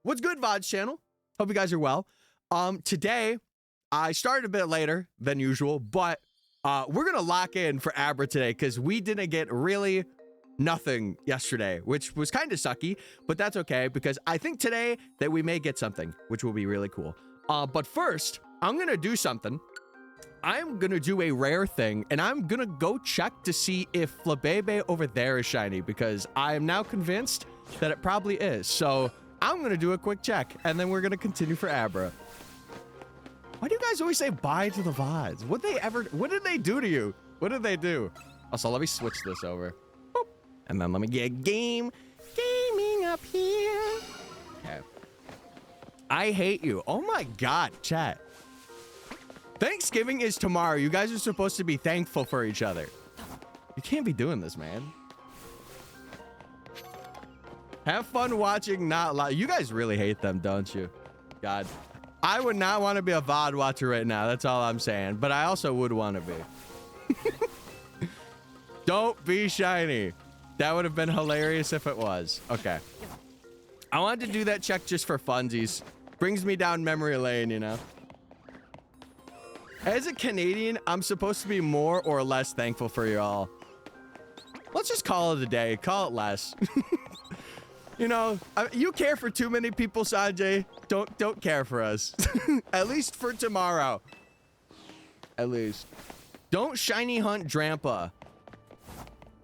What's good, VOD's channel? Hope you guys are well. Today, I started a bit later than usual, but we're gonna lock in for Abra today because we didn't get really nothing yesterday, which was kind of sucky, but that's okay because I think today that we may get something, which will be really cool. But first, I'm gonna do something. I'm gonna do a rare thing, and I'm gonna go check to see if Flabebe over there is shiny because I am now convinced that it probably is. So I'm gonna do a quick check, and then we're gonna continue for Abra. Why do you guys always say bye to the VODs? What did they do to you? What did they do? Also, let me switch this over. Boop. And then let me get gaming up here. Okay. I hate you. Oh my God, chat. Thanksgiving is tomorrow. You guys are supposed to be thankful for each other. You can't be doing this, man. Have fun watching, not live. You guys really hate them, don't you? God. I would not want to be a VOD watcher right now. That's all I'm saying. But I also would want to be. Don't be shiny. That would have been hilarious if it was. Okay. I wanted to do that check just for funsies. Brings me down memory lane, you know? As a Canadian, I'm supposed to be more or less thankful for you all. Let's just call it a day. Call it less. You know, you care for too many people, Sanjay. Don't care for us. At least for tomorrow. At least. Don't shiny hunt Drampa.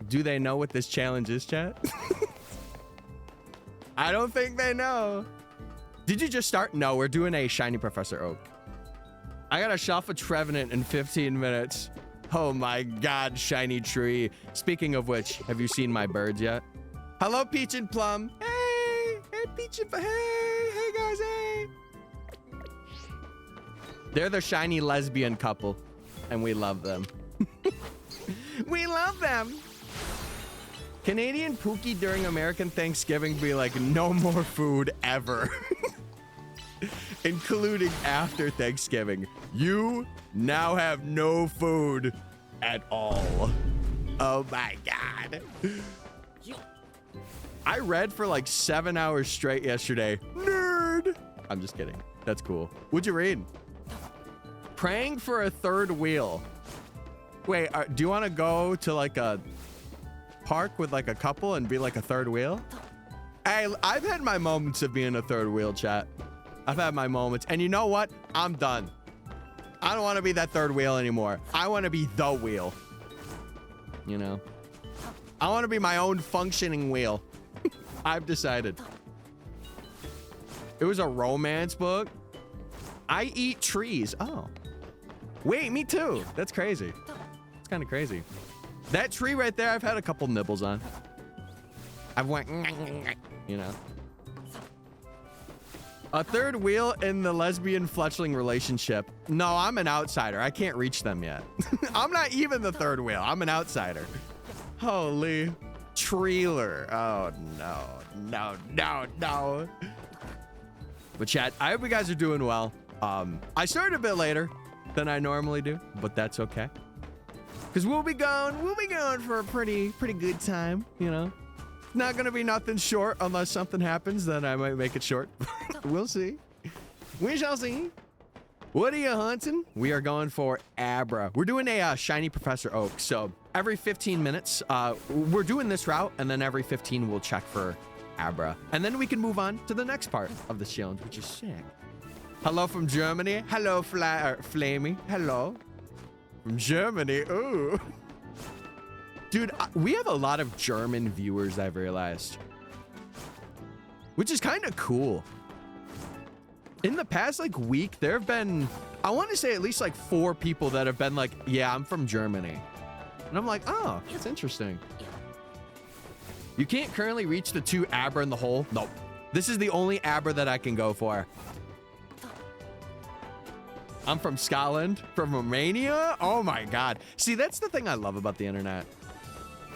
Do they know what this challenge is, chat? I don't think they know. Did you just start? No, we're doing a shiny Professor Oak. I gotta shelf a Trevenant in 15 minutes. Oh my God, shiny tree. Speaking of which, have you seen my birds yet? Hello, Peach and Plum. Hey, Peach and hey guys, hey. They're the shiny lesbian couple, and we love them. We love them. Canadian Pookie during American Thanksgiving be like, no more food ever. Including after Thanksgiving. You now have no food at all. Oh my God. I read for like 7 hours straight yesterday. Nerd. I'm just kidding. That's cool. What'd you read? Praying for a third wheel. Wait, do you want to go to like a park with like a couple and be like a third wheel? Hey, I've had my moments of being a third wheel, chat. I've had my moments. And you know what? I'm done. I don't want to be that third wheel anymore. I want to be the wheel. You know? I want to be my own functioning wheel. I've decided. It was a romance book. I eat trees. Oh. Wait, me too. That's crazy. It's kind of crazy. That tree right there, I've had a couple nibbles on. I've went, you know. A third wheel in the lesbian fletchling relationship. No, I'm an outsider. I can't reach them yet. I'm not even the third wheel. I'm an outsider. Holy trailer. Oh, no. But chat, I hope you guys are doing well. I started a bit later than I normally do, but that's okay. Because we'll be going for a pretty good time, you know. Not gonna be nothing short unless something happens, then I might make it short. We'll see. We shall see. What are you hunting? We are going for Abra. We're doing a shiny Professor Oak. So every 15 minutes, we're doing this route, and then every 15 we'll check for Abra. And then we can move on to the next part of this challenge, which is sick. Hello from Germany. Hello, Flamey. Hello. From Germany. Ooh. Dude, we have a lot of German viewers, I've realized. Which is kind of cool. In the past, like, week, there have been, I want to say at least, like, 4 people that have been like, yeah, I'm from Germany. And I'm like, oh, that's interesting. You can't currently reach the 2 Abra in the hole. Nope. This is the only Abra that I can go for. I'm from Scotland. From Romania? Oh, my God. See, that's the thing I love about the internet.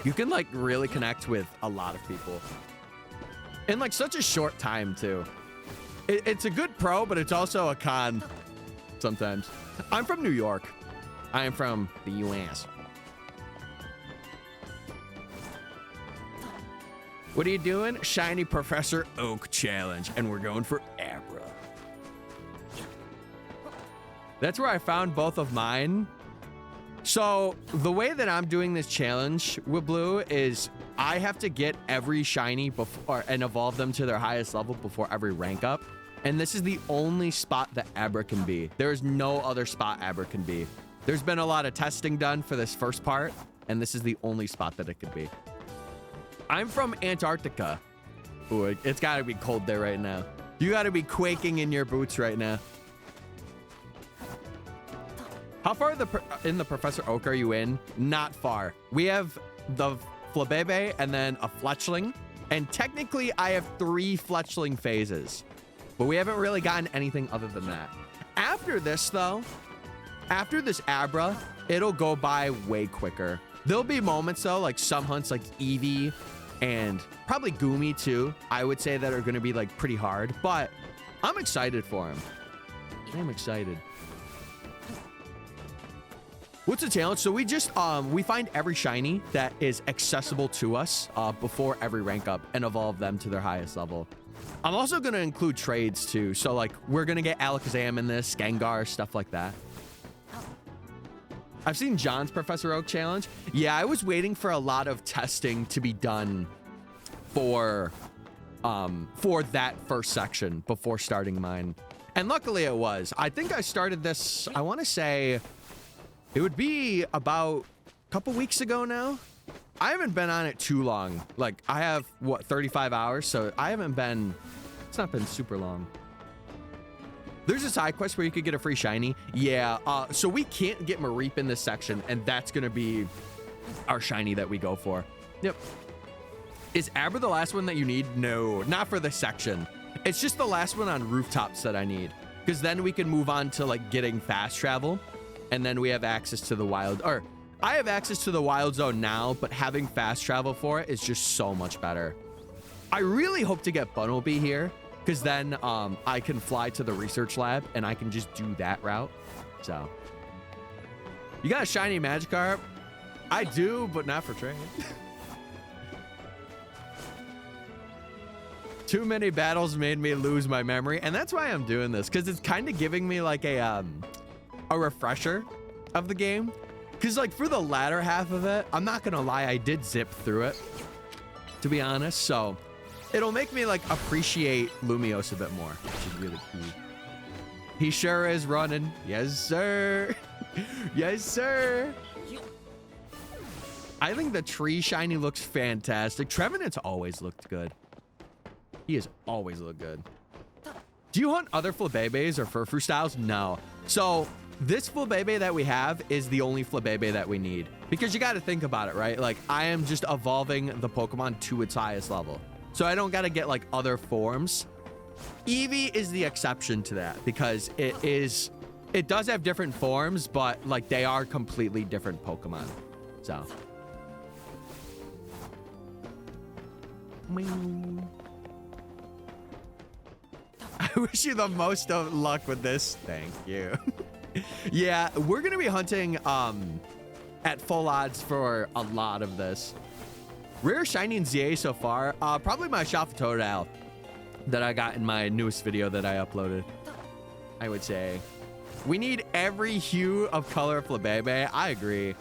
You can, like, really connect with a lot of people. In, like, such a short time, too. It's a good pro, but it's also a con sometimes. I'm from New York. I am from the US. What are you doing? Shiny Professor Oak challenge, and we're going for Abra. That's where I found both of mine. So the way that I'm doing this challenge with Blue is I have to get every shiny before and evolve them to their highest level before every rank up. And this is the only spot that Abra can be. There is no other spot Abra can be. There's been a lot of testing done for this first part, and this is the only spot that it could be. I'm from Antarctica. Ooh, it's gotta be cold there right now. You gotta be quaking in your boots right now. How far in the Professor Oak are you in? Not far. We have the Flabebe and then a Fletchling. And technically, I have 3 Fletchling phases. But we haven't really gotten anything other than that. After this, though, after this Abra, it'll go by way quicker. There'll be moments, though, like some hunts like Eevee and probably Goomy, too, I would say that are going to be, like, pretty hard. But I'm excited for him. I'm excited. What's the challenge? So we just, we find every shiny that is accessible to us before every rank up and evolve them to their highest level. I'm also going to include trades too. So like we're going to get Alakazam in this, Gengar, stuff like that. I've seen John's Professor Oak challenge. Yeah, I was waiting for a lot of testing to be done for that first section before starting mine. And luckily it was. I think I started this, I want to say, it would be about a couple weeks ago now. I haven't been on it too long. Like I have what, 35 hours. So I haven't been, it's not been super long. There's a side quest where you could get a free shiny. Yeah. So we can't get Mareep in this section, and that's going to be our shiny that we go for. Yep. Is Abra the last one that you need? No, not for this section. It's just the last one on rooftops that I need, because then we can move on to like getting fast travel. And then we have access to the wild, or I have access to the wild zone now, but having fast travel for it is just so much better. I really hope to get Bunnelby here, because then I can fly to the research lab and I can just do that route. So you got a shiny Magikarp? I do, but not for trade. Too many battles made me lose my memory, and that's why I'm doing this, because it's kind of giving me like a refresher of the game, because like for the latter half of it, I'm not gonna lie, I did zip through it, to be honest. So it'll make me like appreciate Lumiose a bit more, which is really cool. He sure is running. Yes, sir. Yes, sir. I think the tree shiny looks fantastic. Trevenant's always looked good. He has always looked good. Do you hunt other Flabebes or Furfrou styles? No. So this Flabebe that we have is the only Flabebe that we need, because you got to think about it, right? Like I am just evolving the Pokemon to its highest level. So I don't got to get like other forms. Eevee is the exception to that, because it does have different forms, but like they are completely different Pokemon. So. I wish you the most of luck with this. Thank you. Yeah, we're going to be hunting at full odds for a lot of this. Rare shiny in ZA so far, probably my Totodile that I got in my newest video that I uploaded. I would say we need every hue of color Flabebe. I agree.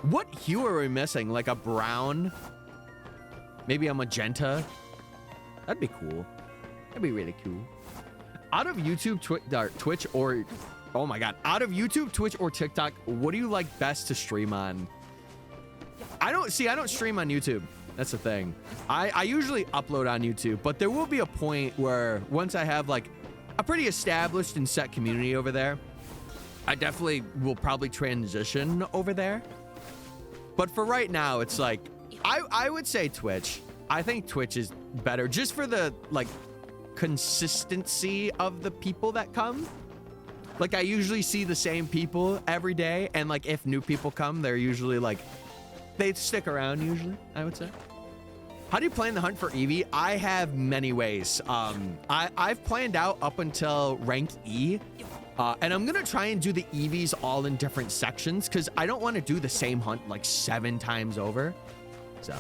What hue are we missing? Like a brown? Maybe a magenta? That'd be cool. That'd be really cool. Out of YouTube, Twitch, or oh my god, out of YouTube, Twitch, or TikTok, what do you like best to stream on? I don't stream on YouTube. That's the thing. I usually upload on YouTube, but there will be a point where once I have like a pretty established and set community over there, I definitely will probably transition over there. But for right now, it's like, I would say Twitch. I think Twitch is better just for the like consistency of the people that come. Like I usually see the same people every day, and like if new people come, they're usually like, they stick around usually, I would say. How do you plan the hunt for Eevee? I have many ways. I've planned out up until rank E, and I'm gonna try and do the Eevees all in different sections, because I don't want to do the same hunt like 7 times over. So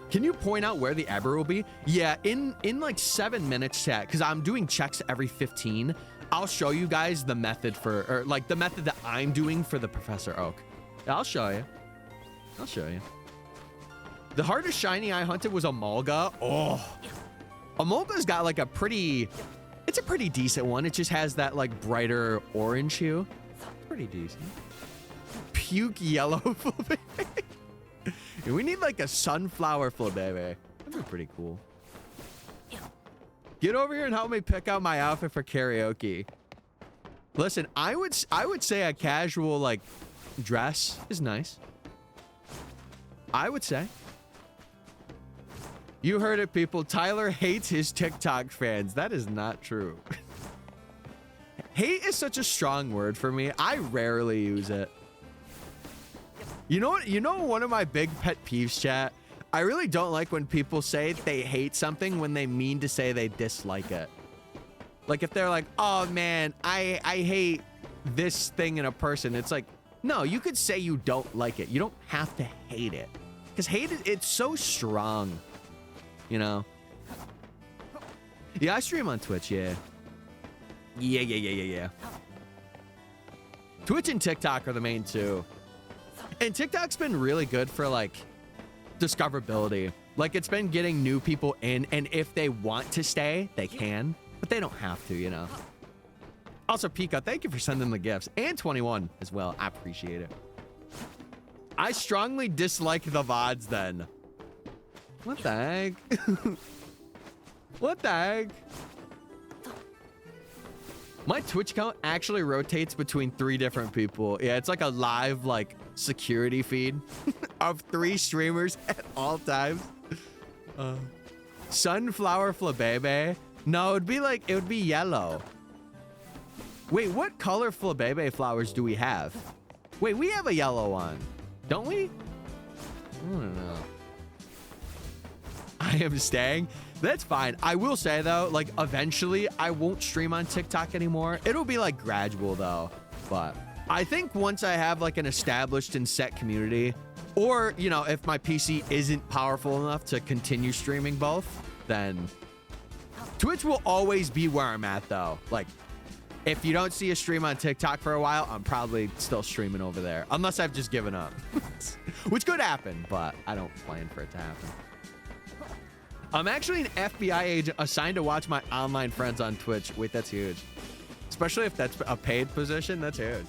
Can you point out where the Abra will be? Yeah, in like 7 minutes, chat, because I'm doing checks every 15. I'll show you guys the method for, or like the method that I'm doing for the Professor Oak. Yeah, I'll show you. I'll show you. The hardest shiny I hunted was a Mulga. Oh, a Mulga's got like a pretty, it's a pretty decent one. It just has that like brighter orange hue. Pretty decent. Puke yellow Flabébé. We need like a sunflower Flabébé. That'd be pretty cool. Get over here and help me pick out my outfit for karaoke. Listen, I would say a casual like dress is nice. I would say. You heard it, people. Tyler hates his TikTok fans. That is not true. Hate is such a strong word for me. I rarely use it. You know what? You know one of my big pet peeves, chat? I really don't like when people say they hate something when they mean to say they dislike it. Like if they're like, oh man, I hate this thing in a person. It's like, no, you could say you don't like it. You don't have to hate it. Because hate, it's so strong. You know? Yeah, I stream on Twitch, yeah. Yeah. Twitch and TikTok are the main two. And TikTok's been really good for like discoverability. Like it's been getting new people in, and if they want to stay, they can, but they don't have to, you know. Also, Pika, thank you for sending the gifts, and 21 as well. I appreciate it. I strongly dislike the VODs then. What the heck? What the heck? My Twitch account actually rotates between 3 different people. Yeah, it's like a live like security feed of 3 streamers at all times. Sunflower Flabébé? No, it would be yellow. Wait, what color Flabébé flowers do we have? Wait, we have a yellow one, don't we? I don't know. I am staying. That's fine. I will say though, like eventually I won't stream on TikTok anymore. It'll be like gradual though. But I think once I have like an established and set community, or, you know, if my PC isn't powerful enough to continue streaming both, then Twitch will always be where I'm at though. Like if you don't see a stream on TikTok for a while, I'm probably still streaming over there. Unless I've just given up. Which could happen, but I don't plan for it to happen. I'm actually an FBI agent assigned to watch my online friends on Twitch. Wait, that's huge. Especially if that's a paid position, that's huge.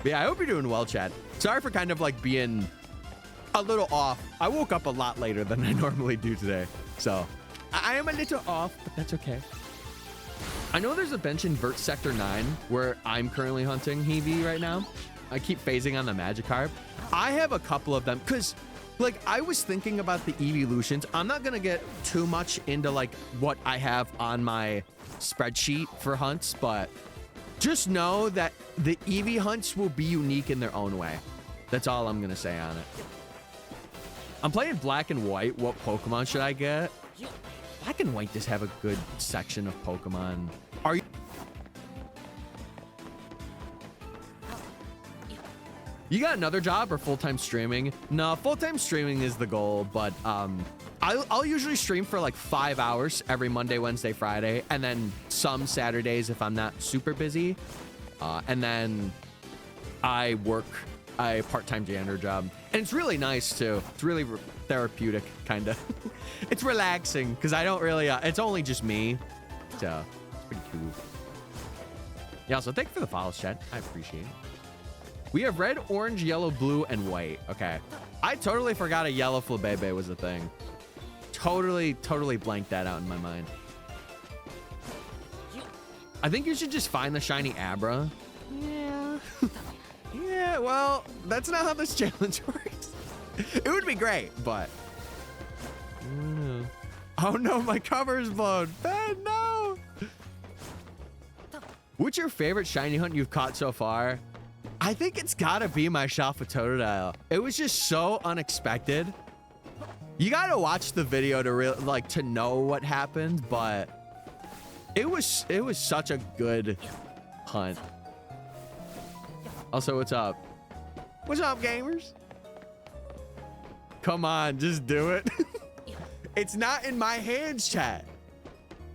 But yeah, I hope you're doing well, Chad. Sorry for kind of like being a little off. I woke up a lot later than I normally do today. So I am a little off, but that's okay. I know there's a bench in Vert Sector 9 where I'm currently hunting Heavy right now. I keep phasing on the Magikarp. I have a couple of them because like I was thinking about the evolutions. I'm not gonna get too much into like what I have on my spreadsheet for hunts, but just know that the Eevee hunts will be unique in their own way. That's all I'm gonna say on it. I'm playing Black and White. What Pokemon should I get? Black and White just have a good section of Pokemon. Are you? You got another job or full-time streaming? No, full-time streaming is the goal, but I'll usually stream for like 5 hours every Monday, Wednesday, Friday, and then some Saturdays if I'm not super busy. And then I work a part-time janitor job. And it's really nice too. It's really therapeutic, kind of. It's relaxing because I don't really, it's only just me. So it's pretty cool. Yeah, so thank you for the follows, chat. I appreciate it. We have red, orange, yellow, blue, and white. Okay. I totally forgot a yellow Flabébé was a thing. Totally blanked that out in my mind. I think you should just find the shiny Abra. Yeah. Yeah, well, that's not how this challenge works. It would be great, but... Oh no, my cover is blown. Ben, no! What's your favorite shiny hunt you've caught so far? I think it's gotta be my shot for Totodile. It was just so unexpected. You gotta watch the video to to know what happened, but it was such a good hunt. Also, what's up? What's up, gamers? Come on, just do it. It's not in my hands, chat.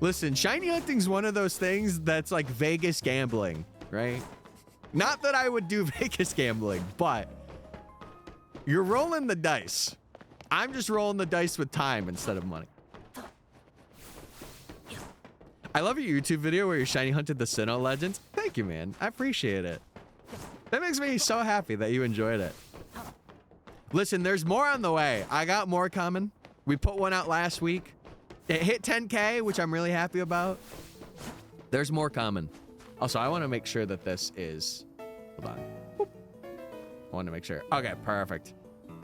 Listen, shiny hunting's one of those things that's like Vegas gambling, right? Not that I would do Vegas gambling, but you're rolling the dice. I'm just rolling the dice with time instead of money. I love your YouTube video where you shiny hunted the Sinnoh Legends. Thank you, man. I appreciate it. That makes me so happy that you enjoyed it. Listen, there's more on the way. I got more coming. We put one out last week. It hit 10K, which I'm really happy about. There's more coming. Also, I want to make sure that this is... Hold on. Boop. I want to make sure. Okay, perfect.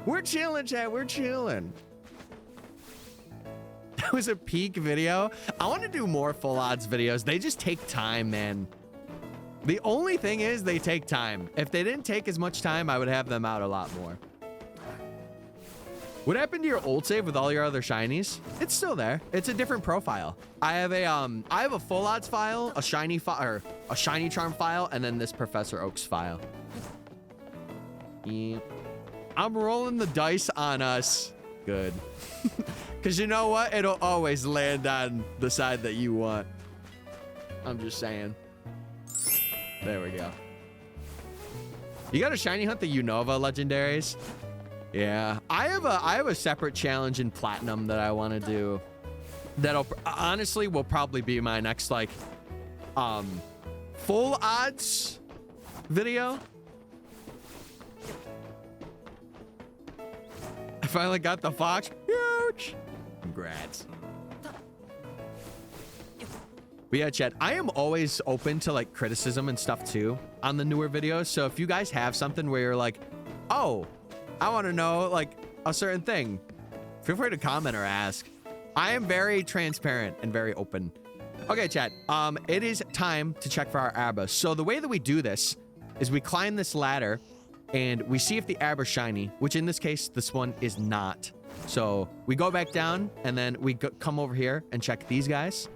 We're chilling, chat. We're chilling. That was a peak video. I want to do more full odds videos. They just take time, man. The only thing is they take time. If they didn't take as much time, I would have them out a lot more. What happened to your old save with all your other shinies? It's still there. It's a different profile. I have a full odds file, a shiny or a shiny charm file, and then this Professor Oak's file. Yeah. I'm rolling the dice on us. Good. Because you know what? It'll always land on the side that you want. I'm just saying. There we go. You got a shiny hunt the Unova legendaries? Yeah, I have a separate challenge in Platinum that I want to do. That'll honestly will probably be my next like full odds video. I finally got the fox. Huge. Congrats. But yeah, chat, I am always open to like criticism and stuff too on the newer videos. So if you guys have something where you're like, oh, I want to know like a certain thing, feel free to comment or ask. I am very transparent and very open. Okay, chat. It is time to check for our Abra. So the way that we do this is we climb this ladder and we see if the Abra's shiny, which in this case, this one is not. So we go back down and then we come over here and check these guys.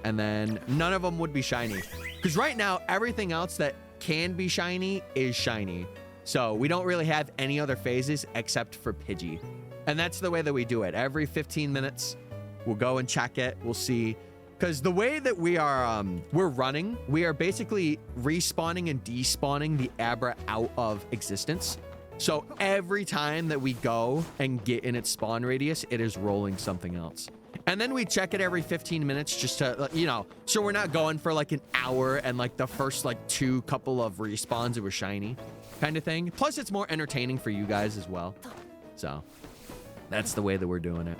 And then none of them would be shiny. Because right now, everything else that can be shiny is shiny. So we don't really have any other phases except for Pidgey. And that's the way that we do it. Every 15 minutes, we'll go and check it. We'll see. Because the way that we are, we're running, we are basically respawning and despawning the Abra out of existence. So every time that we go and get in its spawn radius, it is rolling something else. And then we check it every 15 minutes just to, you know, so we're not going for like an hour and like the first like couple of respawns it was shiny kind of thing. Plus it's more entertaining for you guys as well. So that's the way that we're doing it.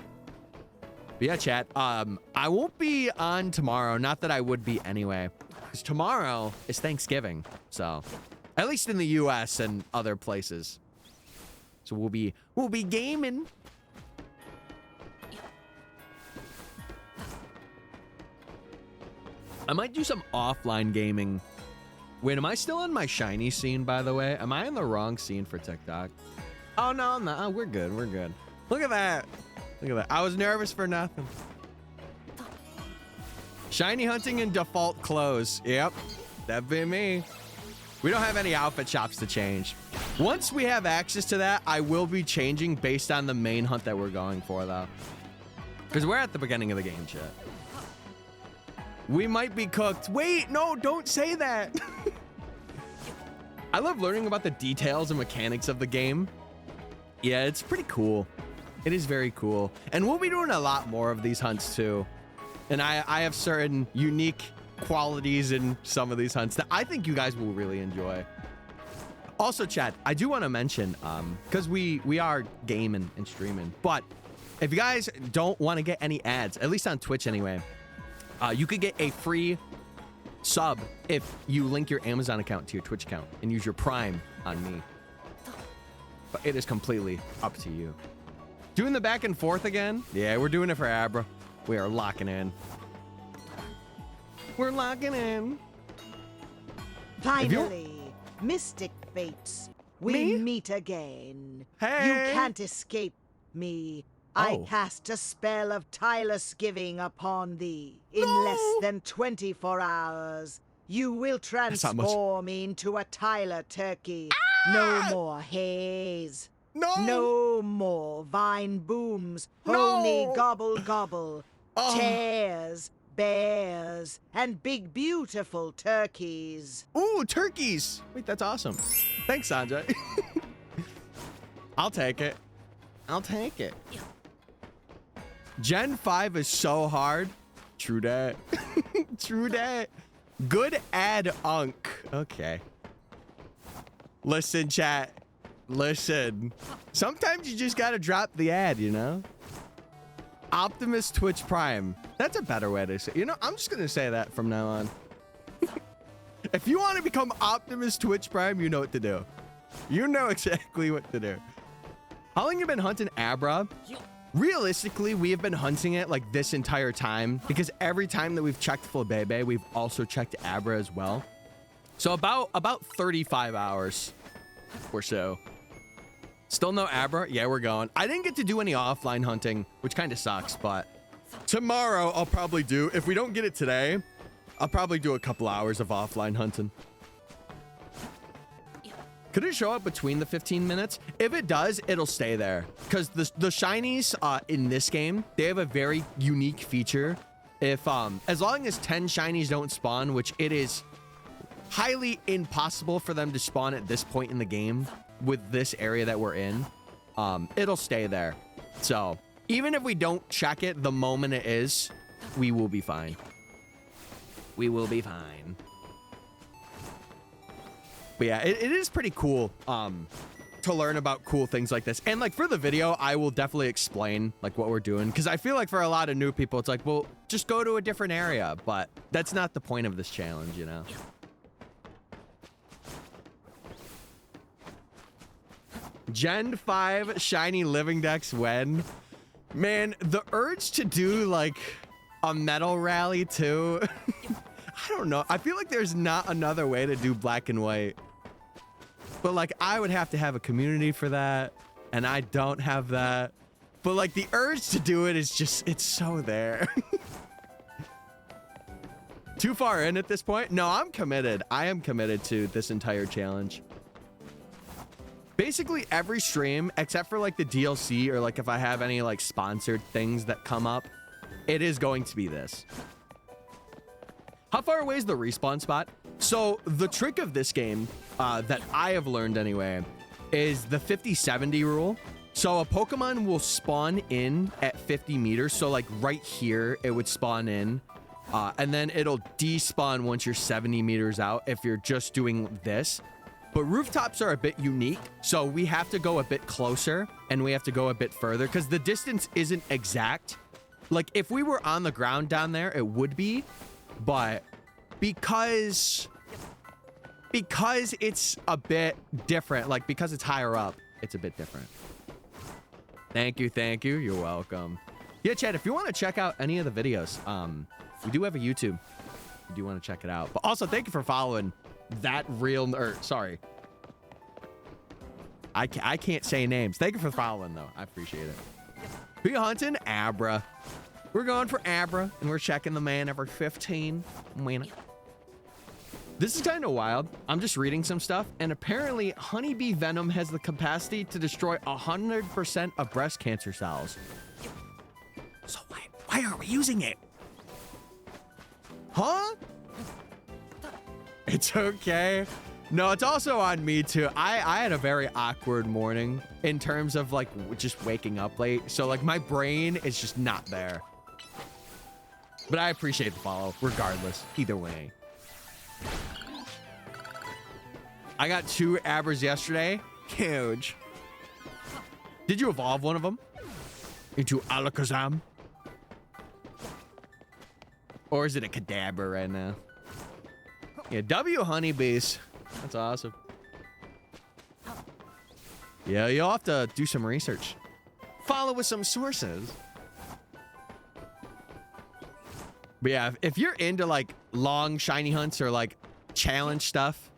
But yeah, chat, I won't be on tomorrow. Not that I would be anyway, because tomorrow is Thanksgiving. So at least in the US and other places. So we'll be gaming. I might do some offline gaming. Wait, am I still on my shiny scene, by the way? Am I in the wrong scene for TikTok? Oh, no, I'm not. Oh, we're good. We're good. Look at that. Look at that. I was nervous for nothing. Shiny hunting in default clothes. Yep, that'd be me. We don't have any outfit shops to change. Once we have access to that, I will be changing based on the main hunt that we're going for, though. Because we're at the beginning of the game, chat. We might be cooked. Wait, no, don't say that. I love learning about the details and mechanics of the game. Yeah, it's pretty cool. It is very cool. And we'll be doing a lot more of these hunts too. And I have certain unique qualities in some of these hunts that I think you guys will really enjoy. Also, chat, I do want to mention, because we are gaming and streaming, but if you guys don't want to get any ads, at least on Twitch anyway, you could get a free sub if you link your Amazon account to your Twitch account and use your Prime on me. But it is completely up to you. Doing the back and forth again? Yeah, we're doing it for Abra. We are locking in. We're locking in. Finally, MysticFates, we meet again. Hey! You can't escape me. I cast a spell of tireless giving upon thee. In less than 24 hours, you will transform into a Tyler turkey. No more haze. No. No more vine booms, No. honey gobble gobble, Oh. tears, bears, and big beautiful turkeys. Ooh, turkeys. Wait, that's awesome. Thanks, Sanjay. I'll take it. I'll take it. Gen 5 is so hard. True that. True that. Good ad unk. Okay. Listen, chat. Listen. Sometimes you just gotta drop the ad, you know? Optimus Twitch Prime. That's a better way to say it. You know, I'm just gonna say that from now on. If you want to become Optimus Twitch Prime, you know what to do. You know exactly what to do. How long have you been hunting Abra? Realistically, we have been hunting it like this entire time because every time that we've checked Flabebe, we've also checked Abra as well. So about 35 hours or so. Still no Abra? Yeah, we're going. I didn't get to do any offline hunting, which kind of sucks, but tomorrow I'll probably do. If we don't get it today, I'll probably do a couple hours of offline hunting. Could it show up between the 15 minutes? If it does, it'll stay there. Because the shinies in this game, they have a very unique feature. If as long as 10 shinies don't spawn, which it is highly impossible for them to spawn at this point in the game with this area that we're in, it'll stay there. So even if we don't check it the moment it is, we will be fine. We will be fine. But yeah, it is pretty cool to learn about cool things like this. And like for the video, I will definitely explain like what we're doing. Because I feel like for a lot of new people, it's like, well, just go to a different area. But that's not the point of this challenge, you know? Gen 5 shiny living decks when? Man, the urge to do like a metal rally too. I don't know. I feel like there's not another way to do black and white. But like I would have to have a community for that. And I don't have that. But like the urge to do it is just, it's so there. Too far in at this point? No, I'm committed. I am committed to this entire challenge. Basically every stream, except for like the DLC or like if I have any like sponsored things that come up, it is going to be this. How far away is the respawn spot? So the trick of this game that I have learned anyway is the 50-70 rule. So a Pokemon will spawn in at 50 meters. So like right here, it would spawn in and then it'll despawn once you're 70 meters out if you're just doing this. But rooftops are a bit unique, so we have to go a bit closer and we have to go a bit further because the distance isn't exact. Like if we were on the ground down there, it would be, but because it's a bit different, like because it's higher up, it's a bit different. Thank you, you're welcome. Yeah, Chad, if you want to check out any of the videos, we do have a YouTube. You do want to check it out. But also, thank you for following that real, or sorry. I can't say names. Thank you for following, though. I appreciate it. Who you hunting? Abra. We're going for Abra, and we're checking the man every 15 minutes. This is kind of wild. I'm just reading some stuff, and apparently honeybee venom has the capacity to destroy 100% of breast cancer cells. So why are we using it? Huh? It's okay. No, it's also on me too. I had a very awkward morning in terms of like just waking up late. So like my brain is just not there. But I appreciate the follow regardless. Either way. I got 2 Abras yesterday. Huge. Did you evolve one of them into Alakazam? Or is it a Kadabra right now? Yeah, W honeybees. That's awesome. Yeah, you'll have to do some research. Follow with some sources. But yeah, if you're into like long shiny hunts or like challenge stuff,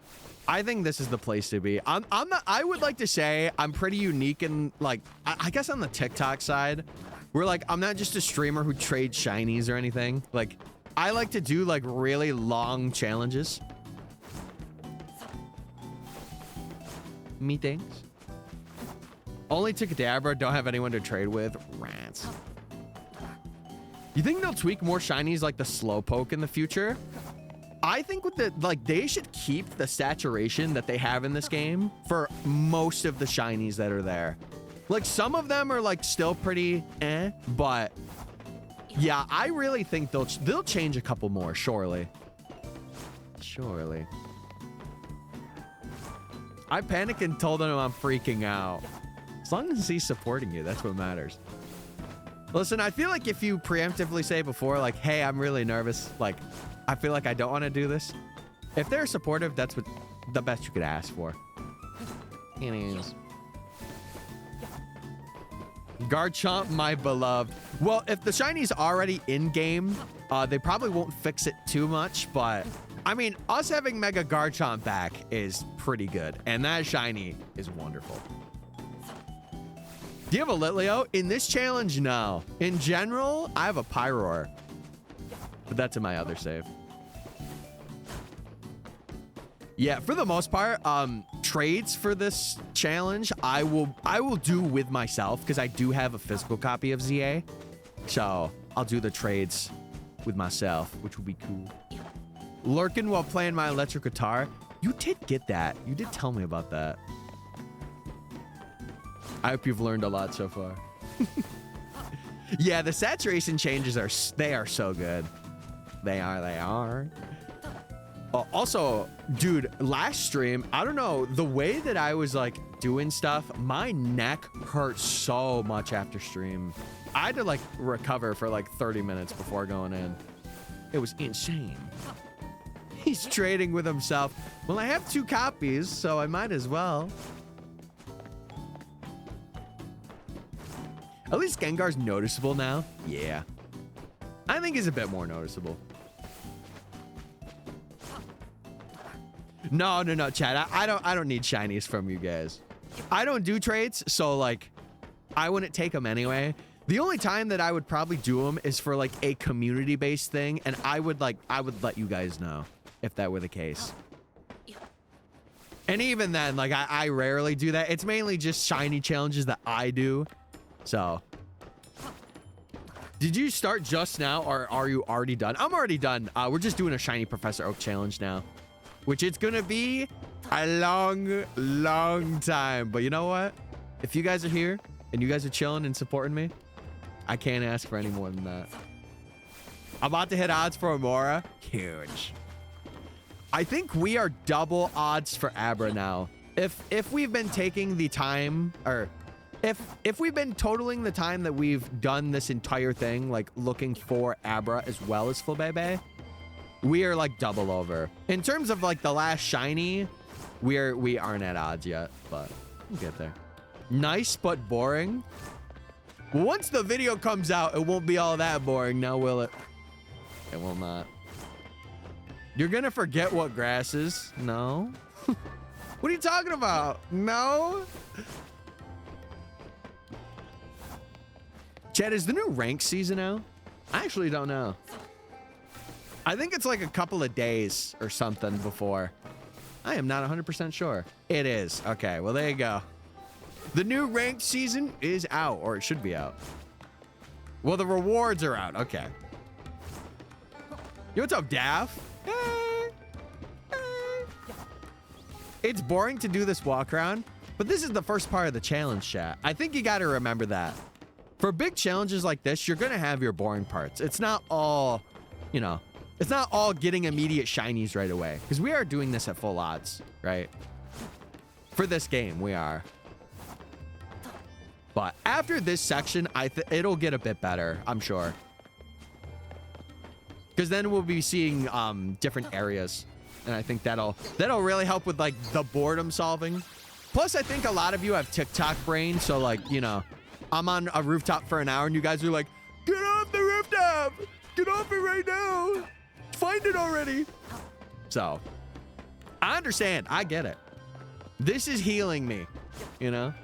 I think this is the place to be. I'm not, I would like to say I'm pretty unique in like, I guess on the TikTok side, where like, I'm not just a streamer who trades shinies or anything. Like, I like to do like really long challenges. Meetings. Only took it to Abra, don't have anyone to trade with. Rats. You think they'll tweak more shinies like the Slowpoke in the future? I think with the, like, they should keep the saturation that they have in this game for most of the shinies that are there. Like, some of them are, like, still pretty but yeah, I really think they'll change a couple more, surely. Surely. I panicked and told him I'm freaking out. As long as he's supporting you, that's what matters. Listen, I feel like if you preemptively say before, like, hey, I'm really nervous, like, I feel like I don't want to do this. If they're supportive, that's what the best you could ask for. It is. Garchomp, my beloved. Well, if the shiny's already in-game, they probably won't fix it too much, but I mean, us having Mega Garchomp back is pretty good, and that shiny is wonderful. Do you have a Litleo? In this challenge, no. In general, I have a Pyroar, but that's in my other save. Yeah, for the most part, trades for this challenge, I will do with myself because I do have a physical copy of ZA. So I'll do the trades with myself, which would be cool. Lurking while playing my electric guitar. You did get that. You did tell me about that. I hope you've learned a lot so far. Yeah, the saturation changes are so good. They are. Also, dude, last stream, I don't know, the way that I was like doing stuff, my neck hurt so much after stream. I had to like recover for like 30 minutes before going in. It was insane. He's trading with himself. Well, I have 2 copies, so I might as well. At least Gengar's noticeable now. Yeah. I think he's a bit more noticeable. No, Chad. I don't need shinies from you guys. I don't do trades, so like, I wouldn't take them anyway. The only time that I would probably do them is for like a community-based thing, and I would let you guys know if that were the case. And even then, like, I rarely do that. It's mainly just shiny challenges that I do. So, did you start just now, or are you already done? I'm already done. We're just doing a shiny Professor Oak challenge now, which it's gonna be a long time. But you know what? If you guys are here and you guys are chilling and supporting me, I can't ask for any more than that. I'm about to hit odds for Amora. Huge. I think we are double odds for Abra now. If we've been taking the time, or if we've been totaling the time that we've done this entire thing, like looking for Abra as well as Flabebe, we are like double over. In terms of like the last shiny, we aren't at odds yet, but we'll get there. Nice, but boring. Once the video comes out, it won't be all that boring now, will it? It will not. You're gonna forget what grass is? No. What are you talking about? No. Chad, is the new rank season out? I actually don't know. I think it's like a couple of days or something before. I am not 100% sure. It is. Okay, well, there you go. The new ranked season is out, or it should be out. Well, the rewards are out. Okay. Yo, what's up, Daff? It's boring to do this walk around, but this is the first part of the challenge, chat. I think you got to remember that. For big challenges like this, you're going to have your boring parts. It's not all, you know, it's not all getting immediate shinies right away, because we are doing this at full odds, right? For this game, we are. But after this section, it'll get a bit better, I'm sure. Because then we'll be seeing different areas. And I think that'll really help with like the boredom solving. Plus, I think a lot of you have TikTok brain. So like, you know, I'm on a rooftop for an hour and you guys are like, get off the rooftop. Get off it right now. Find it already. So I understand. I get it. This is healing me, you know?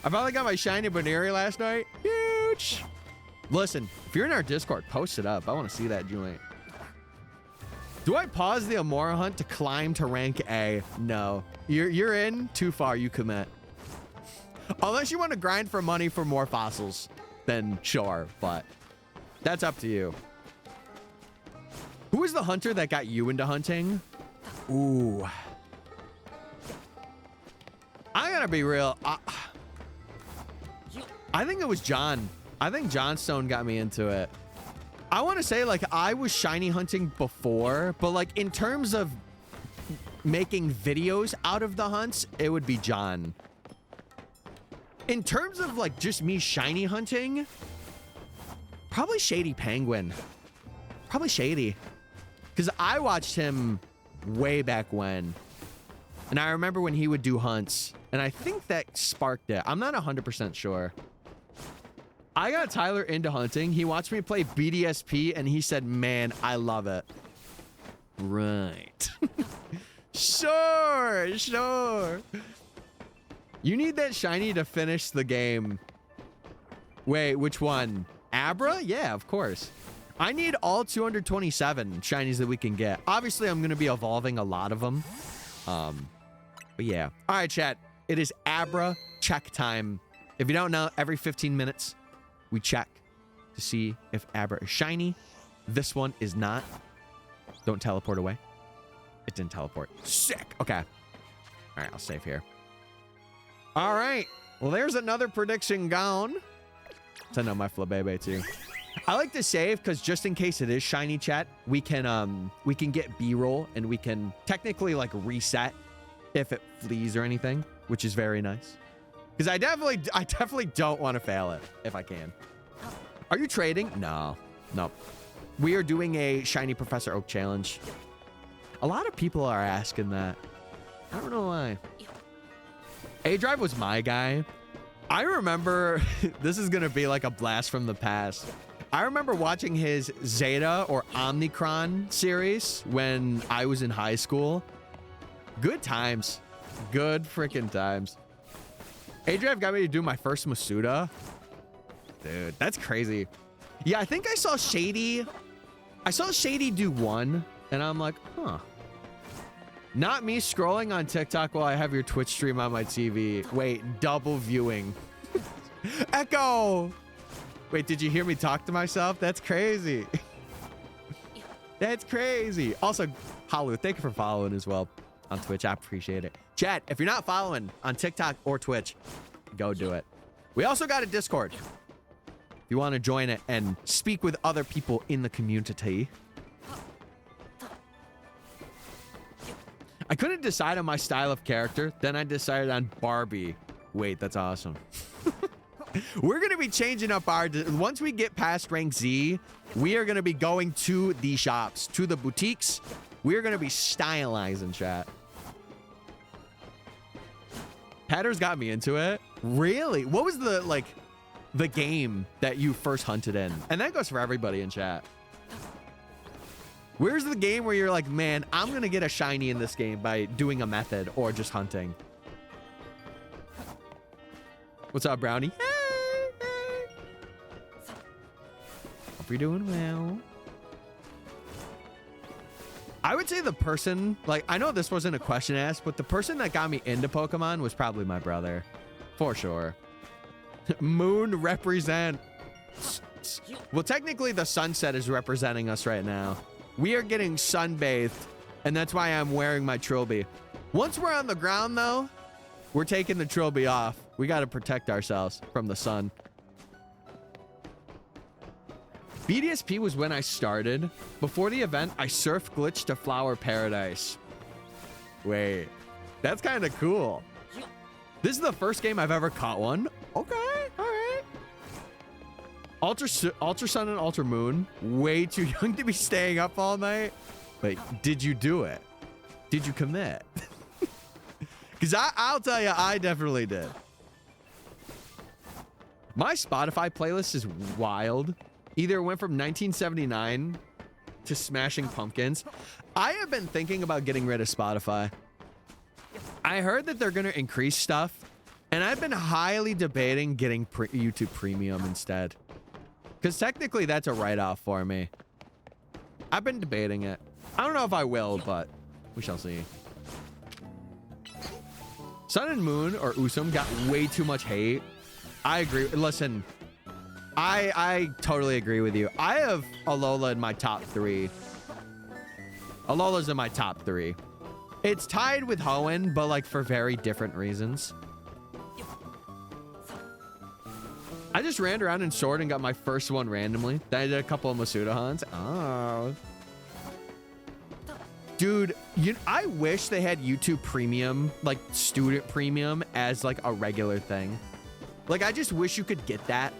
I finally got my shiny Baneri last night. Huge. Listen, if you're in our Discord, post it up. I want to see that joint. Do I pause the Amora hunt to climb to rank A? No. You're in too far. You commit. Unless you want to grind for money for more fossils, then sure, but that's up to you. Who was the hunter that got you into hunting? Ooh. I gotta be real. I think it was John. I think Johnstone got me into it. I want to say, like, I was shiny hunting before, but, like, in terms of making videos out of the hunts, it would be John. In terms of, like, just me shiny hunting, probably Shady Penguin. Probably Shady. Because I watched him way back when. And I remember when he would do hunts. And I think that sparked it. I'm not 100% sure. I got Tyler into hunting. He watched me play BDSP and he said, man, I love it. Right. Sure, sure. You need that shiny to finish the game. Wait, which one? Abra? Yeah, of course. I need all 227 shinies that we can get. Obviously, I'm going to be evolving a lot of them. But yeah. All right, chat. It is Abra check time. If you don't know, every 15 minutes, we check to see if Abra is shiny. This one is not. Don't teleport away. It didn't teleport. Sick. Okay. All right, I'll save here. All right. Well, there's another prediction gone. Send out my Flabebe too. I like to save because just in case it is shiny, chat, we can get B-roll and we can technically like reset if it flees or anything, which is very nice. Because I definitely don't want to fail it if I can. Are you trading? No. We are doing a shiny Professor Oak challenge. A lot of people are asking that. I don't know why. A-Drive was my guy. I remember, this is going to be like a blast from the past. I remember watching his Zeta or Omnicron series when I was in high school. Good times. Good freaking times. A-Drive got me to do my first Masuda. Dude, that's crazy. Yeah, I think I saw Shady. I saw Shady do one, and I'm like, huh. Not me scrolling on TikTok while I have your Twitch stream on my TV. Wait, double viewing. Echo! Wait, did you hear me talk to myself? That's crazy. That's crazy. Also, Halu, thank you for following as well on Twitch. I appreciate it. Chat, if you're not following on TikTok or Twitch, go do it. We also got a Discord. If you want to join it and speak with other people in the community. I couldn't decide on my style of character. Then I decided on Barbie. Wait, that's awesome. We're going to be changing up our... Once we get past rank Z, we are going to be going to the shops, to the boutiques. We're going to be stylizing, chat. Patter's got me into it. Really? What was the game that you first hunted in? And that goes for everybody in chat. Where's the game where you're like, man, I'm going to get a shiny in this game by doing a method or just hunting? What's up, Brownie? Hey, hey. Hope you're doing well. I would say the person, like, I know this wasn't a question asked, but the person that got me into Pokemon was probably my brother. For sure. Moon represent. Well, technically the sunset is representing us right now. We are getting sunbathed, and that's why I'm wearing my trilby. Once we're on the ground, though, we're taking the trilby off. We got to protect ourselves from the sun. BDSP was when I started. Before the event, I surf glitched to Flower Paradise. Wait, that's kind of cool. This is the first game I've ever caught one. Okay, all right. Ultra Sun and Ultra Moon, way too young to be staying up all night. But did you do it? Did you commit? Because I'll tell you, I definitely did. My Spotify playlist is wild. Either it went from 1979 to Smashing Pumpkins. I have been thinking about getting rid of Spotify. I heard that they're going to increase stuff, and I've been highly debating getting YouTube Premium instead. Because technically that's a write-off for me. I've been debating it. I don't know if I will, but we shall see. Sun and Moon or Usum got way too much hate. I agree. Listen, I totally agree with you. I have Alola in my top 3. Alola's in my top 3. It's tied with Hoenn, but like for very different reasons. I just ran around in Sword and got my first one randomly. Then I did a couple of Masudahans. Oh. Dude, I wish they had YouTube Premium, like student premium, as like a regular thing. Like, I just wish you could get that.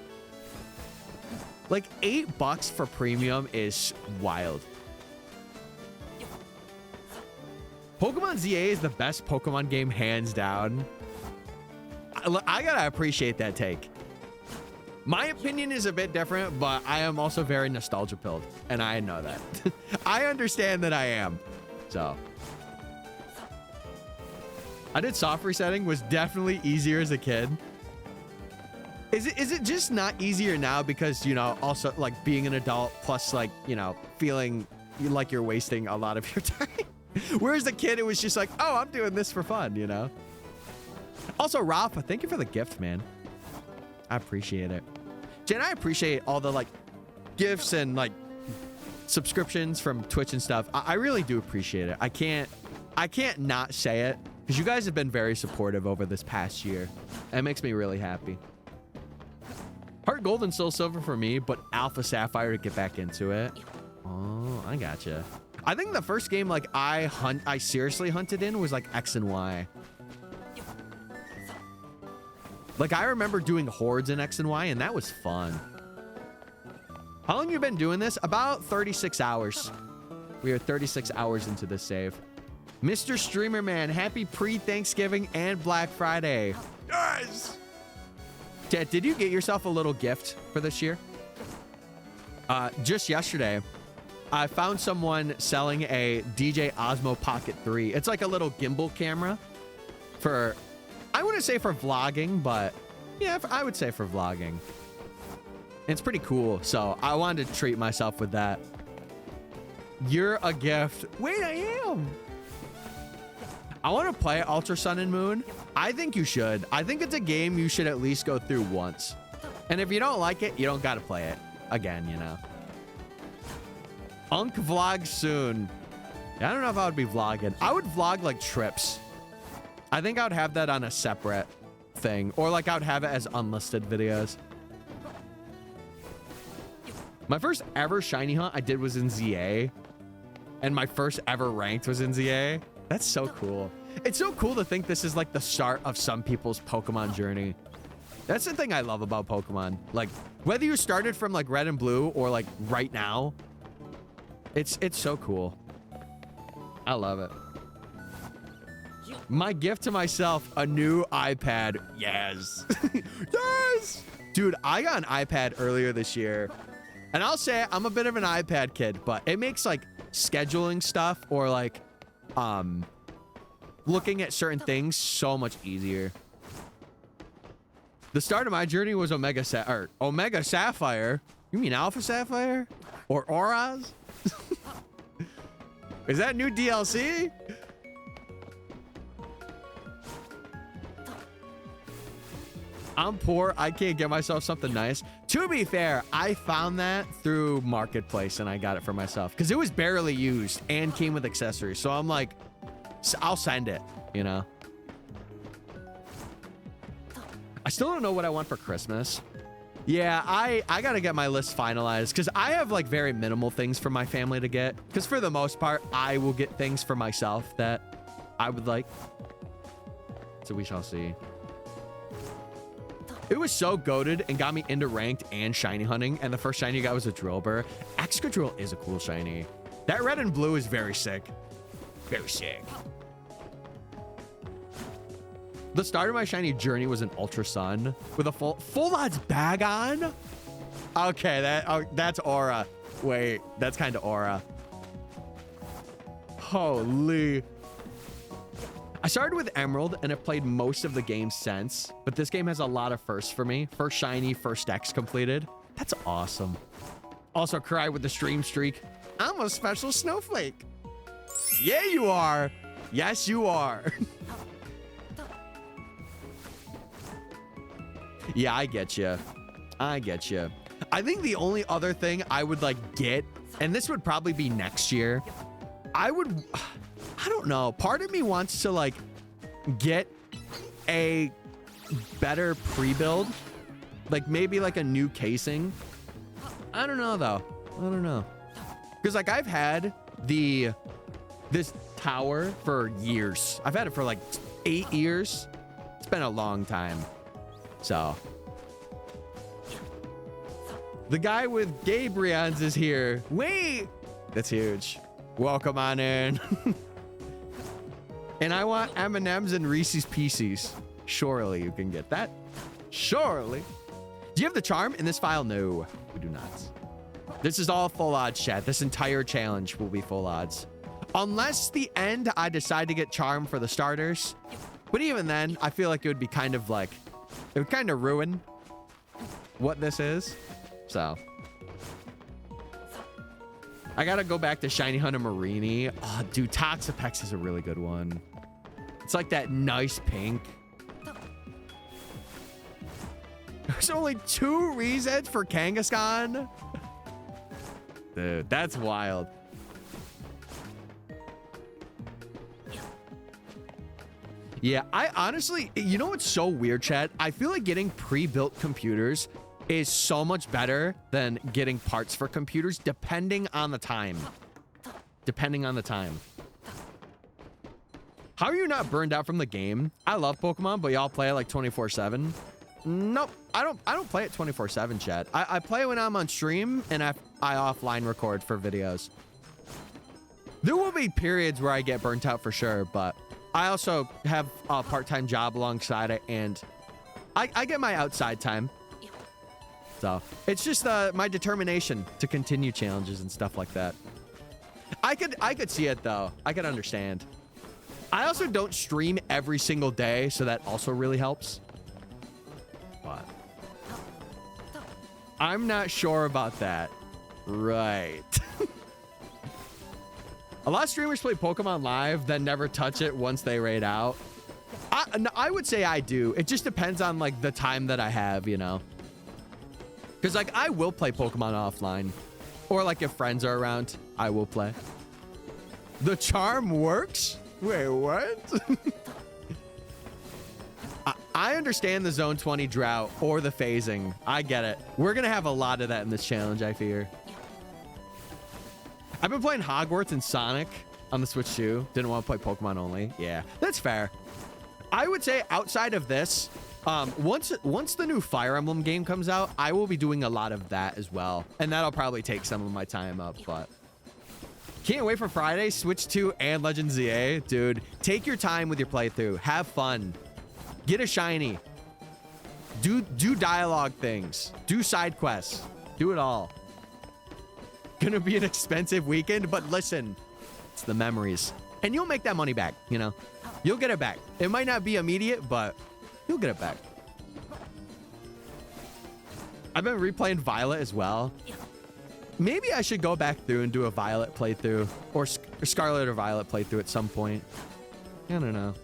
Like, $8 for premium is wild. Pokemon ZA is the best Pokemon game, hands down. I gotta appreciate that take. My opinion is a bit different, but I am also very nostalgia pilled, and I know that. I understand that I am. So I did soft resetting, was definitely easier as a kid. Is it just not easier now because, you know, also like being an adult plus like, you know, feeling like you're wasting a lot of your time? Whereas the kid, it was just like, oh, I'm doing this for fun, you know? Also, Rafa, thank you for the gift, man. I appreciate it. Jen, I appreciate all the like gifts and like subscriptions from Twitch and stuff. I really do appreciate it. I can't not say it because you guys have been very supportive over this past year. It makes me really happy. Heart Gold and Soul Silver for me, but Alpha Sapphire to get back into it. Oh, I gotcha. I think the first game like I seriously hunted in was like X and Y. Like I remember doing hordes in X and Y, and that was fun. How long you been doing this? About 36 hours. We are 36 hours into this save. Mr. Streamer Man, happy pre-Thanksgiving and Black Friday. Yes! Chat, did you get yourself a little gift for this year? Just yesterday, I found someone selling a DJ Osmo Pocket 3. It's like a little gimbal camera for, I wouldn't say for vlogging, but yeah, I would say for vlogging. It's pretty cool, so I wanted to treat myself with that. You're a gift. Wait, I am. I want to play Ultra Sun and Moon. I think you should. I think it's a game you should at least go through once. And if you don't like it, you don't got to play it again, you know. Unk vlog soon. I don't know if I would be vlogging. I would vlog like trips. I think I would have that on a separate thing. Or like I would have it as unlisted videos. My first ever shiny hunt I did was in ZA. And my first ever ranked was in ZA. That's so cool. It's so cool to think this is like the start of some people's Pokemon journey. That's the thing I love about Pokemon. Like whether you started from like red and blue or like right now, it's so cool. I love it. My gift to myself, a new iPad. Yes. Yes. Dude, I got an iPad earlier this year. And I'll say I'm a bit of an iPad kid, but it makes like scheduling stuff or like looking at certain things so much easier. The start of my journey was Omega Sapphire. You mean Alpha Sapphire? Or Auras? Is that new DLC? I'm poor. I can't get myself something nice. To be fair, I found that through Marketplace and I got it for myself because it was barely used and came with accessories. So I'm like, I'll send it, you know? I still don't know what I want for Christmas. Yeah, I got to get my list finalized because I have like very minimal things for my family to get. Because for the most part, I will get things for myself that I would like. So we shall see. It was so goated and got me into ranked and shiny hunting. And the first shiny I got was a Drillbur. Excadrill is a cool shiny. That red and blue is very sick. Very sick. The start of my shiny journey was an Ultra Sun with a full odds bag on. Okay, that's Aura. Wait, that's kind of Aura. Holy. I started with Emerald and have played most of the game since, but this game has a lot of firsts for me. First shiny, first X completed. That's awesome. Also, cry with the stream streak. I'm a special snowflake. Yeah, you are. Yes, you are. Yeah, I get you. I get you. I think the only other thing I would like get, and this would probably be next year, I don't know. Part of me wants to like get a better pre-build, like maybe like a new casing. I don't know though. I don't know. Because like I've had this tower for years. I've had it for like 8 years. It's been a long time. So the guy with Gabrions is here. Wait, that's huge. Welcome on in. And I want M&Ms and Reese's Pieces. Surely you can get that. Surely. Do you have the charm in this file? No, we do not. This is all full odds, chat. This entire challenge will be full odds. Unless the end, I decide to get charm for the starters. But even then, I feel like it would be kind of like, it would kind of ruin what this is. So I gotta go back to Shiny Hunter Marini. Oh, dude, Toxapex is a really good one. It's like that nice pink. There's only 2 resets for Kangaskhan. Dude, that's wild. Yeah, I honestly, you know what's so weird, chat? I feel like getting pre-built computers is so much better than getting parts for computers, depending on the time. Depending on the time. How are you not burned out from the game? I love Pokemon, but y'all play it like 24/7. Nope, I don't play it 24/7, chat. I play when I'm on stream and I offline record for videos. There will be periods where I get burnt out for sure, but I also have a part-time job alongside it, and I get my outside time. So it's just my determination to continue challenges and stuff like that. I could see it though. I could understand. I also don't stream every single day, so that also really helps. But I'm not sure about that. Right. A lot of streamers play Pokemon Live, then never touch it once they raid out. I would say I do. It just depends on like the time that I have, you know. Because like I will play Pokemon offline, or like if friends are around, I will play. The charm works? Wait, what? I understand the Zone 20 drought or the phasing. I get it. We're gonna have a lot of that in this challenge, I fear. I've been playing Hogwarts and Sonic on the Switch too. Didn't want to play Pokemon only. Yeah, that's fair. I would say outside of this, once the new Fire Emblem game comes out, I will be doing a lot of that as well. And that'll probably take some of my time up, but can't wait for Friday, Switch 2 and Legends ZA. Dude, take your time with your playthrough. Have fun. Get a shiny. Do dialogue things. Do side quests. Do it all. Gonna be an expensive weekend, but listen, it's the memories. And you'll make that money back, you know? You'll get it back. It might not be immediate, but you'll get it back. I've been replaying Violet as well. Maybe I should go back through and do a Violet playthrough, or Scarlet or Violet playthrough at some point. I don't know.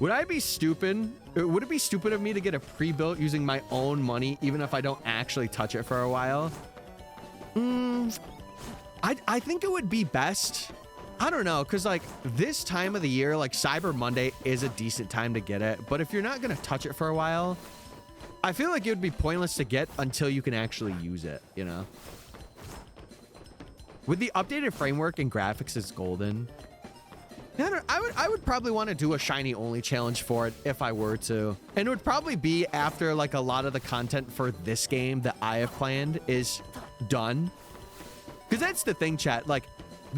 Would I be stupid? Would it be stupid of me to get a pre-built using my own money, even if I don't actually touch it for a while? I think it would be best. I don't know, because like this time of the year, like Cyber Monday is a decent time to get it. But if you're not going to touch it for a while, I feel like it would be pointless to get until you can actually use it, you know? With the updated framework and graphics is golden. I would probably want to do a shiny only challenge for it if I were to. And it would probably be after like a lot of the content for this game that I have planned is done. Because that's the thing, chat. Like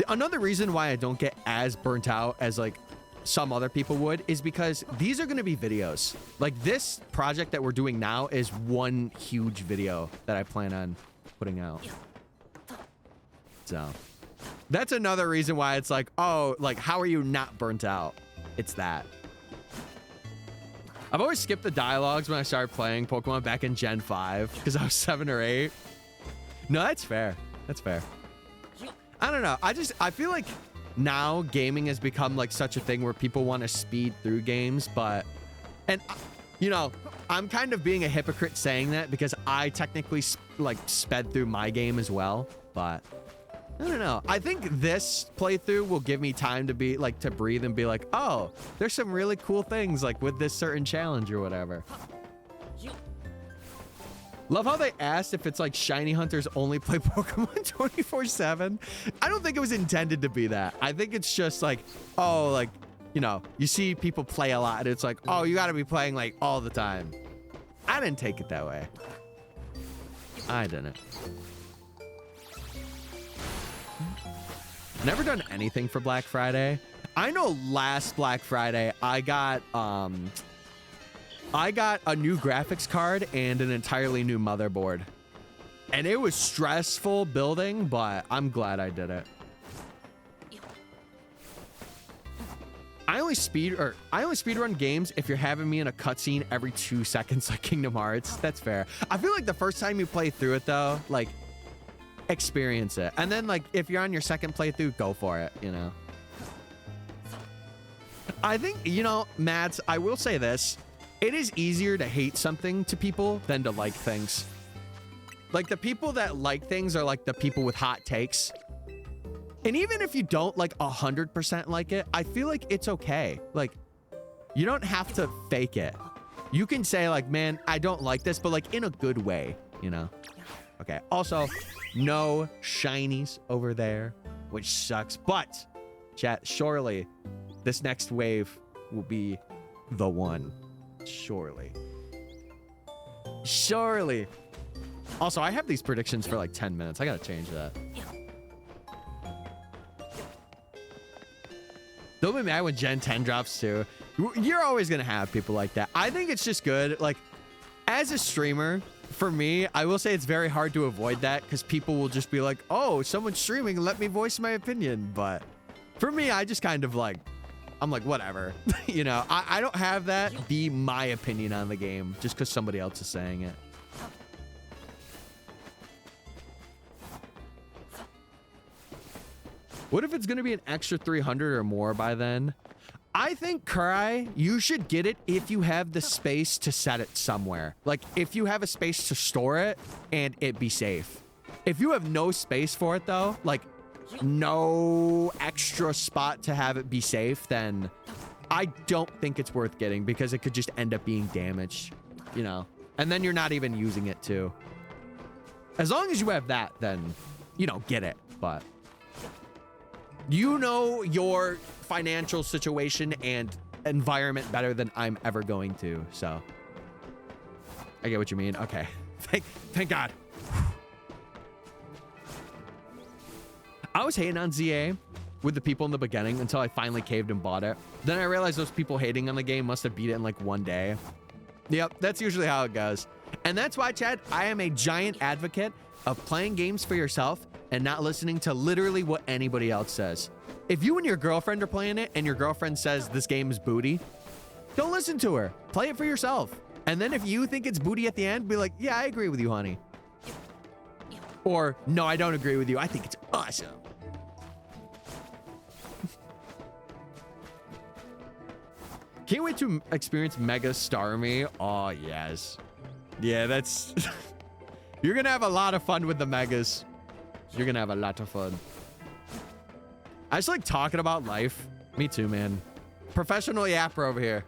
another reason why I don't get as burnt out as like some other people would is because these are going to be videos. Like this project that we're doing now is one huge video that I plan on putting out. So that's another reason why it's like, oh, like, how are you not burnt out? It's that. I've always skipped the dialogues when I started playing Pokemon back in Gen 5 because I was 7 or 8. No, that's fair. That's fair. I don't know. I feel like now gaming has become like such a thing where people want to speed through games, but, and you know, I'm kind of being a hypocrite saying that because I technically like sped through my game as well, but I don't know. I think this playthrough will give me time to be like, to breathe and be like, oh, there's some really cool things like with this certain challenge or whatever. Love how they asked if it's like shiny hunters only play Pokemon 24/7. I don't think it was intended to be that. I think it's just like, oh, like, you know, you see people play a lot and it's like, oh, you got to be playing like all the time. I didn't take it that way. I didn't. Never done anything for Black Friday. I know last Black Friday I got a new graphics card and an entirely new motherboard. And it was stressful building, but I'm glad I did it. I only speedrun games if you're having me in a cutscene every 2 seconds like Kingdom Hearts. That's fair. I feel like the first time you play through it though, like, experience it. And then like if you're on your second playthrough, go for it, you know. I think, you know, Mads, I will say this. It is easier to hate something to people than to like things. Like the people that like things are like the people with hot takes. And even if you don't like 100% like it, I feel like it's okay. Like you don't have to fake it. You can say like, man, I don't like this, but like in a good way, you know? Okay. Also, no shinies over there, which sucks. But chat, surely this next wave will be the one. Surely. Surely. Also, I have these predictions for like 10 minutes. I gotta change that. Don't be mad when Gen 10 drops too. You're always gonna have people like that. I think it's just good. Like, as a streamer, for me, I will say it's very hard to avoid that because people will just be like, oh, someone's streaming, let me voice my opinion. But for me, I just kind of like, I'm like, whatever. You know, I don't have that be my opinion on the game just because somebody else is saying it. What if it's going to be an extra 300 or more by then? I think, Kurai, you should get it if you have the space to set it somewhere. Like, if you have a space to store it and it be safe. If you have no space for it, though, like, no extra spot to have it be safe, then I don't think it's worth getting because it could just end up being damaged, you know? And then you're not even using it, too. As long as you have that, then, you know, get it, but... You know your financial situation and environment better than I'm ever going to, so I get what you mean. Okay, thank God. I was hating on ZA with the people in the beginning until I finally caved and bought it. Then I realized those people hating on the game must have beat it in like one day. Yep, that's usually how it goes. And that's why, Chad, I am a giant advocate of playing games for yourself and not listening to literally what anybody else says. If you and your girlfriend are playing it and your girlfriend says this game is booty, don't listen to her. Play it for yourself. And then if you think it's booty at the end, be like, yeah, I agree with you, honey. Or, no, I don't agree with you. I think it's awesome. Can't wait to experience Mega Starmie. Oh, yes. Yeah, that's... You're going to have a lot of fun with the Megas. You're gonna have a lot of fun. I just like talking about life. Me too, man. Professional yapper over here.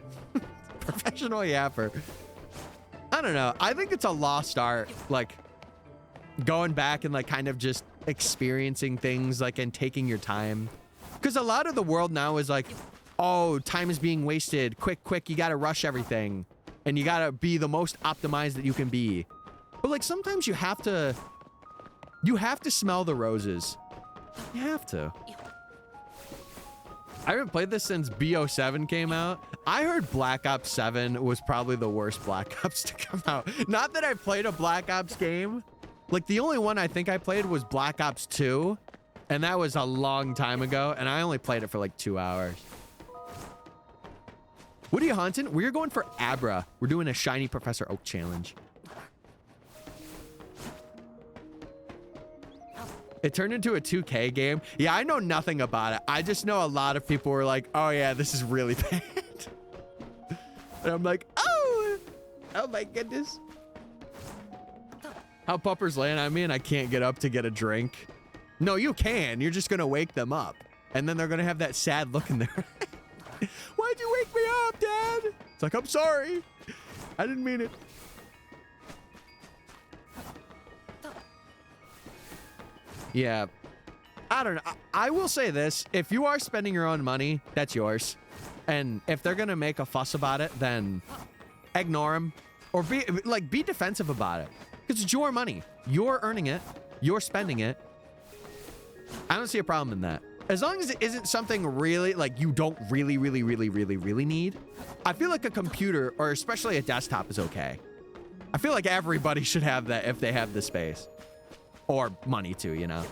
Professional yapper. I don't know. I think it's a lost art. Like going back and like kind of just experiencing things like and taking your time. Because a lot of the world now is like, oh, time is being wasted. Quick. You gotta rush everything. And you gotta be the most optimized that you can be. But like sometimes you have to smell the roses. You have to. I haven't played this since BO7 came out. I heard Black Ops 7 was probably the worst Black Ops to come out. Not that I played a Black Ops game. Like the only one I think I played was Black Ops 2. And that was a long time ago. And I only played it for like 2 hours. What are you hunting? We're going for Abra. We're doing a shiny Professor Oak challenge. It turned into a 2K game. Yeah, I know nothing about it. I just know a lot of people were like, oh yeah, this is really bad. And I'm like, oh, Oh my goodness. How puppers land on me and I can't get up to get a drink. No, you can. You're just going to wake them up. And then they're going to have that sad look in there. Why'd you wake me up, Dad? It's like, I'm sorry. I didn't mean it. Yeah. I don't know. I will say this. If you are spending your own money, that's yours. And if they're going to make a fuss about it, then ignore them. Or be defensive about it. Because it's your money. You're earning it. You're spending it. I don't see a problem in that. As long as it isn't something really, like, you don't really need. I feel like a computer, or especially a desktop, is okay. I feel like everybody should have that if they have the space. Or money, too, you know?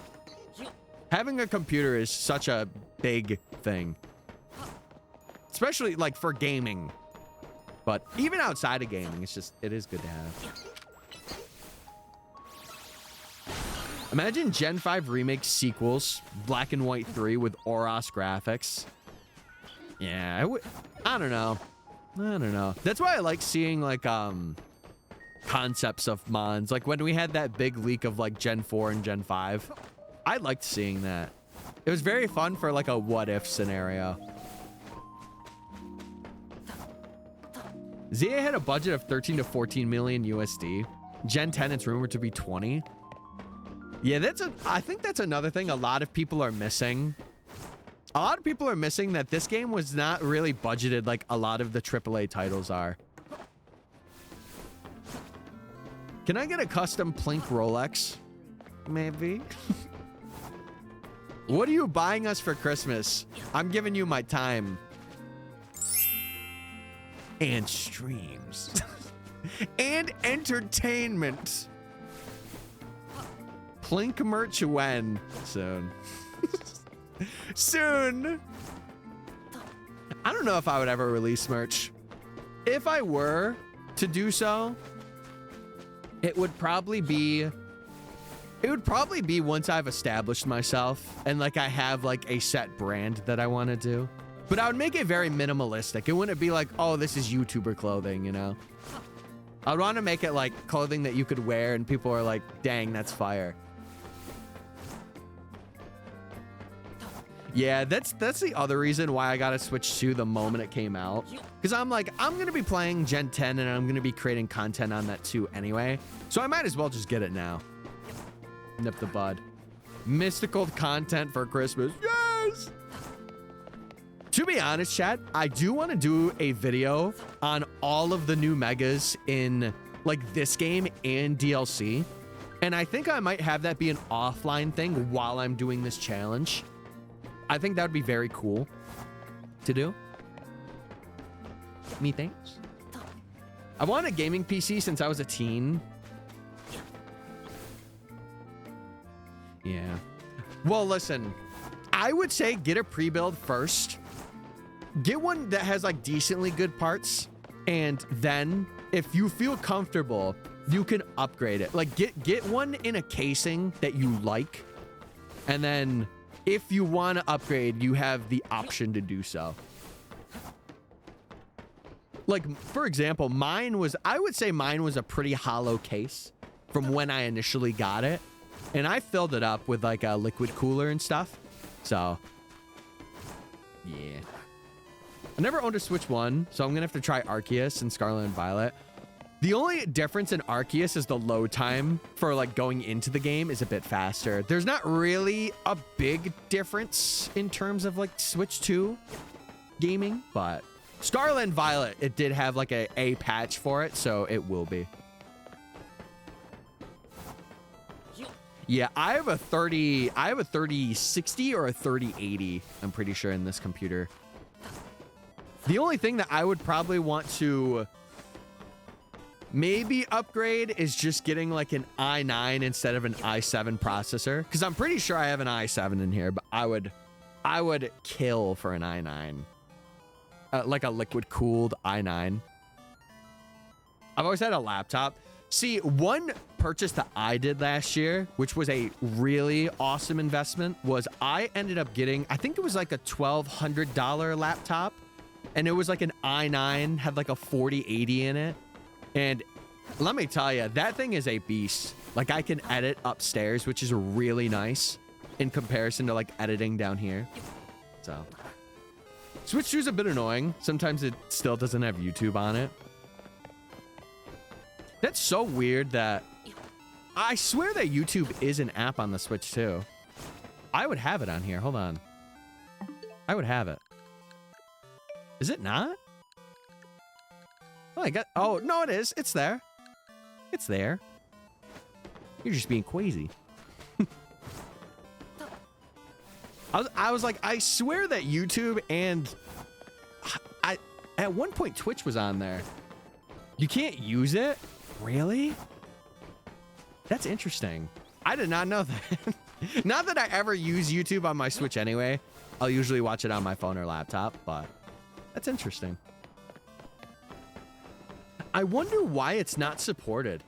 Having a computer is such a big thing. Especially, like, for gaming. But even outside of gaming, it is good to have. Imagine Gen 5 remake sequels, Black and White 3 with Oros graphics. Yeah, I don't know. I don't know. That's why I like seeing, like, concepts of mods. Like, when we had that big leak of, like, Gen 4 and Gen 5, I liked seeing that. It was very fun for, like, a what-if scenario. ZA had a budget of 13 to 14 million USD. Gen 10, it's rumored to be 20. Yeah, I think that's another thing a lot of people are missing. A lot of people are missing that this game was not really budgeted like a lot of the AAA titles are. Can I get a custom Plink Rolex? Maybe. What are you buying us for Christmas? I'm giving you my time. And streams. And entertainment. Plink merch when? Soon. Soon. I don't know if I would ever release merch. If I were to do so, it would probably be once I've established myself and like I have like a set brand that I want to do. But I would make it very minimalistic. It wouldn't be like, oh, this is YouTuber clothing, you know? I'd want to make it like clothing that you could wear and people are like, dang, that's fire. Yeah, that's the other reason why I got to switch to the moment it came out. Because I'm like, I'm going to be playing Gen 10 and I'm going to be creating content on that too anyway. So I might as well just get it now. Nip the bud. Mystical content for Christmas. Yes! To be honest, chat, I do want to do a video on all of the new megas in like this game and DLC. And I think I might have that be an offline thing while I'm doing this challenge. I think that would be very cool to do. Methinks. I want a gaming PC since I was a teen. Yeah. Well, listen, I would say get a pre-build first. Get one that has like decently good parts. And then if you feel comfortable, you can upgrade it. Like get one in a casing that you like. And then if you want to upgrade, you have the option to do so. Like, for example, I would say mine was a pretty hollow case from when I initially got it. And I filled it up with like a liquid cooler and stuff. So, yeah. I never owned a Switch 1, so I'm going to have to try Arceus and Scarlet and Violet. The only difference in Arceus is the load time for like going into the game is a bit faster. There's not really a big difference in terms of like Switch 2 gaming, but Scarlet and Violet, it did have like a patch for it, so it will be. Yeah, I have a 3060 or a 3080, I'm pretty sure, in this computer. The only thing that I would probably want to maybe upgrade is just getting like an i9 instead of an i7 processor, because I'm pretty sure I have an i7 in here, but I would kill for an i9, like a liquid cooled i9. I've always had a laptop. See, one purchase that I did last year, which was a really awesome investment, was I ended up getting, I think it was like a $1,200 laptop, and it was like an i9, had like a 4080 in it. And let me tell you, that thing is a beast. Like, I can edit upstairs, which is really nice in comparison to like editing down here. So Switch 2 is a bit annoying. Sometimes it still doesn't have YouTube on it. That's so weird that I swear that YouTube is an app on the Switch too. I would have it on here. Hold on. I would have it. Is it not? Oh, I got. Oh, no, it is. It's there. It's there. You're just being crazy. I was like, I swear that YouTube and at one point Twitch was on there. You can't use it? Really? That's interesting. I did not know that. Not that I ever use YouTube on my Switch anyway. I'll usually watch it on my phone or laptop, but that's interesting. I wonder why it's not supported.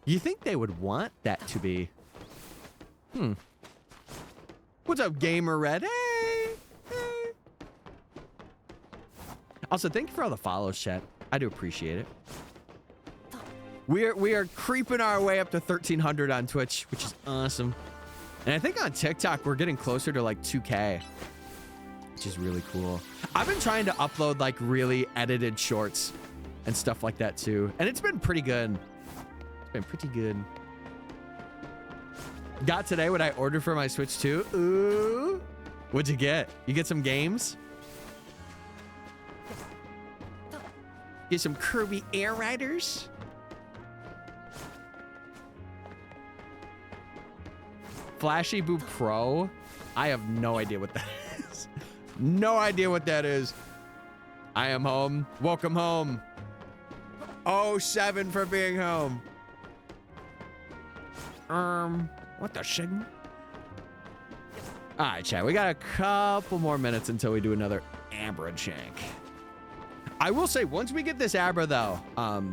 You think they would want that to be? What's up, Gamer Red? Hey! Hey! Also, thank you for all the follows, chat. I do appreciate it. We are creeping our way up to 1,300 on Twitch, which is awesome. And I think on TikTok, we're getting closer to like 2K, which is really cool. I've been trying to upload like really edited shorts and stuff like that too. And it's been pretty good. It's been pretty good. Got today what I ordered for my Switch 2. Ooh. What'd you get? You get some games? Get some Kirby Air Riders? Flashy Boo Pro? I have no idea what that is. No idea what that is. I am home. Welcome home. Oh, 7 for being home. What the shit? All right, chat. We got a couple more minutes until we do another Abra jank. I will say, once we get this Abra, though,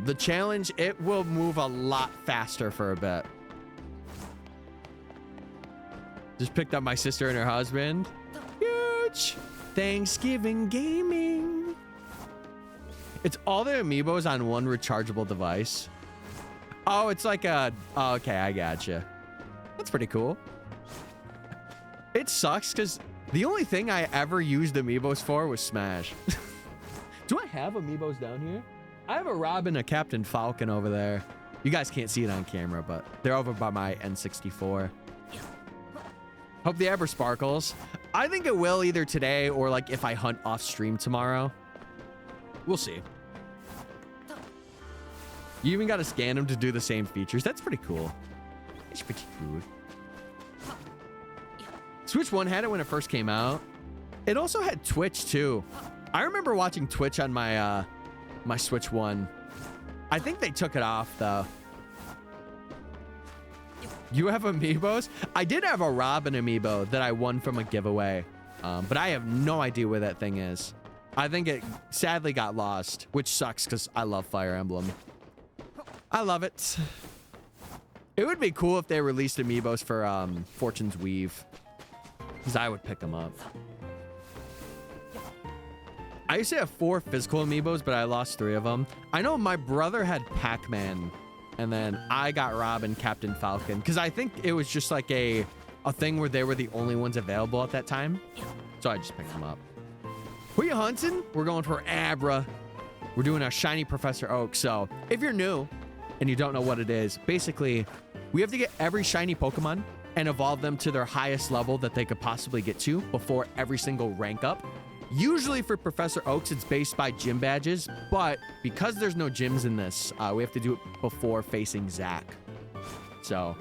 the challenge, it will move a lot faster for a bit. Just picked up my sister and her husband. Huge. Thanksgiving gaming. It's all the amiibos on one rechargeable device. Oh, it's like a... Oh, okay, I gotcha. That's pretty cool. It sucks because the only thing I ever used amiibos for was Smash. Do I have amiibos down here? I have a Robin, a Captain Falcon over there. You guys can't see it on camera, but they're over by my N64. Hope the Abra sparkles. I think it will either today or like if I hunt off stream tomorrow. We'll see. You even got to scan them to do the same features. That's pretty cool. It's pretty cool. Switch 1 had it when it first came out. It also had Twitch too. I remember watching Twitch on my my Switch 1. I think they took it off though. You have amiibos? I did have a Robin amiibo that I won from a giveaway, but I have no idea where that thing is. I think it sadly got lost, which sucks because I love Fire Emblem. I love it. It would be cool if they released amiibos for Fortune's Weave, because I would pick them up. I used to have 4 physical amiibos, but I lost 3 of them. I know my brother had Pac-Man, and then I got Robin, Captain Falcon, because I think it was just like a thing where they were the only ones available at that time. So I just picked them up. Who you hunting? We're going for Abra. We're doing a shiny Professor Oak. So if you're new and you don't know what it is, basically we have to get every shiny Pokemon and evolve them to their highest level that they could possibly get to before every single rank up. Usually for Professor Oaks, it's based by gym badges, but because there's no gyms in this, we have to do it before facing Zach. So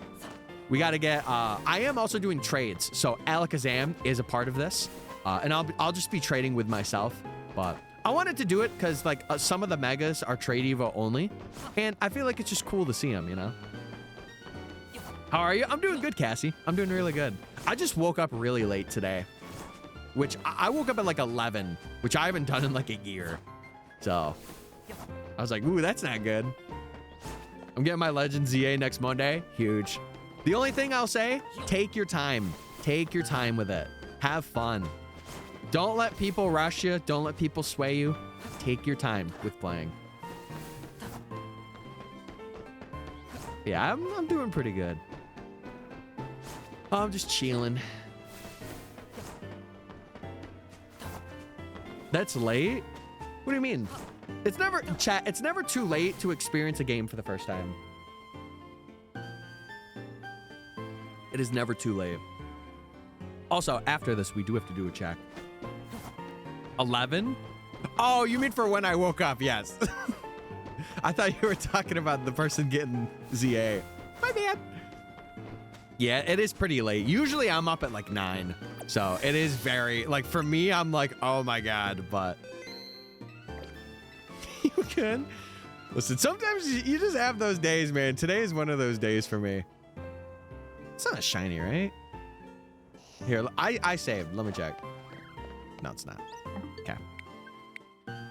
we got to get, I am also doing trades. So Alakazam is a part of this, and I'll just be trading with myself, but I wanted to do it because like some of the megas are trade Evo only, and I feel like it's just cool to see them, you know? How are you? I'm doing good, Cassie. I'm doing really good. I just woke up really late today, which I woke up at like 11, which I haven't done in like a year. So I was like, ooh, that's not good. I'm getting my Legend ZA next Monday. Huge. The only thing I'll say, take your time. Take your time with it. Have fun. Don't let people rush you. Don't let people sway you. Take your time with playing. Yeah, I'm doing pretty good. I'm just chilling. That's late? What do you mean? It's never, chat, it's never too late to experience a game for the first time. It is never too late. Also, after this, we do have to do a check. 11? Oh, you mean for when I woke up? Yes. I thought you were talking about the person getting ZA. My bad. Yeah, it is pretty late. Usually I'm up at like 9. So it is very, like for me, I'm like, oh my God, but. You can. Listen, sometimes you just have those days, man. Today is one of those days for me. It's not shiny, right? Here, I saved. Let me check. No, it's not. Okay.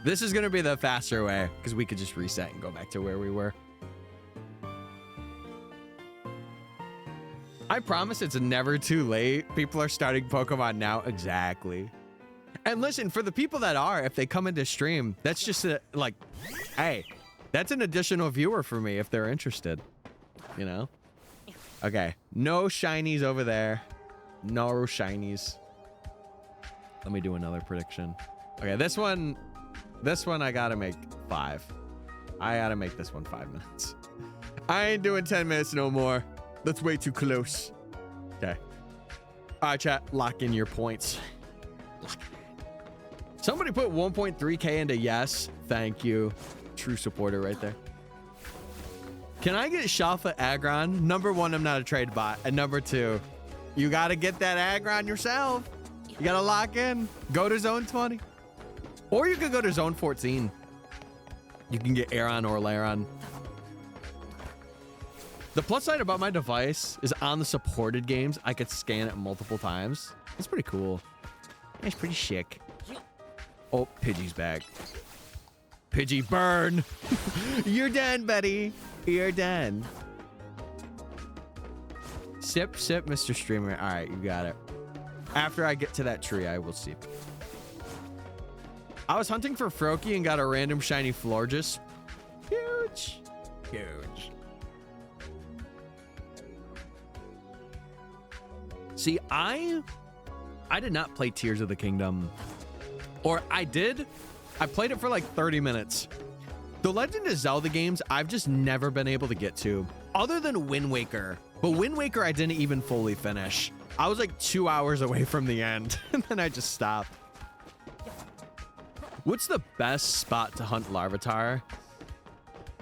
This is going to be the faster way because we could just reset and go back to where we were. I promise it's never too late. People are starting Pokemon now. Exactly. And listen, for the people that are, if they come into stream, that's just like, hey, that's an additional viewer for me if they're interested, you know? Okay, no shinies over there. No shinies. Let me do another prediction. Okay, this one I gotta make 5. I gotta make this one 5 minutes. I ain't doing 10 minutes no more. That's way too close. Okay. All right, chat, lock in your points. Somebody put 1.3K into yes. Thank you. True supporter right there. Can I get Shalfa Aggron? Number 1, I'm not a trade bot. And number 2, you got to get that Aggron yourself. You got to lock in. Go to zone 20. Or you could go to zone 14. You can get Aeron or Laron. The plus side about my device is on the supported games, I could scan it multiple times. It's pretty cool. It's pretty chic. Oh, Pidgey's back. Pidgey, burn. You're done, buddy. You're done. Sip, sip, Mr. Streamer. All right, you got it. After I get to that tree, I will see. I was hunting for Froakie and got a random shiny Florges. Huge. Huge. See, I did not play Tears of the Kingdom. Or I did. I played it for like 30 minutes. The Legend of Zelda games, I've just never been able to get to. Other than Wind Waker. But Wind Waker, I didn't even fully finish. I was like 2 hours away from the end. And then I just stopped. What's the best spot to hunt Larvitar?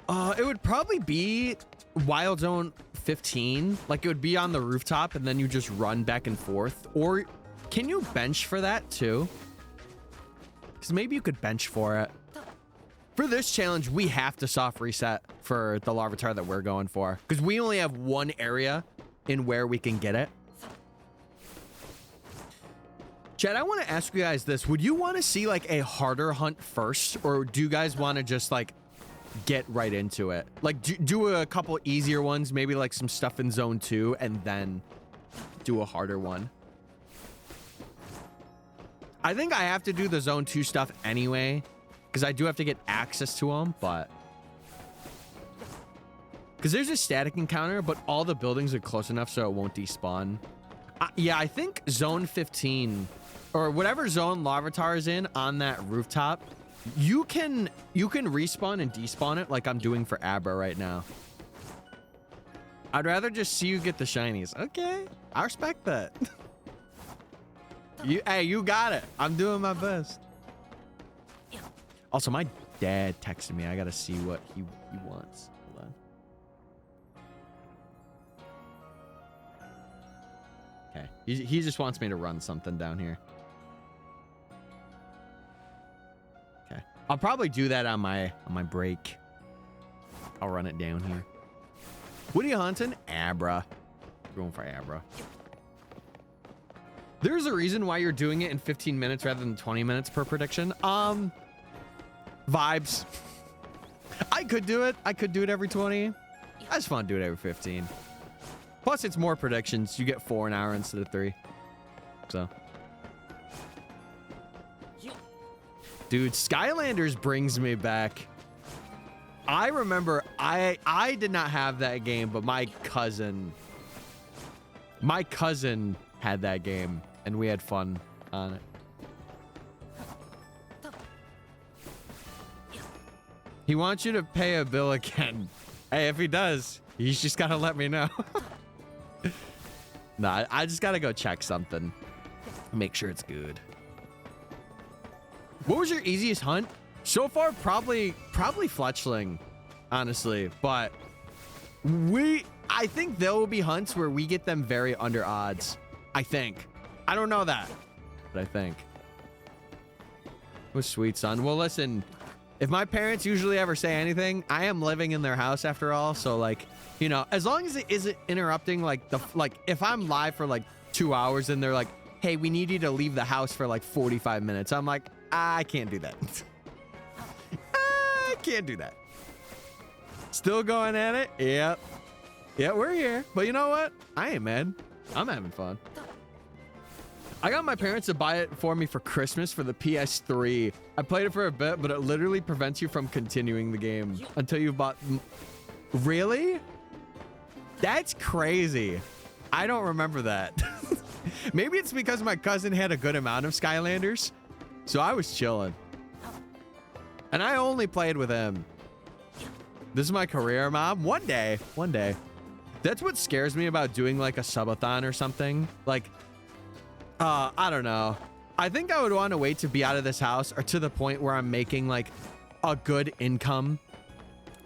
It would probably be Wild Zone 15. Like it would be on the rooftop and then you just run back and forth. Or can you bench for that too? Because maybe you could bench for it. For this challenge, we have to soft reset for the Larvitar that we're going for. Because we only have one area in where we can get it. Chad, I want to ask you guys this. Would you want to see like a harder hunt first? Or do you guys want to just like get right into it? Like do a couple easier ones, maybe like some stuff in zone 2 and then do a harder one. I think I have to do the zone 2 stuff anyway, because I do have to get access to them, but because there's a static encounter, but all the buildings are close enough so it won't despawn. Yeah, I think zone 15 or whatever zone Larvitar is in on that rooftop, you can respawn and despawn it like I'm doing for Abra right now. I'd rather just see you get the shinies. Okay, I respect that. Hey, you got it. I'm doing my best. Also, my dad texted me. I gotta see what he wants. Hold on. Okay, he just wants me to run something down here. Okay, I'll probably do that on my break. I'll run it down here. What are you hunting? Abra. Going for Abra. There's a reason why you're doing it in 15 minutes rather than 20 minutes per prediction. Vibes. I could do it. I could do it every 20. I just want to do it every 15. Plus, it's more predictions. You get 4 an hour instead of 3. So. Dude, Skylanders brings me back. I remember I did not have that game, but my cousin had that game, and we had fun on it. He wants you to pay a bill again. Hey, if he does, he's just gotta let me know. Nah, I just gotta go check something. Make sure it's good. What was your easiest hunt? So far, probably Fletchling, honestly. But I think there will be hunts where we get them very under odds. I think. I don't know that, but I think. It was sweet, son. Well, listen, if my parents usually ever say anything, I am living in their house after all. So like, you know, as long as it isn't interrupting, like if I'm live for like 2 hours and they're like, hey, we need you to leave the house for like 45 minutes. I'm like, I can't do that. I can't do that. Still going at it? Yep. Yeah, we're here. But you know what? I ain't mad. I'm having fun. I got my parents to buy it for me for Christmas for the PS3. I played it for a bit, but it literally prevents you from continuing the game until you've bought... Really? That's crazy. I don't remember that. Maybe it's because my cousin had a good amount of Skylanders, so I was chilling. And I only played with him. This is my career, Mom. One day. That's what scares me about doing like a subathon or something. Like, I don't know. I think I would want to wait to be out of this house or to the point where I'm making like a good income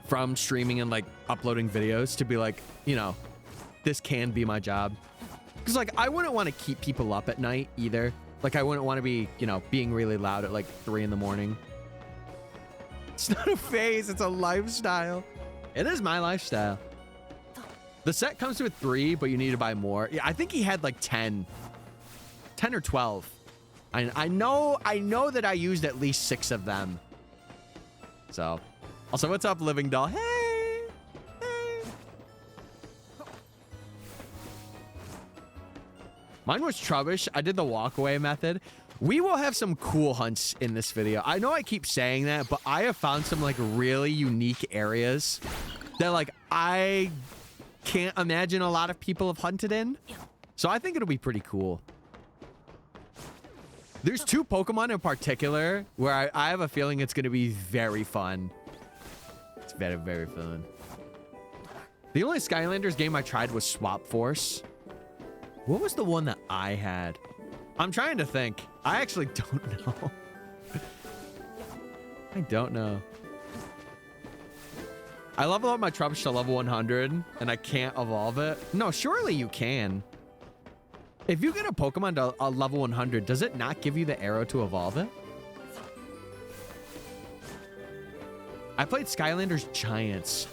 from streaming and like uploading videos to be like, you know, this can be my job. Because like, I wouldn't want to keep people up at night either. Like, I wouldn't want to be, you know, being really loud at like 3 in the morning. It's not a phase, it's a lifestyle. It is my lifestyle. The set comes with 3, but you need to buy more. Yeah, I think he had like 10 or 12. I know that I used at least 6 of them. So, also, what's up, Living Doll? Hey. Mine was Trubbish. I did the walkaway method. We will have some cool hunts in this video. I know I keep saying that, but I have found some like really unique areas that like I can't imagine a lot of people have hunted in. So I think it'll be pretty cool. There's 2 Pokemon in particular where I have a feeling it's going to be very fun. It's very, very fun. The only Skylanders game I tried was Swap Force. What was the one that I had? I'm trying to think. I actually don't know. I don't know. I level up my Trubbish to level 100 and I can't evolve it. No, surely you can. If you get a Pokemon to a level 100, does it not give you the arrow to evolve it? I played Skylanders Giants.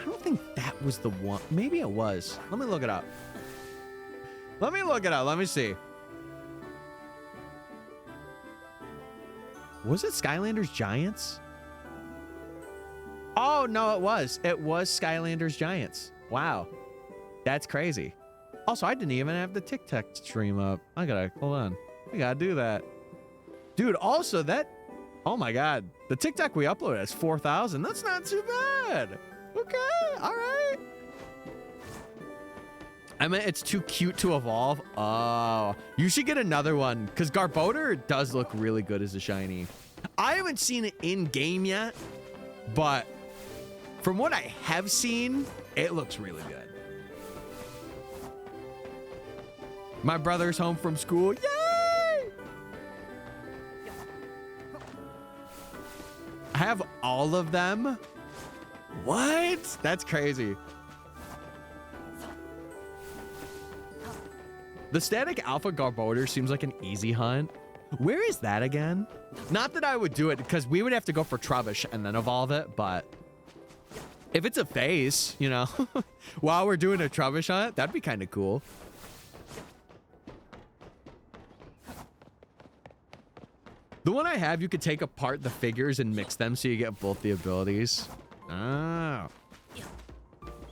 I don't think that was the one. Maybe it was. Let me look it up. Let me see. Was it Skylanders Giants? Oh, no, it was. It was Skylanders Giants. Wow. That's crazy. Also, I didn't even have the TikTok stream up. Hold on. I gotta do that. Dude, also that, oh my God. The TikTok we uploaded has 4,000. That's not too bad. Okay, all right. I mean, it's too cute to evolve. Oh, you should get another one because Garbodor does look really good as a shiny. I haven't seen it in game yet, but from what I have seen, it looks really good. My brother's home from school. Yay! I have all of them. What? That's crazy. The static alpha Garbodor seems like an easy hunt. Where is that again? Not that I would do it because we would have to go for Trubbish and then evolve it, but if it's a phase, you know, while we're doing a Trubbish hunt, that'd be kind of cool. The one I have, you could take apart the figures and mix them so you get both the abilities. Oh.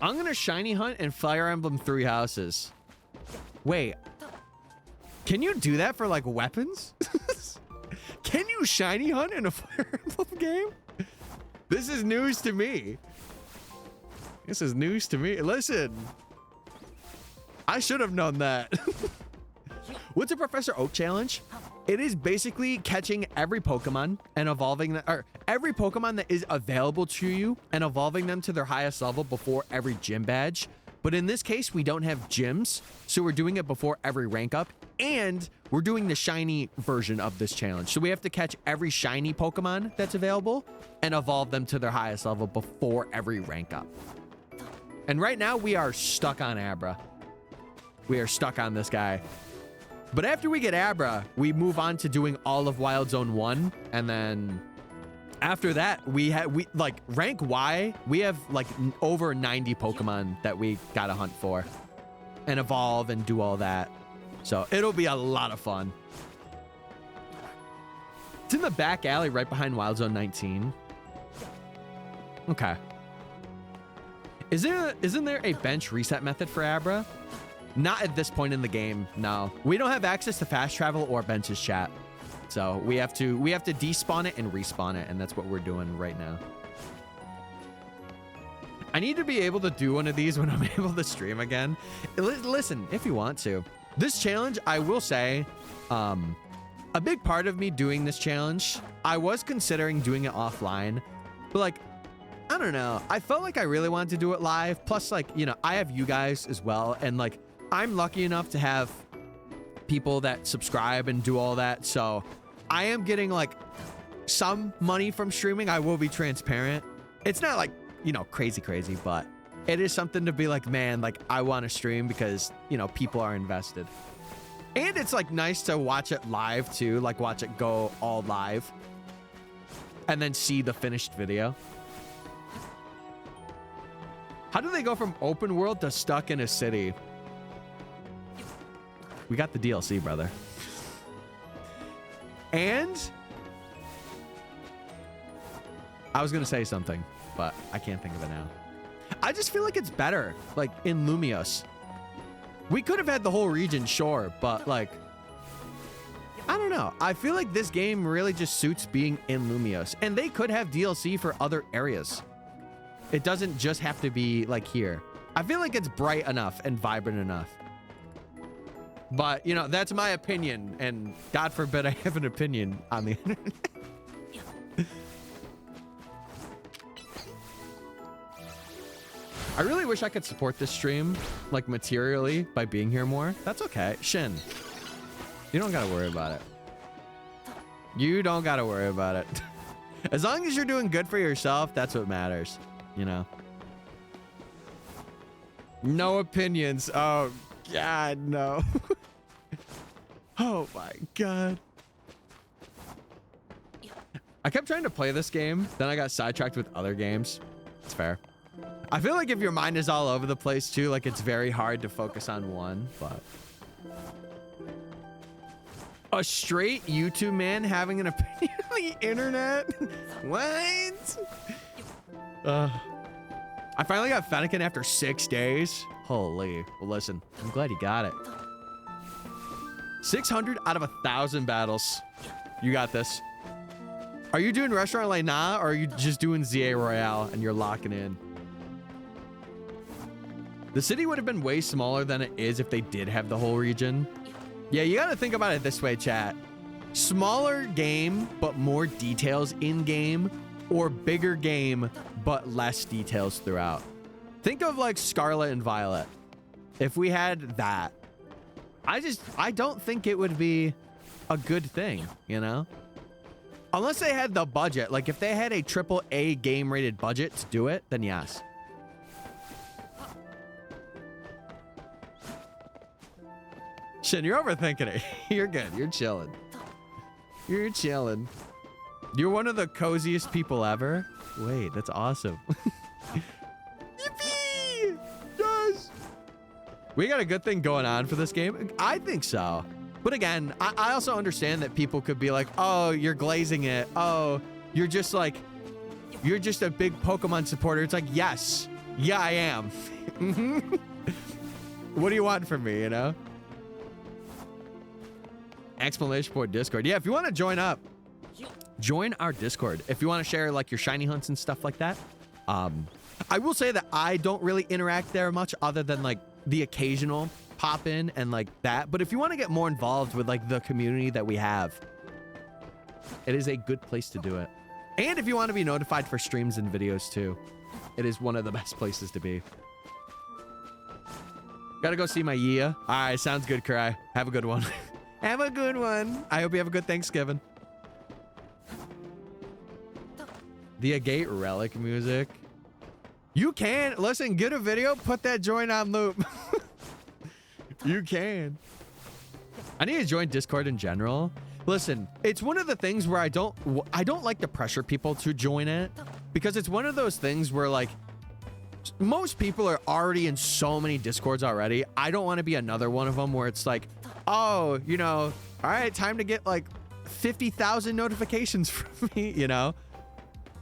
I'm going to shiny hunt and Fire Emblem 3 Houses. Wait. Can you do that for like weapons? Can you shiny hunt in a Fire Emblem game? This is news to me. This is news to me. Listen, I should have known that. What's a Professor Oak challenge? It is basically catching every Pokemon and evolving them, or every Pokemon that is available to you and evolving them to their highest level before every gym badge. But in this case, we don't have gyms, so we're doing it before every rank up, and we're doing the shiny version of this challenge. So we have to catch every shiny Pokemon that's available and evolve them to their highest level before every rank up. And right now we are stuck on Abra. We are stuck on this guy. But after we get Abra, we move on to doing all of Wild Zone 1. And then after that, we like rank Y, we have like over 90 Pokemon that we gotta hunt for and evolve and do all that. So it'll be a lot of fun. It's in the back alley right behind Wild Zone 19. Okay. Isn't there a bench reset method for Abra? Not at this point in the game, no. We don't have access to fast travel or benches chat. So we have to despawn it and respawn it, and that's what we're doing right now. I need to be able to do one of these when I'm able to stream again. Listen, if you want to. This challenge, I will say, a big part of me doing this challenge, I was considering doing it offline, but like, I don't know. I felt like I really wanted to do it live. Plus, like, you know, I have you guys as well. And like, I'm lucky enough to have people that subscribe and do all that. So I am getting like some money from streaming. I will be transparent. It's not like, you know, crazy, but it is something to be like, man, like I want to stream because, you know, people are invested. And it's like nice to watch it live too. Like watch it go all live and then see the finished video. How do they go from open world to stuck in a city? We got the DLC, brother. And I was going to say something, but I can't think of it now. I just feel like it's better, like in Lumios. We could have had the whole region, sure, but like, I don't know. I feel like this game really just suits being in Lumios, and they could have DLC for other areas. It doesn't just have to be like here. I feel like it's bright enough and vibrant enough. But, you know, that's my opinion. And God forbid I have an opinion on the internet. I really wish I could support this stream, like materially, by being here more. That's okay. Shin, you don't gotta worry about it. You don't gotta worry about it. As long as you're doing good for yourself, that's what matters. You know, no opinions. Oh God, no. Oh my God. I kept trying to play this game, then I got sidetracked with other games. It's fair. I feel like if your mind is all over the place too, like it's very hard to focus on one, but a straight YouTube man having an opinion on the internet? What? I finally got Fennekin after 6 days. Holy. Well, listen, I'm glad you got it. 600 out of 1,000 battles. You got this. Are you doing Restaurant like nah, or are you just doing ZA Royale and you're locking in? The city would have been way smaller than it is if they did have the whole region. Yeah, you gotta think about it this way, chat. Smaller game, but more details in game, or bigger game, but less details throughout. Think of like Scarlet and Violet. If we had that, I don't think it would be a good thing, you know? Unless they had the budget. Like if they had a AAA game rated budget to do it, then yes. Shin, you're overthinking it. You're good. You're chilling. You're chilling. You're one of the coziest people ever. Wait, that's awesome. Yippee! Yes! We got a good thing going on for this game. I think so. But again, I also understand that people could be like, oh, you're glazing it. Oh, you're just a big Pokemon supporter. It's like, yes. Yeah, I am. What do you want from me, you know? Explanation for Discord. Yeah, if you want to join up, join our Discord if you want to share like your shiny hunts and stuff like that. I will say that I don't really interact there much other than like the occasional pop in and like that. But if you want to get more involved with like the community that we have, it is a good place to do it. And if you want to be notified for streams and videos too, it is one of the best places to be. Gotta go see my Yia. All right, sounds good, Cry. Have a good one. Have a good one. I hope you have a good Thanksgiving. The Agate Relic music. You can. Listen, get a video, put that join on loop. You can. I need to join Discord in general. Listen, it's one of the things where I don't like to pressure people to join it, because it's one of those things where like most people are already in so many Discords already. I don't want to be another one of them where it's like, oh, you know, all right, time to get like 50,000 notifications from me, you know?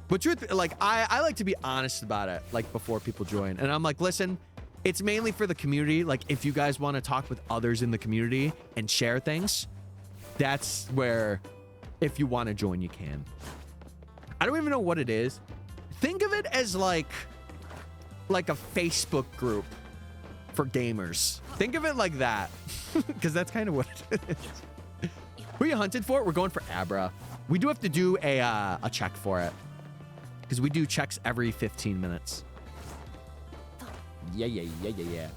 But truth, like I like to be honest about it, like before people join. And I'm like, listen, it's mainly for the community. Like if you guys want to talk with others in the community and share things, that's where, if you want to join, you can. I don't even know what it is. Think of it as like a Facebook group for gamers. Think of it like that, because that's kind of what it is. Who you hunted for? We're going for Abra. We do have to do a check for it, because we do checks every 15 minutes. Yeah.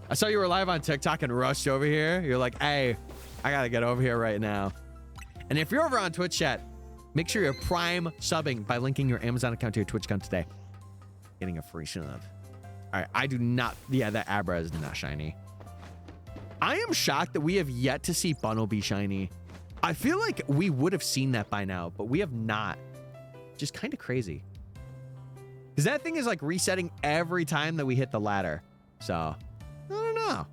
I saw you were live on TikTok and rushed over here. You're like, hey, I gotta get over here right now. And if you're over on Twitch chat, make sure you're Prime subbing by linking your Amazon account to your Twitch account today. Getting a free sub. All right, I do not. Yeah, that Abra is not shiny. I am shocked that we have yet to see Bunnel be shiny. I feel like we would have seen that by now, but we have not. Just kind of crazy. Because that thing is like resetting every time that we hit the ladder. So, I don't know.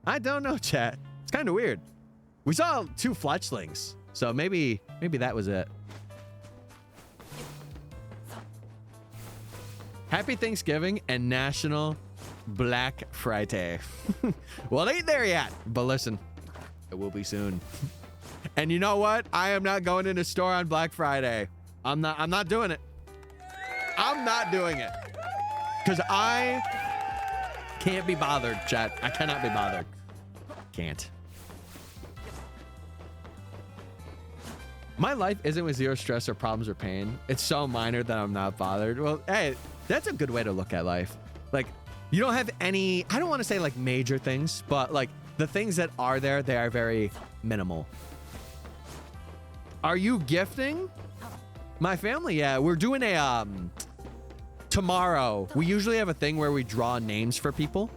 I don't know, chat. It's kind of weird. We saw 2 fletchlings, so maybe that was it. Happy Thanksgiving and National Black Friday. Well, it ain't there yet, but listen, it will be soon. And you know what? I am not going in a store on Black Friday. I'm not doing it. I'm not doing it. Because I can't be bothered, chat. I cannot be bothered. Can't. My life isn't with zero stress or problems or pain. It's so minor that I'm not bothered. Well, hey, that's a good way to look at life. Like, you don't have any, I don't want to say like major things, but like the things that are there, they are very minimal. Are you gifting? My family, yeah. We're doing a, tomorrow, we usually have a thing where we draw names for people.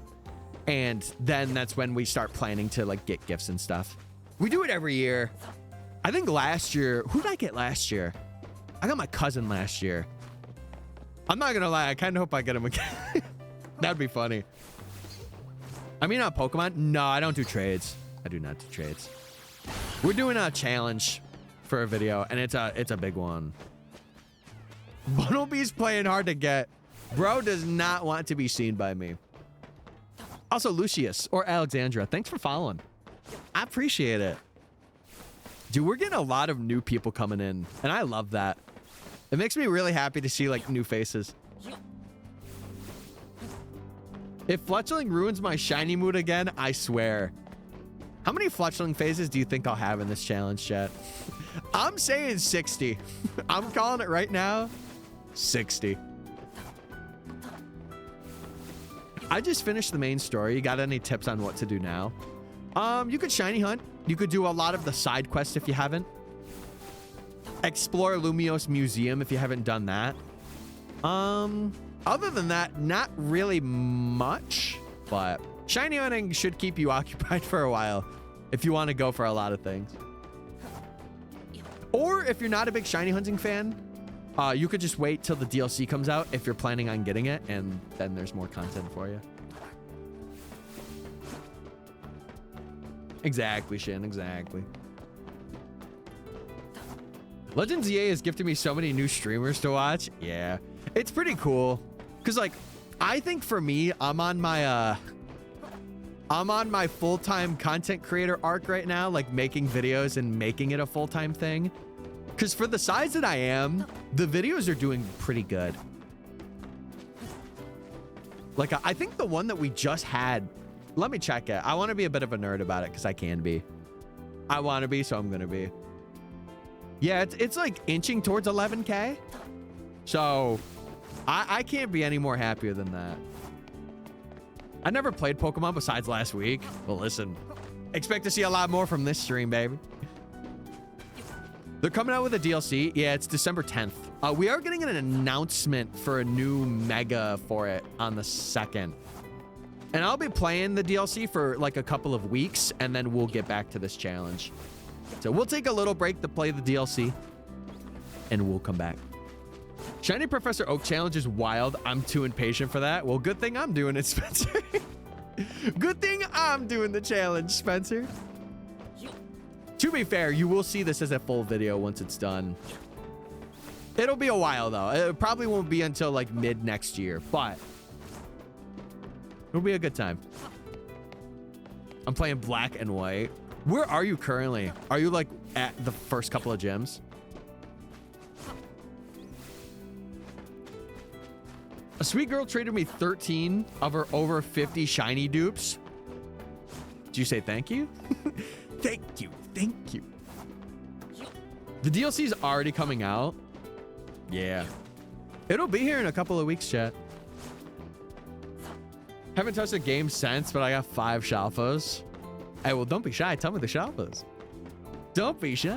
And then that's when we start planning to like get gifts and stuff. We do it every year. I think last year, who did I get last year? I got my cousin last year. I'm not gonna lie, I kind of hope I get him again. That'd be funny. I mean, on Pokemon, no, I don't do trades. I do not do trades. We're doing a challenge for a video, and it's a big one. Bunnelby's playing hard to get. Bro does not want to be seen by me. Also, Lucius or Alexandra, thanks for following. I appreciate it. Dude, we're getting a lot of new people coming in, and I love that. It makes me really happy to see, like, new faces. If Fletchling ruins my shiny mood again, I swear. How many Fletchling phases do you think I'll have in this challenge, chat? I'm saying 60. I'm calling it right now. 60. I just finished the main story. You got any tips on what to do now? You could shiny hunt. You could do a lot of the side quests if you haven't. Explore Lumiose Museum if you haven't done that. Other than that, not really much, but shiny hunting should keep you occupied for a while if you want to go for a lot of things. Or if you're not a big shiny hunting fan, you could just wait till the DLC comes out if you're planning on getting it, and then there's more content for you. Exactly, Shin, exactly. Legends EA has gifted me so many new streamers to watch. Yeah, it's pretty cool. Cause like, I think for me, I'm on my full-time content creator arc right now, like making videos and making it a full-time thing. Because for the size that I am, the videos are doing pretty good. Like, I think the one that we just had, let me check it. I want to be a bit of a nerd about it because I can be. I want to be, so I'm going to be. Yeah, it's like inching towards 11K. So I can't be any more happier than that. I never played Pokemon besides last week. Well, listen, expect to see a lot more from this stream, baby. They're coming out with a DLC. Yeah, it's December 10th. We are getting an announcement for a new Mega for it on the 2nd. And I'll be playing the DLC for like a couple of weeks, and then we'll get back to this challenge. So we'll take a little break to play the DLC, and we'll come back. Shiny Professor Oak challenge is wild. I'm too impatient for that. Well, good thing I'm doing it, Spencer. Good thing I'm doing the challenge, Spencer. To be fair, you will see this as a full video once it's done. It'll be a while, though. It probably won't be until like mid next year, but it'll be a good time. I'm playing black and white. Where are you currently? Are you like at the first couple of gyms? A sweet girl traded me 13 of her over 50 shiny dupes. Did you say thank you? Thank you. Thank you. The DLC is already coming out. Yeah. It'll be here in a couple of weeks, chat. Haven't touched a game since, but I got 5 Shalfos. Hey, well, don't be shy. Tell me the Shalfos. Don't be shy.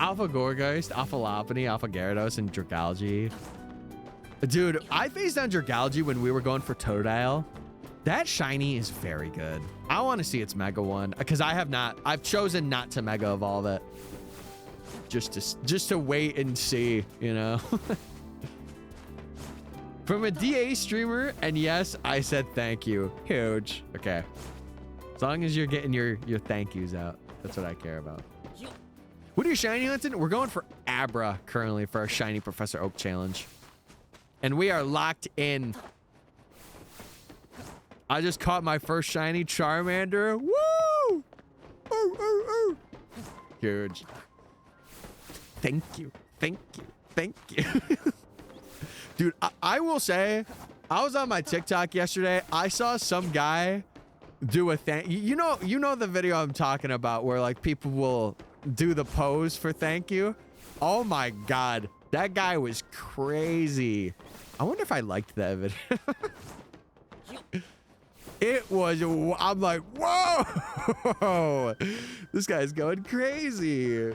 Alpha Gorgeist, Alpha Lopunny, Alpha Gyarados, and Dragalge. Dude, I faced down Dragalge when we were going for Totodile. That shiny is very good. I want to see its Mega one because I've chosen not to Mega Evolve it. Just to wait and see, you know. From a DA streamer, and yes, I said thank you. Huge. Okay. As long as you're getting your thank yous out, that's what I care about. What are you shiny hunting? We're going for Abra currently for our shiny Professor Oak challenge. And we are locked in. I just caught my first shiny Charmander. Woo! Ooh, ooh, ooh. Huge. Thank you. Thank you. Thank you. Dude, I will say, I was on my TikTok yesterday. I saw some guy do a thing. You know the video I'm talking about where like people will do the pose for thank you. Oh my God. That guy was crazy. I wonder if I liked that video. It was, I'm like, whoa, this guy's going crazy.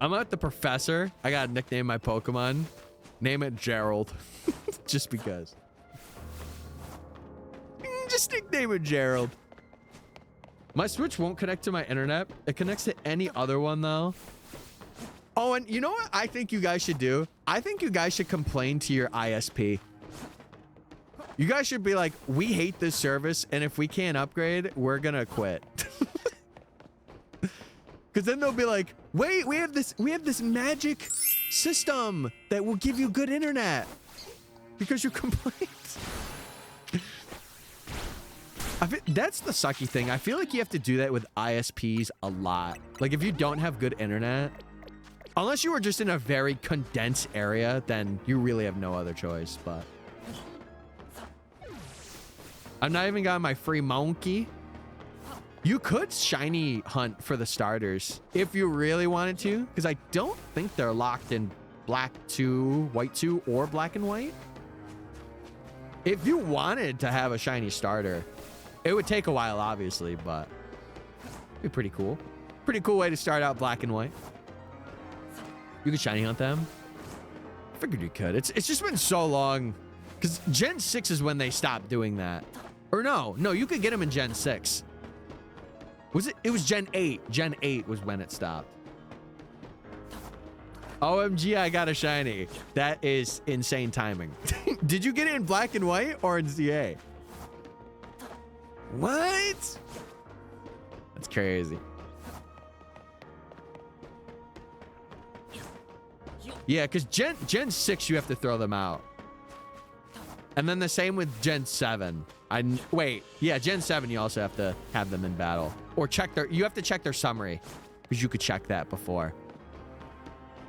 I'm at the professor. I got to nickname my Pokemon. Name it Gerald. Just because. Just nickname it Gerald. My Switch won't connect to my internet. It connects to any other one, though. Oh, and you know what I think you guys should do? I think you guys should complain to your ISP. You guys should be like, we hate this service, and if we can't upgrade, we're gonna quit. Because then they'll be like, wait, we have this magic system that will give you good internet because you complained. That's the sucky thing. I feel like you have to do that with ISPs a lot. Like if you don't have good internet, unless you are just in a very condensed area, then you really have no other choice. But I'm not even got my free monkey. You could shiny hunt for the starters if you really wanted to, because I don't think they're locked in black 2, white 2, or black and white. If you wanted to have a shiny starter, it would take a while, obviously, but it'd be pretty cool. Pretty cool way to start out black and white. You could shiny hunt them. I figured you could. It's just been so long, because Gen 6 is when they stopped doing that. Or no, you could get them in Gen 6. It was Gen 8. Gen 8 was when it stopped. OMG, I got a shiny. That is insane timing. Did you get it in black and white or in ZA? What? That's crazy. Yeah, because Gen 6, you have to throw them out. And then the same with Gen 7. Wait, yeah, Gen 7, you also have to have them in battle. Or you have to check their summary. Because you could check that before.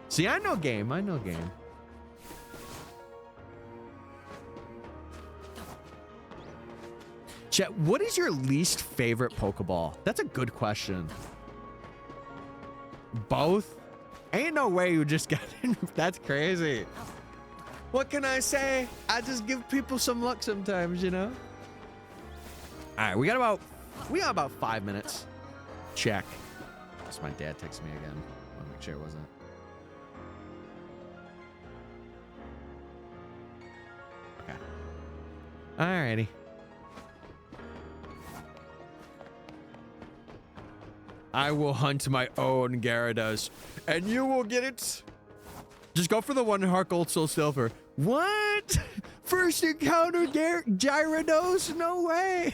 See, I know game. Chat, what is your least favorite Pokeball? That's a good question. Both? Ain't no way you just got in. That's crazy. What can I say? I just give people some luck sometimes, you know? All right, we got about 5 minutes. Check. That's my dad texted me again. I want to make sure it wasn't. Okay. Alrighty. I will hunt my own Gyarados, and you will get it. Just go for the 1 Heart Gold Soul Silver. What? First encounter Gyarados? No way.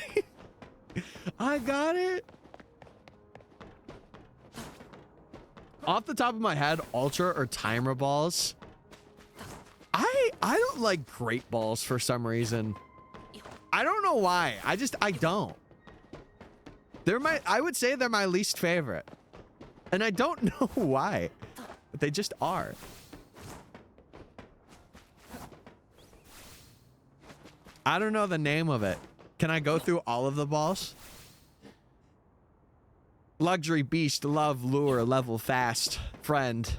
I got it. Off the top of my head, Ultra or Timer Balls. I don't like Great Balls for some reason. I don't know why. I don't. I would say they're my least favorite. And I don't know why. But they just are. I don't know the name of it. Can I go through all of the balls? Luxury, Beast, Love, Lure, Level, Fast, Friend.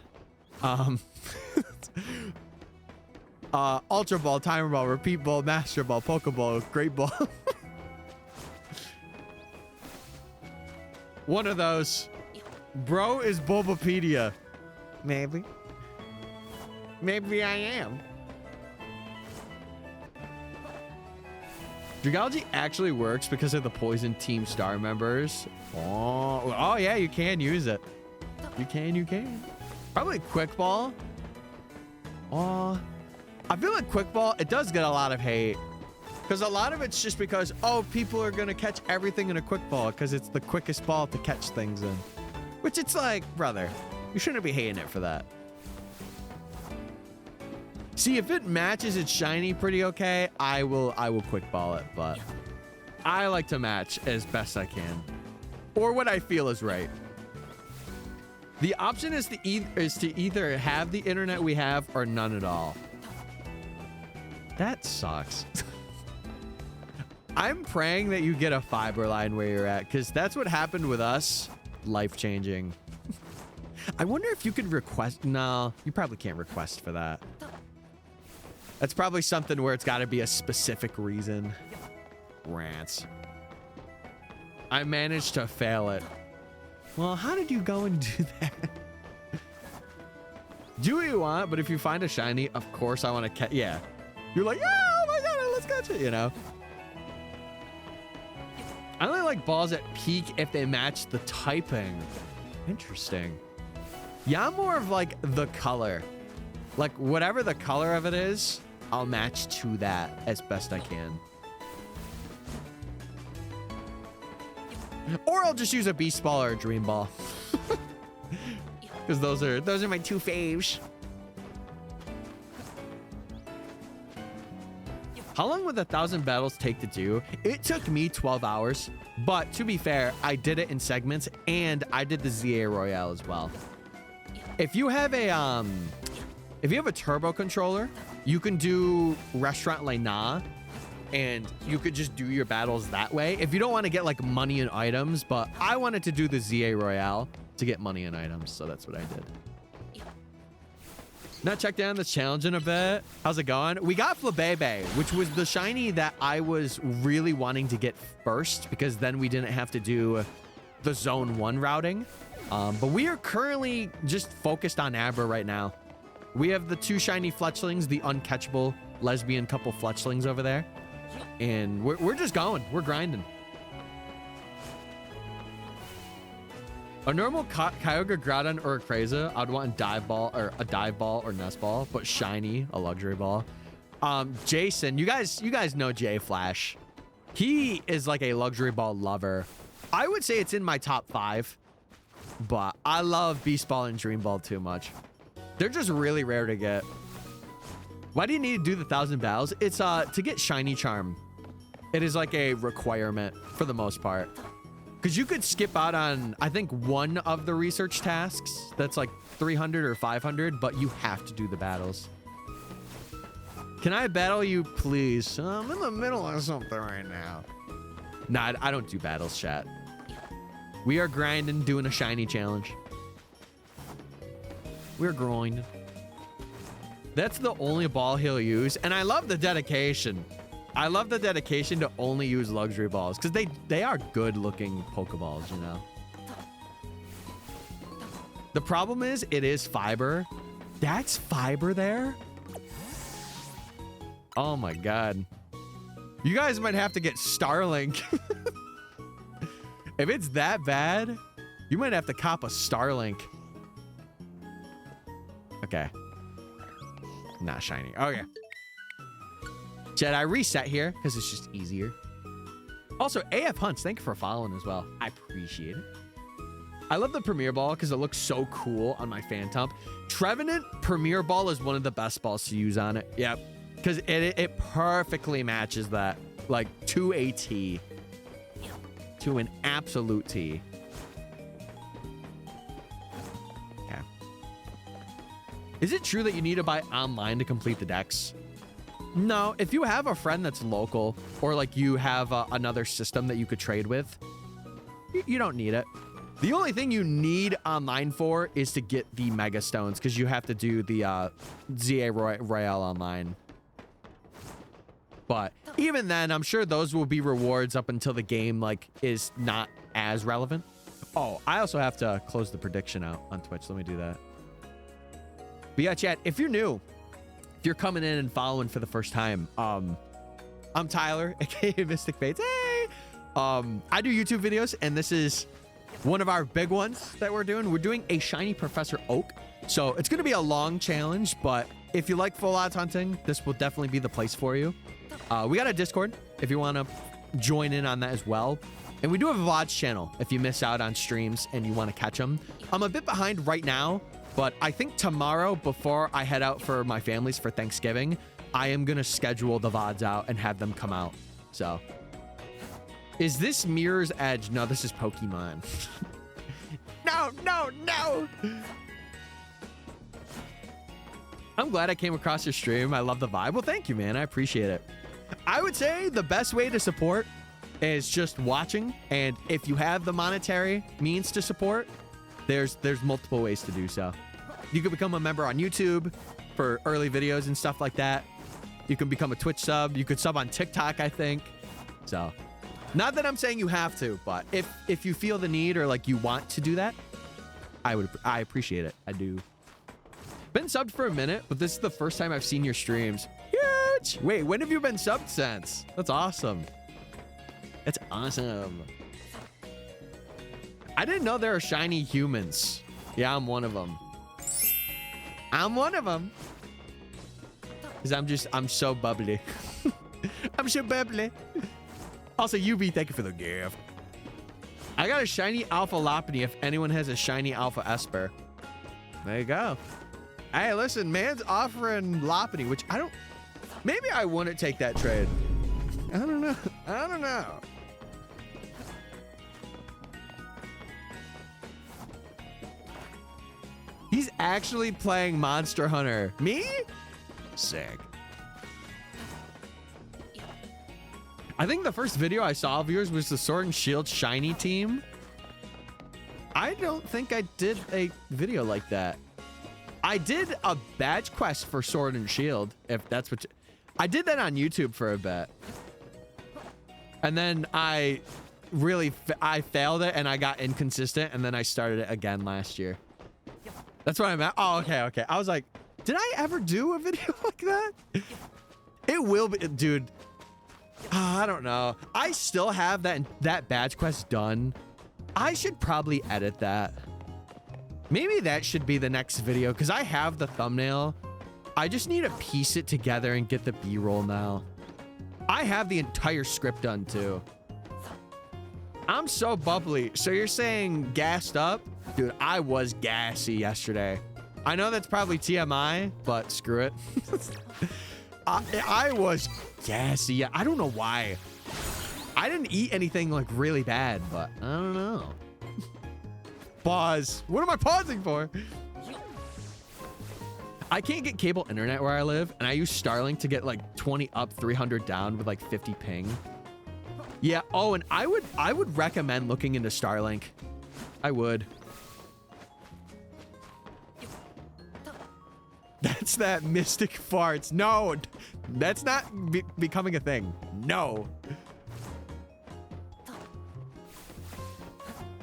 Ultra Ball, Timer Ball, Repeat Ball, Master Ball, Pokeball, Great Ball. One of those. Bro is Bulbapedia. Maybe. Maybe I am. Dragalge actually works because of the Poison Team star members. Oh yeah, you can use it. You can. Probably Quick Ball. Oh, I feel like Quick Ball, it does get a lot of hate. Because a lot of it's just because, oh, people are going to catch everything in a Quick Ball because it's the quickest ball to catch things in. Which it's like, brother, you shouldn't be hating it for that. See, if it matches its shiny pretty okay, I will Quick Ball it, but I like to match as best I can. Or what I feel is right. The option is to either have the internet we have or none at all. That sucks. I'm praying that you get a fiber line where you're at, because that's what happened with us. Life-changing. I wonder if you could request. No, you probably can't request for that. That's probably something where it's got to be a specific reason. Rants. I managed to fail it. Well, how did you go and do that? Do what you want, but if you find a shiny, of course I want to catch. Yeah. You're like, oh my god, let's catch it, you know? I only like balls at peak if they match the typing. Interesting. Yeah, I'm more of like the color. Like whatever the color of it is, I'll match to that as best I can. Or I'll just use a Beast Ball or a Dream Ball. Because those are my two faves. How long would 1,000 battles take to do? It took me 12 hours, but to be fair, I did it in segments and I did the ZA Royale as well. If you have a turbo controller, you can do Restaurant Lena and you could just do your battles that way. If you don't want to get like money and items, but I wanted to do the ZA Royale to get money and items, so that's what I did. Not checked down the challenge in a bit. How's it going? We got Flabebe, which was the shiny that I was really wanting to get first because then we didn't have to do the zone 1 routing. But we are currently just focused on Abra right now. We have the 2 shiny Fletchlings, the uncatchable lesbian couple Fletchlings over there. And we're just going. We're grinding. A normal Kyogre, Groudon, or a Krayza, I'd want a dive ball or nest ball, but shiny, a luxury ball. Jason, you guys know Jay Flash. He is like a luxury ball lover. I would say it's in my top 5, but I love Beast Ball and Dream Ball too much. They're just really rare to get. Why do you need to do the 1,000 battles? It's to get shiny charm. It is like a requirement for the most part. Because you could skip out on, I think, one of the research tasks. That's like 300 or 500, but you have to do the battles. Can I battle you, please? I'm in the middle of something right now. Nah, I don't do battles, chat. We are grinding, doing a shiny challenge. We're grinding. That's the only ball he'll use. And I love the dedication. I love the dedication to only use luxury balls. Because they are good looking Pokeballs, you know. The problem is, it is fiber. That's fiber there? Oh my god. You guys might have to get Starlink. If it's that bad, you might have to cop a Starlink. Okay. Not shiny. Okay. Chat, I reset here because it's just easier. Also, AF Hunts, thank you for following as well. I appreciate it. I love the Premier Ball because it looks so cool on my Phantom. Trevenant Premier Ball is one of the best balls to use on it. Yep. Because it perfectly matches that. Like, to a T. To an absolute T. Okay. Is it true that you need to buy online to complete the decks? No, if you have a friend that's local or like you have another system that you could trade with, you don't need it. The only thing you need online for is to get the Mega Stones because you have to do the ZA Royale online. But even then, I'm sure those will be rewards up until the game like is not as relevant. Oh, I also have to close the prediction out on Twitch. Let me do that. But yeah, chat, if you're new, if you're coming in and following for the first time, I'm Tyler, aka MysticFates. Hey! I do YouTube videos, and this is one of our big ones that we're doing. We're doing a shiny Professor Oak. So it's going to be a long challenge, but if you like full odds hunting, this will definitely be the place for you. We got a Discord if you want to join in on that as well. And we do have a VODs channel if you miss out on streams and you want to catch them. I'm a bit behind right now, but I think tomorrow before I head out for my family's for Thanksgiving, I am going to schedule the VODs out and have them come out. So is this Mirror's Edge? No, this is Pokemon. No. I'm glad I came across your stream. I love the vibe. Well, thank you, man. I appreciate it. I would say the best way to support is just watching. And if you have the monetary means to support, there's multiple ways to do so. You can become a member on YouTube for early videos and stuff like that. You can become a Twitch sub. You could sub on TikTok, I think. So, not that I'm saying you have to, but if you feel the need or like you want to do that, I appreciate it. I do. Been subbed for a minute, but this is the first time I've seen your streams. Huge! Wait, when have you been subbed since? That's awesome. That's awesome. I didn't know there are shiny humans. Yeah, I'm one of them. I'm one of them. Because I'm so bubbly. I'm so bubbly. Also, UB, thank you for the gift. I got a shiny Alpha Lopunny if anyone has a shiny Alpha Esper. There you go. Hey, listen, man's offering Lopunny, which I don't... Maybe I wouldn't take that trade. I don't know. I don't know. He's actually playing Monster Hunter. Me? Sick. I think the first video I saw of yours was the Sword and Shield shiny team. I don't think I did a video like that. I did a badge quest for Sword and Shield, if that's what I did that on YouTube for a bit. And then I failed it and I got inconsistent and then I started it again last year. That's what I'm at. Oh, okay. I was like, did I ever do a video like that? It will be, dude. I don't know. I still have that badge quest done. I should probably edit that. Maybe that should be the next video because I have the thumbnail. I just need to piece it together and get the B-roll now. I have the entire script done too. I'm so bubbly. So you're saying gassed up? Dude, I was gassy yesterday. I know that's probably TMI, but screw it. I was gassy. Yeah, I don't know why. I didn't eat anything like really bad, but I don't know. Pause. What am I pausing for? I can't get cable internet where I live, and I use Starlink to get like 20 up, 300 down with like 50 ping. Yeah. Oh, and I would recommend looking into Starlink. I would. That's that mystic farts. No, that's not becoming a thing. No.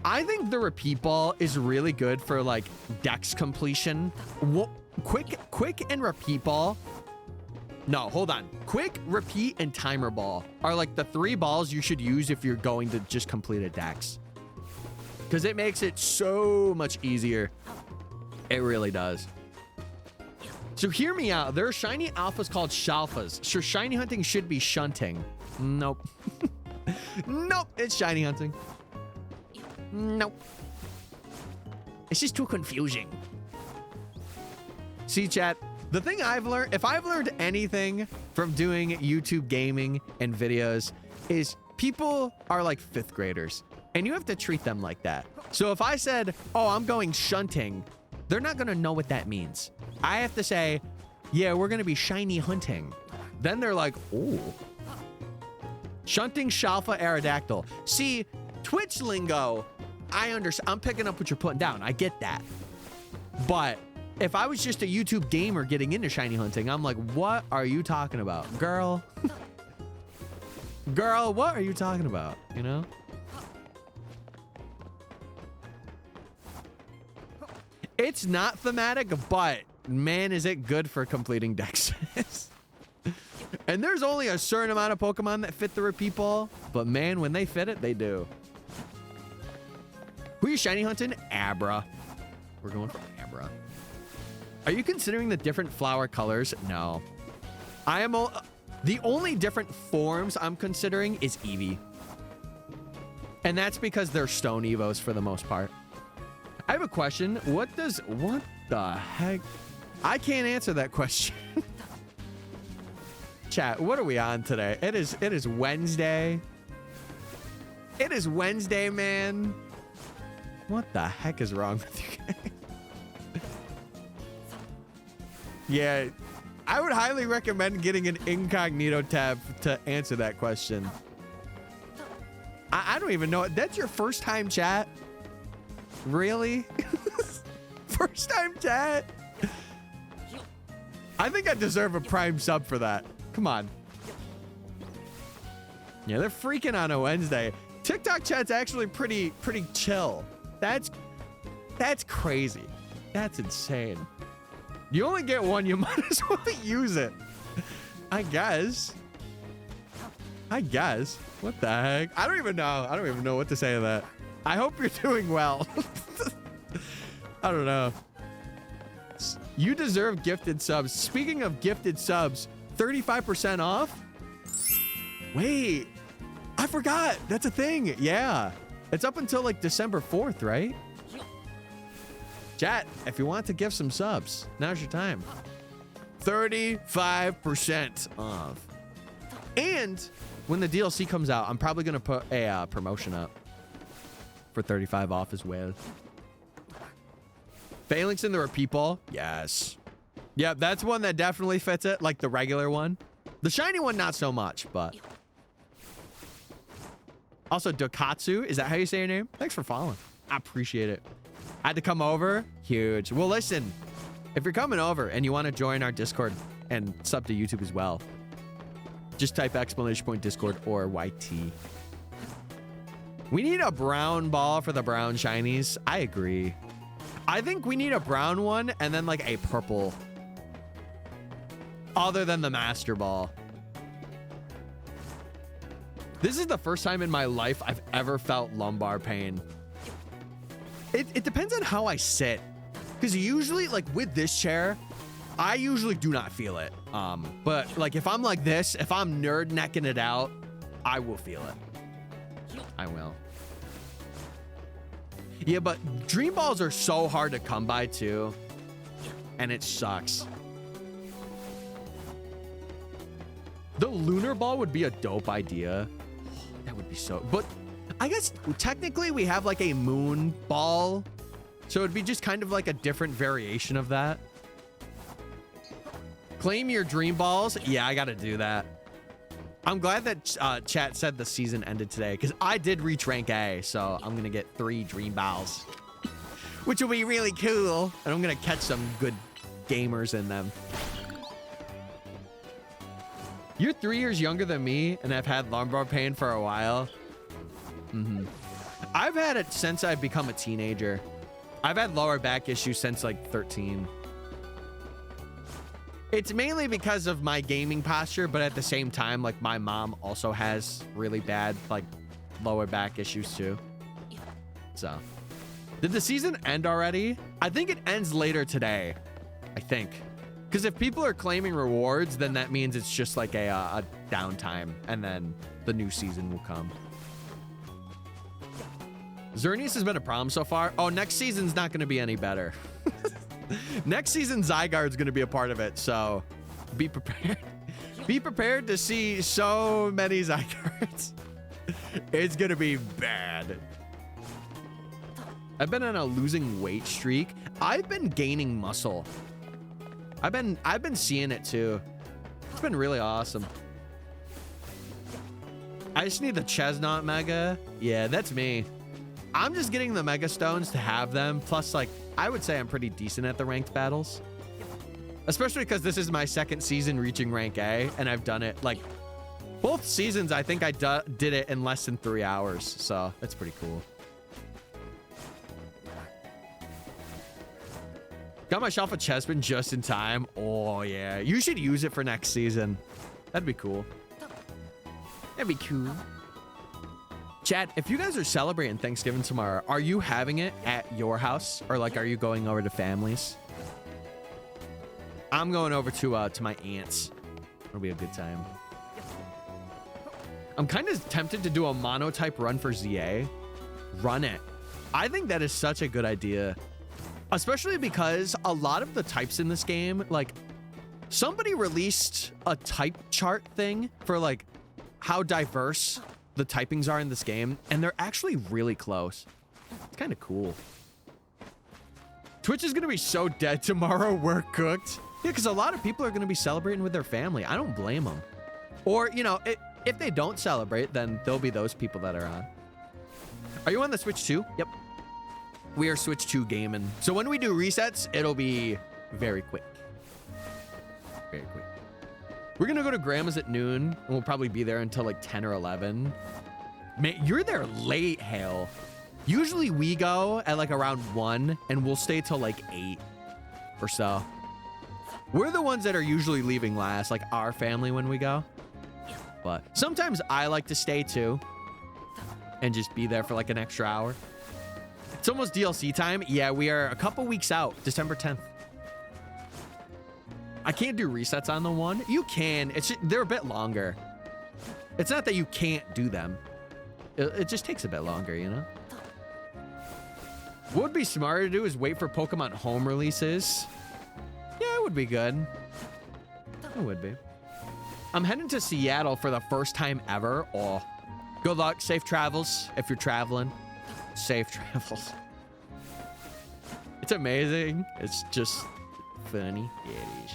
I think the repeat ball is really good for like dex completion. Quick and repeat ball. No, hold on. Quick, repeat, and timer ball are like the 3 balls you should use if you're going to just complete a dex. Because it makes it so much easier. It really does. So hear me out. There are shiny alphas called shalfas. So shiny hunting should be shunting. Nope. Nope, it's shiny hunting. Nope. It's just too confusing. See, chat, the thing I've learned, if I've learned anything from doing YouTube gaming and videos, is people are like 5th graders, and you have to treat them like that. So if I said, oh, I'm going shunting, they're not going to know what that means. I have to say, yeah, we're going to be shiny hunting. Then they're like, oh. Shunting, shalfa, aerodactyl. See, Twitch lingo, I understand. I'm picking up what you're putting down. I get that. But if I was just a YouTube gamer getting into shiny hunting, I'm like, what are you talking about? Girl. Girl, what are you talking about? You know? It's not thematic, but man, is it good for completing dexes. And there's only a certain amount of Pokemon that fit the repeat ball, but man, when they fit it, they do. Who are you shiny hunting? Abra. We're going for Abra. Are you considering the different flower colors? No. I am the only different forms I'm considering is Eevee. And that's because they're stone Evos for the most part. I have a question. What the heck? I can't answer that question. Chat, what are we on today? It is Wednesday. It is Wednesday, man. What the heck is wrong with you guys? Yeah, I would highly recommend getting an incognito tab to answer that question. I don't even know. That's your first time chat? Really? First time chat? I think I deserve a prime sub for that. Come on. Yeah, they're freaking on a Wednesday. TikTok chat's actually pretty chill. That's crazy. That's insane. You only get one, you might as well use it. I guess. What the heck? I don't even know. I don't even know what to say to that. I hope you're doing well. I don't know. You deserve gifted subs. Speaking of gifted subs, 35% off? Wait, I forgot. That's a thing. Yeah. It's up until like December 4th, right? Chat, if you want to give some subs, now's your time. 35% off. And when the DLC comes out, I'm probably going to put a promotion up for 35 off as well. Phalanx in the repeat ball? Yes. Yeah, that's one that definitely fits it, like the regular one. The shiny one, not so much, but... Also, Dokatsu, is that how you say your name? Thanks for following. I appreciate it. I had to come over. Huge. Well, listen, if you're coming over and you want to join our Discord and sub to YouTube as well, just type !Discord or YT. We need a brown ball for the brown shinies. I agree. I think we need a brown one and then like a purple. Other than the Master Ball. This is the first time in my life I've ever felt lumbar pain. It depends on how I sit. Because usually, like with this chair, I usually do not feel it. But like if I'm like this, if I'm nerd necking it out, I will feel it. I will. Yeah, but dream balls are so hard to come by too. and it sucks. The lunar ball would be a dope idea. That would be so... But I guess technically we have like a moon ball. So it'd be just kind of like a different variation of that. Claim your dream balls. Yeah, I got to do that. I'm glad that chat said the season ended today because I did reach rank A. So I'm going to get 3 dream balls, which will be really cool. And I'm going to catch some good gamers in them. You're 3 years younger than me and I've had lumbar pain for a while. I've had it since I've become a teenager. I've had lower back issues since like 13. It's mainly because of my gaming posture, but at the same time, like my mom also has really bad like lower back issues too. So, did the season end already? I think it ends later today. I think. Because if people are claiming rewards, then that means it's just like a downtime, and then the new season will come. Xerneas has been a problem so far. Oh, next season's not going to be any better. Next season, Zygarde's going to be a part of it, so be prepared. Be prepared to see so many Zygardes. It's going to be bad. I've been on a losing weight streak. I've been gaining muscle. I've been seeing it too. It's been really awesome. I just need the Chestnut Mega. Yeah, that's me. I'm just getting the Mega Stones to have them. Plus, like, I would say I'm pretty decent at the ranked battles. Especially because this is my second season reaching rank A, and I've done it, like, both seasons, I think I did it in less than 3 hours. So, that's pretty cool. Got myself a Chespin just in time. Oh, yeah. You should use it for next season. That'd be cool. That'd be cool. Chat, if you guys are celebrating Thanksgiving tomorrow, are you having it at your house? Or, like, are you going over to families? I'm going over to my aunt's. It'll be a good time. I'm kind of tempted to do a monotype run for ZA. Run it. I think that is such a good idea. Especially because a lot of the types in this game, like, somebody released a type chart thing for, like, how diverse the typings are in this game, and they're actually really close. It's kind of cool. Twitch is going to be so dead tomorrow. We're cooked. Yeah, because a lot of people are going to be celebrating with their family. I don't blame them. Or, you know, if they don't celebrate, then there'll be those people that are on. Are you on the Switch too? Yep. We are Switch 2 gaming. So when we do resets, it'll be very quick. Very quick. We're going to go to Grandma's at noon, and we'll probably be there until like 10 or 11. Man, you're there late, Hale. Usually we go at like around 1, and we'll stay till like 8 or so. We're the ones that are usually leaving last, like our family when we go. But sometimes I like to stay too and just be there for like an extra hour. It's almost DLC time. Yeah, we are a couple weeks out, December 10th. I can't do resets on the one. You can. They're a bit longer. It's not that you can't do them. It just takes a bit longer, you know? What would be smarter to do is wait for Pokemon home releases. Yeah, it would be good. It would be. I'm heading to Seattle for the first time ever. Oh, good luck. Safe travels if you're traveling. Safe travels. It's amazing. It's just funny. Yeah, it is.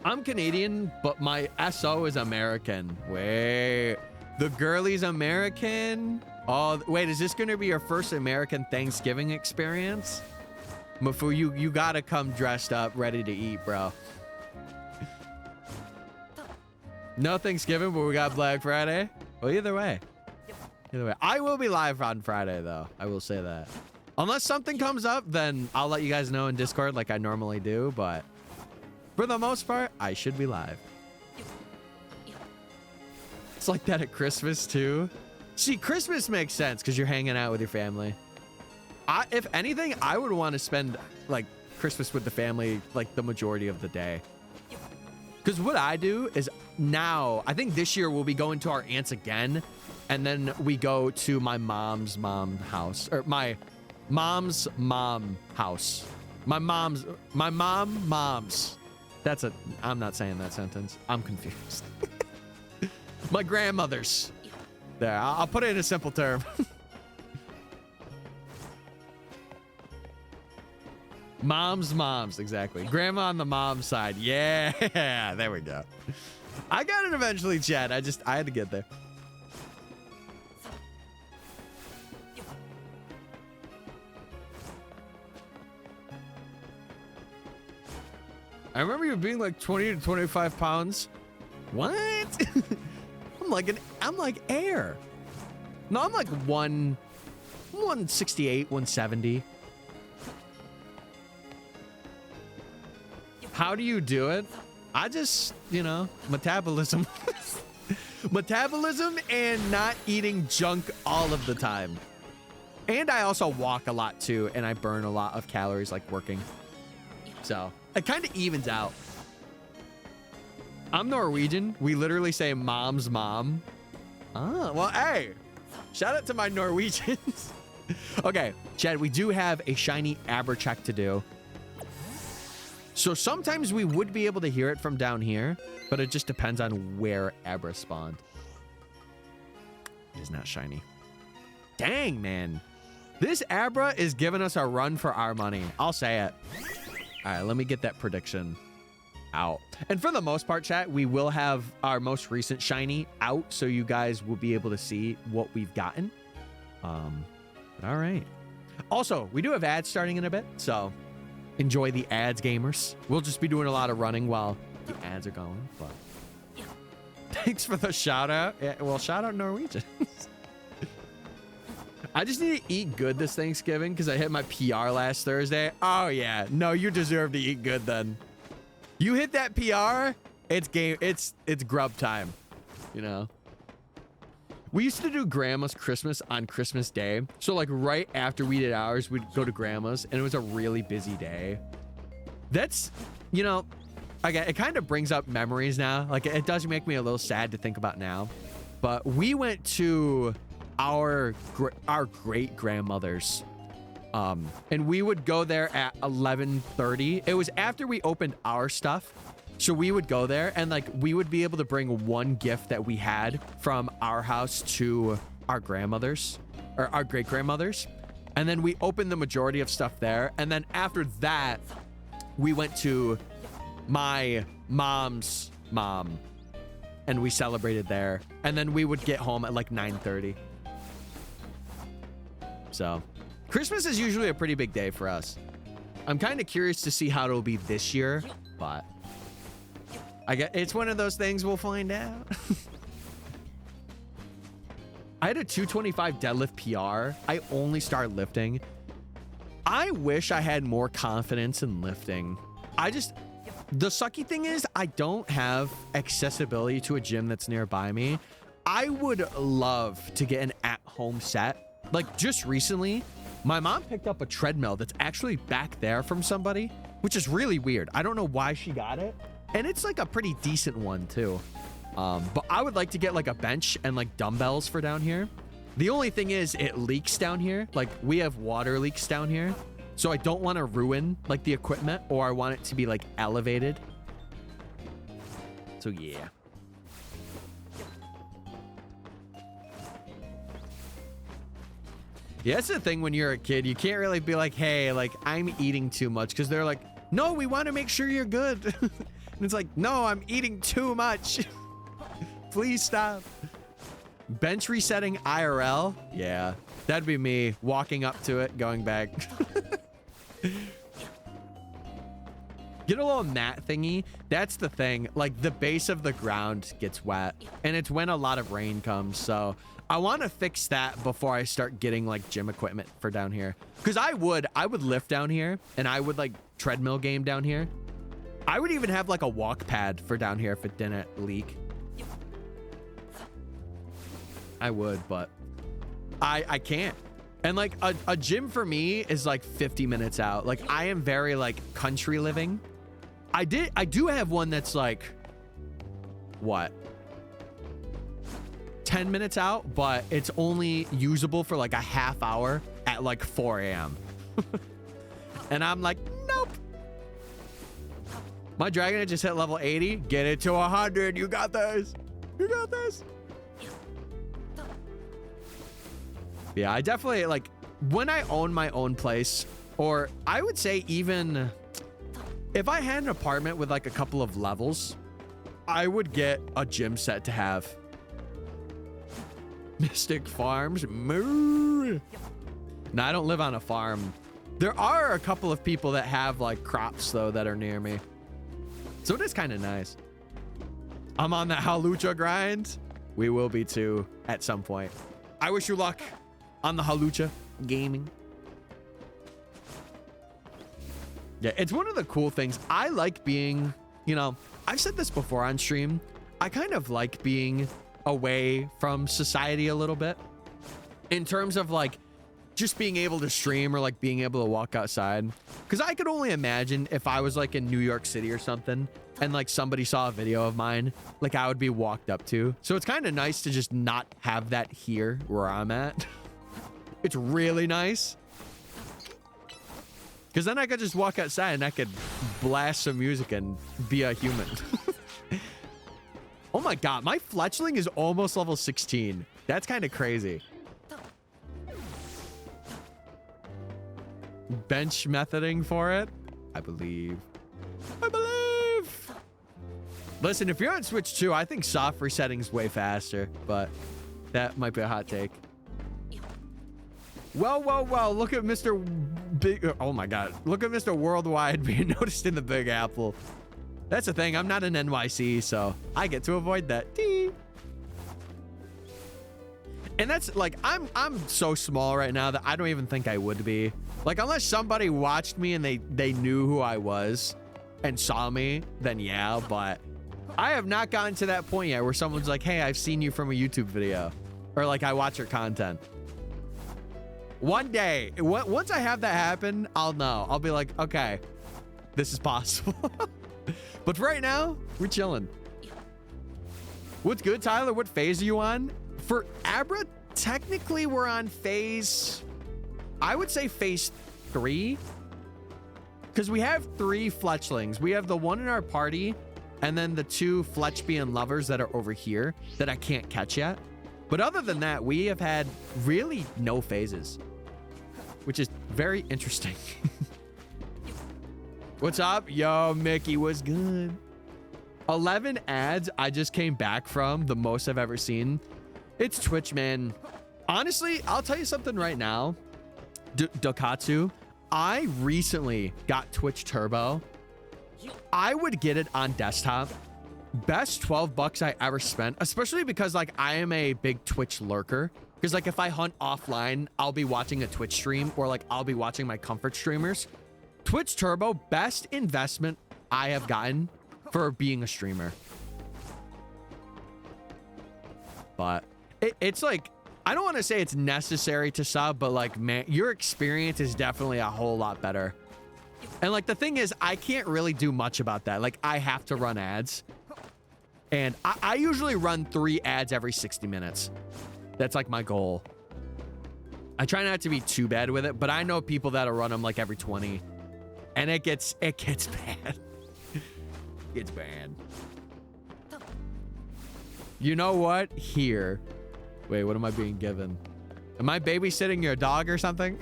I'm Canadian, but my SO is American. Wait, the girlie's American? Oh, wait, is this going to be your first American Thanksgiving experience? Mafu, you gotta come dressed up, ready to eat, bro. No Thanksgiving, but we got Black Friday. Well, either way. Either way. I will be live on Friday, though. I will say that. Unless something comes up, then I'll let you guys know in Discord like I normally do, but for the most part, I should be live. It's like that at Christmas, too. See, Christmas makes sense because you're hanging out with your family. If anything, I would want to spend, like, Christmas with the family, like, the majority of the day. Because what I do is now, I think this year we'll be going to our aunt's again, and then we go to my mom's house, or my mom's mom house My mom's. That's a, I'm not saying that sentence. I'm confused. My grandmother's. There, I'll put it in a simple term. Moms, exactly. Grandma on the mom's side. Yeah, there we go. I got it eventually, Chad. I had to get there. I remember you being like 20 to 25 pounds. What? I'm like air. No, I'm like 168, 170. How do you do it? I just, you know, metabolism. Metabolism and not eating junk all of the time. And I also walk a lot too, and I burn a lot of calories like working. So it kind of evens out. I'm Norwegian. We literally say mom's mom. Ah, well, hey, shout out to my Norwegians. Okay, Chad, we do have a shiny Abra check to do. So sometimes we would be able to hear it from down here, but it just depends on where Abra spawned. It is not shiny. Dang, man. This Abra is giving us a run for our money. I'll say it. All right, let me get that prediction out. And for the most part, chat, we will have our most recent shiny out, so you guys will be able to see what we've gotten. But all right. Also, we do have ads starting in a bit, so enjoy the ads, gamers. We'll just be doing a lot of running while the ads are going. But thanks for the shout out. Yeah, well, shout out Norwegians. I just need to eat good this Thanksgiving because I hit my PR last Thursday. Oh yeah, no, you deserve to eat good then. You hit that PR, it's game. It's grub time. You know. We used to do grandma's Christmas on Christmas Day. So like right after we did ours, we'd go to grandma's and it was a really busy day. That's, you know, again, it kind of brings up memories now. Like it does make me a little sad to think about now. But we went to our great grandmother's and we would go there at 11:30. It was after we opened our stuff. So we would go there and like we would be able to bring one gift that we had from our house to our grandmother's or our great grandmother's. And then we opened the majority of stuff there. And then after that, we went to my mom's mom and we celebrated there. And then we would get home at like 9:30. So Christmas is usually a pretty big day for us. I'm kind of curious to see how it'll be this year, but it's one of those things we'll find out. I had a 225 deadlift PR. I only started lifting. I wish I had more confidence in lifting. The sucky thing is I don't have accessibility to a gym that's nearby me. I would love to get an at-home set. Like just recently, my mom picked up a treadmill that's actually back there from somebody, which is really weird. I don't know why she got it. And it's like a pretty decent one too. But I would like to get like a bench and like dumbbells for down here. The only thing is it leaks down here. Like we have water leaks down here. So I don't want to ruin like the equipment, or I want it to be like elevated. So yeah. Yeah, that's the thing when you're a kid. You can't really be like, hey, like I'm eating too much, because they're like, no, we want to make sure you're good. And it's like, no, I'm eating too much. Please stop. Bench resetting IRL. Yeah, that'd be me walking up to it, going back. Get a little mat thingy. That's the thing. Like the base of the ground gets wet, and it's when a lot of rain comes. So I want to fix that before I start getting like gym equipment for down here. Because I would lift down here, and I would like treadmill game down here. I would even have like a walk pad for down here if it didn't leak. I would, but I can't. And like a gym for me is like 50 minutes out. Like I am very like country living. I do have one that's like, what? 10 minutes out, but it's only usable for like a half hour at like 4 a.m. And I'm like, nope. My dragon just hit level 80. Get it to 100. You got this. You got this. Yeah, I definitely like when I own my own place, or I would say even if I had an apartment with like a couple of levels, I would get a gym set to have. Mystic Farms. Moo. No, I don't live on a farm. There are a couple of people that have like crops though that are near me. So it is kind of nice. I'm on the Halucha grind. We will be too at some point. I wish you luck on the Halucha gaming. Yeah, it's one of the cool things. I like being, you know, I've said this before on stream. I kind of like being away from society a little bit in terms of like just being able to stream or like being able to walk outside. Because I could only imagine if I was like in New York City or something and like somebody saw a video of mine, like I would be walked up to. So it's kind of nice to just not have that here where I'm at. It's really nice. Because then I could just walk outside and I could blast some music and be a human. Oh my God, my fletchling is almost level 16. That's kind of crazy. Bench methoding for it, I believe. I believe. Listen, if you're on Switch 2, I think soft resetting's way faster, but that might be a hot take. Well, look at Mr. Big. Oh my God. Look at Mr. Worldwide being noticed in the Big Apple. That's the thing. I'm not an NYC, so I get to avoid that. Dee. And that's like, I'm so small right now that I don't even think I would be. Like, unless somebody watched me and they knew who I was and saw me, then yeah, but I have not gotten to that point yet where someone's like, hey, I've seen you from a YouTube video. Or like, I watch your content. One day, once I have that happen, I'll know. I'll be like, okay, this is possible. But for right now, we're chilling. What's good, Tyler? What phase are you on? For Abra, technically we're on phase, I would say phase 3. Because we have 3 fletchlings. We have the one in our party, and then the 2 Fletchbean lovers that are over here that I can't catch yet. But other than that, we have had really no phases, which is very interesting. What's up? Yo, Mickey, what's good? 11 ads I just came back from, the most I've ever seen. It's Twitch, man. Honestly, I'll tell you something right now. Dokatsu, I recently got Twitch Turbo. I would get it on desktop. Best 12 bucks I ever spent, especially because like I am a big Twitch lurker. Because like if I hunt offline, I'll be watching a Twitch stream or like I'll be watching my comfort streamers. Twitch Turbo, best investment I have gotten for being a streamer. But it's like, I don't want to say it's necessary to sub, but like, man, your experience is definitely a whole lot better. And like, the thing is, I can't really do much about that. Like, I have to run ads. And I usually run 3 ads every 60 minutes. That's like my goal. I try not to be too bad with it, but I know people that'll run them like every 20. And it gets bad. It's bad. You know what? Here. Wait, what am I being given? Am I babysitting your dog or something?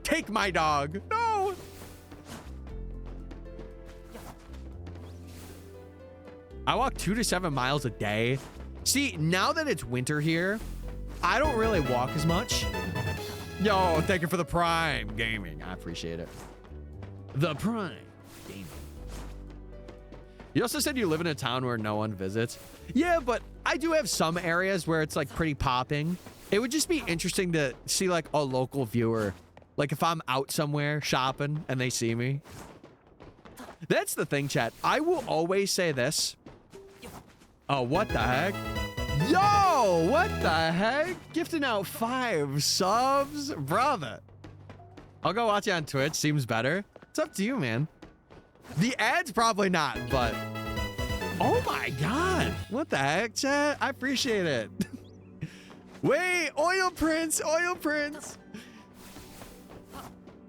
Take my dog. No. I walk 2 to 7 miles a day. See, now that it's winter here, I don't really walk as much. Yo, thank you for the Prime Gaming. I appreciate it. The Prime Gaming. You also said you live in a town where no one visits. Yeah, but I do have some areas where it's like pretty popping. It would just be interesting to see like a local viewer. Like if I'm out somewhere shopping and they see me. That's the thing, chat. I will always say this. Oh, what the heck? Yo, what the heck? Gifting out 5 subs? Brother. I'll go watch you on Twitch. Seems better. It's up to you, man. The ads probably not, but... Oh my God. What the heck, chat? I appreciate it. Wait, Oil Prince, Oil Prince.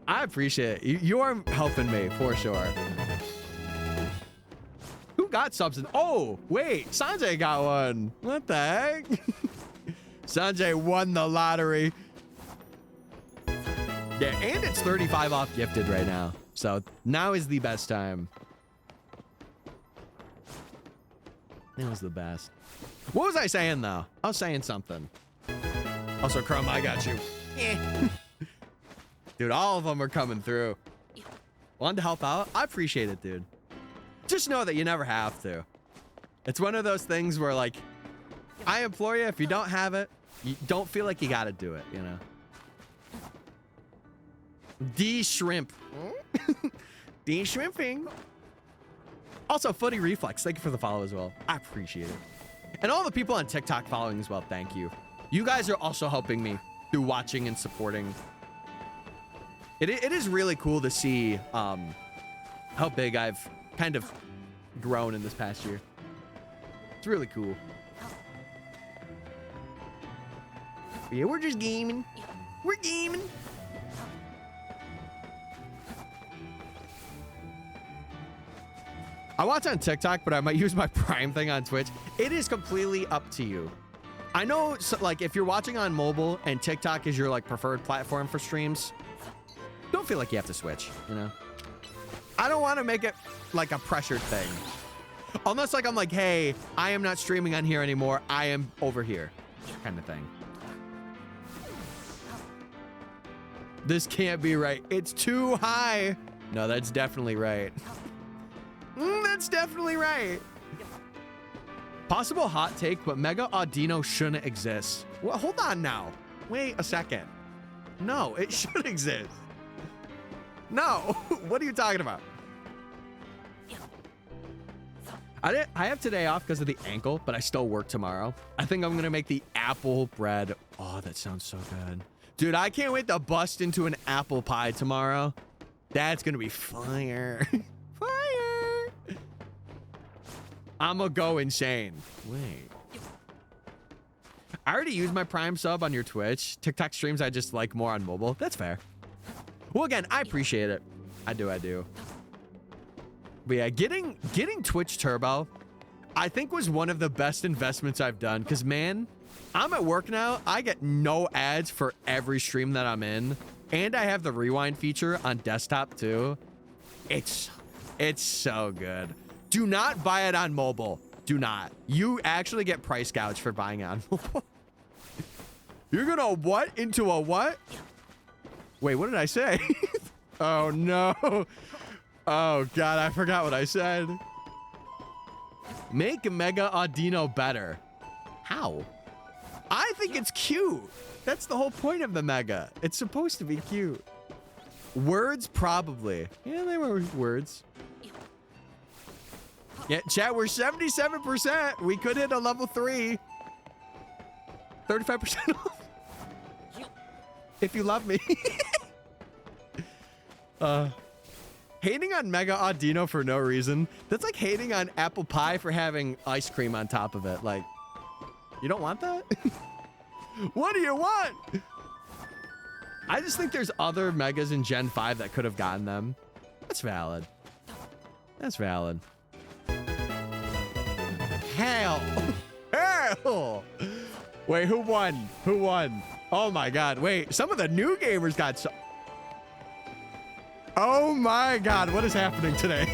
I appreciate it. You are helping me, for sure. got subs in? Oh, wait. Sanjay got one. What the heck? Sanjay won the lottery. Yeah, and it's 35 off gifted right now. So now is the best time. It was the best. What was I saying, though? I was saying something. Also, Crumb, I got you. Dude, all of them are coming through. Wanted to help out? I appreciate it, dude. Just know that you never have to. It's one of those things where, like, I implore you, if you don't have it, you don't feel like you got to do it, you know? D-shrimp. D-shrimping. Also, Footy Reflex, thank you for the follow as well. I appreciate it. And all the people on TikTok following as well, thank you. You guys are also helping me through watching and supporting. It is really cool to see how big I've kind of grown in this past year. It's really cool. But yeah, we're just gaming. We're gaming. I watch on TikTok, but I might use my Prime thing on Twitch. It is completely up to you. I know, so, like, if you're watching on mobile and TikTok is your, like, preferred platform for streams, don't feel like you have to switch, you know? I don't want to make it, like, a pressured thing. Unless, like, I'm like, hey, I am not streaming on here anymore. I am over here, kind of thing. This can't be right. It's too high. No, that's definitely right. That's definitely right. Possible hot take, but Mega Audino shouldn't exist. Well, hold on now. Wait a second. No, it should exist. No, what are you talking about? I have today off because of the ankle, but I still work tomorrow. I think I'm gonna make the apple bread. Oh, that sounds so good. Dude, I can't wait to bust into an apple pie tomorrow. That's gonna be fire. Fire. I'ma go insane. Wait. I already used my Prime sub on your Twitch. TikTok streams I just like more on mobile. That's fair. Well, again, I appreciate it. I do. But yeah, getting Twitch Turbo, I think was one of the best investments I've done. Because, man, I'm at work now. I get no ads for every stream that I'm in. And I have the rewind feature on desktop, too. It's so good. Do not buy it on mobile. Do not. You actually get price gouged for buying it on mobile. You're gonna what into a what? Wait, what did I say? Oh, no. Oh, God, I forgot what I said. Make Mega Audino better. How? I think it's cute. That's the whole point of the Mega. It's supposed to be cute. Words, probably. Yeah, they were words. Yeah, chat, we're 77%. We could hit a level 3. 35% off. If you love me. Hating on Mega Audino for no reason. That's like hating on apple pie for having ice cream on top of it. Like, you don't want that? What do you want? I just think there's other Megas in Gen 5 that could have gotten them. That's valid. That's valid. Hell. Hell. Wait, who won? Who won? Oh my God. Wait, some of the new gamers got so... Oh my God, what is happening today?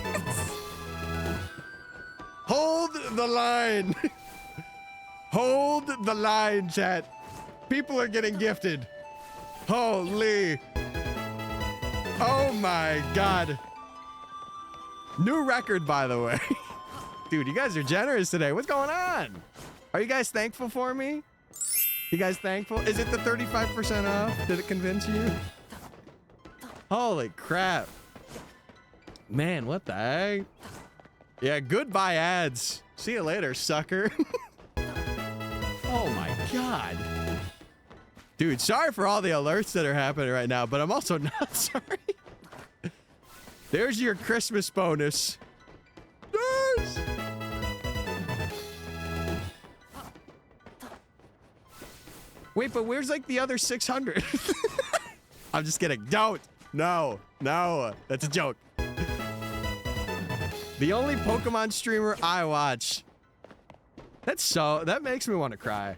Hold the line. Hold the line, chat. People are getting gifted. Holy. Oh my God. New record, by the way. Dude, you guys are generous today. What's going on? Are you guys thankful for me? You guys thankful? Is it the 35% off? Did it convince you? Holy crap. Man, what the heck? Yeah, goodbye ads. See you later, sucker. Oh my God. Dude, sorry for all the alerts that are happening right now, but I'm also not sorry. There's your Christmas bonus. Yes! Wait, but where's like the other 600? I'm just kidding. Don't. No, that's a joke. The only Pokemon streamer I watch. That makes me want to cry.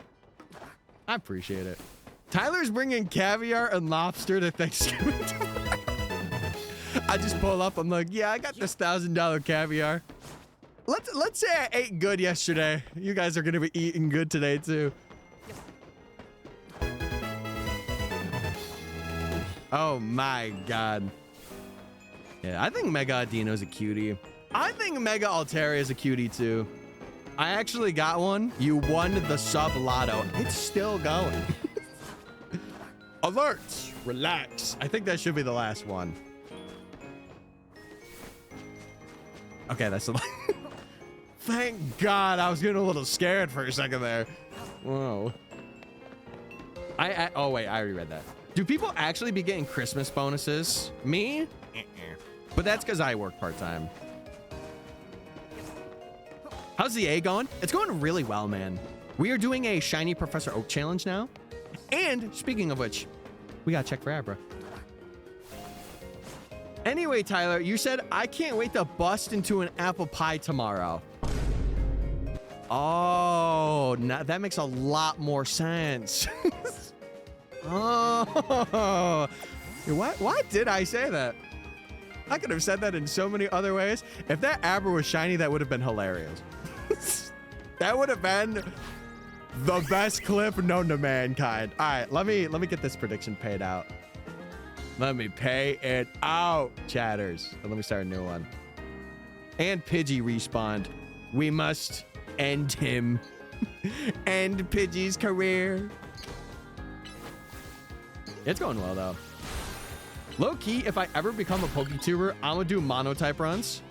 I appreciate it. Tyler's bringing caviar and lobster to Thanksgiving. I just pull up. I'm like, yeah, I got this $1,000 caviar. Let's say I ate good yesterday. You guys are gonna be eating good today too. Oh my god. Yeah, I think Mega Adino's a cutie. I think Mega Altaria is a cutie too. I actually got one. You won the sub lotto. It's still going. Alert! Relax. I think that should be the last one. Okay, that's the last. Thank God. I was getting a little scared for a second there. Whoa. Oh, wait. I already read that. Do people actually be getting Christmas bonuses? Me? But that's because I work part-time. How's the A going? It's going really well, man. We are doing a Shiny Professor Oak challenge now. And speaking of which, we got to check for Abra. Anyway, Tyler, you said, I can't wait to bust into an apple pie tomorrow. Oh, now that makes a lot more sense. Oh, why did I say that? I could have said that in so many other ways. If that Abra was shiny, that would have been hilarious. That would have been the best clip known to mankind. All right, let me get this prediction paid out. Let me pay it out, chatters. Let me start a new one. And Pidgey respawned. We must end him. End Pidgey's career. It's going well, though. Low key, if I ever become a PokeTuber, I'm gonna do monotype runs.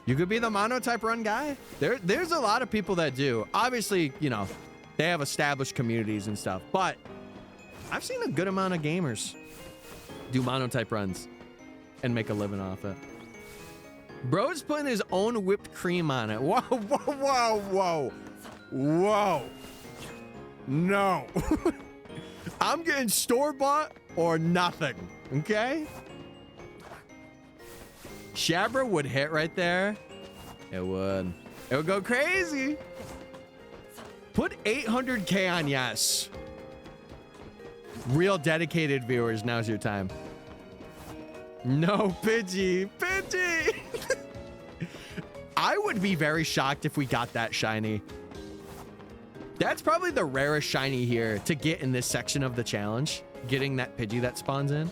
You could be the monotype run guy. There's a lot of people that do. Obviously, you know, they have established communities and stuff, but I've seen a good amount of gamers do monotype runs and make a living off it. Bro's putting his own whipped cream on it. Whoa, whoa, whoa, whoa. Whoa. No. I'm getting store-bought or nothing, okay? Shabra would hit right there. It would. It would go crazy. Put 800K on yes. Real dedicated viewers, now's your time. No, Pidgey. Pidgey! I would be very shocked if we got that shiny. That's probably the rarest shiny here to get in this section of the challenge. Getting that Pidgey that spawns in.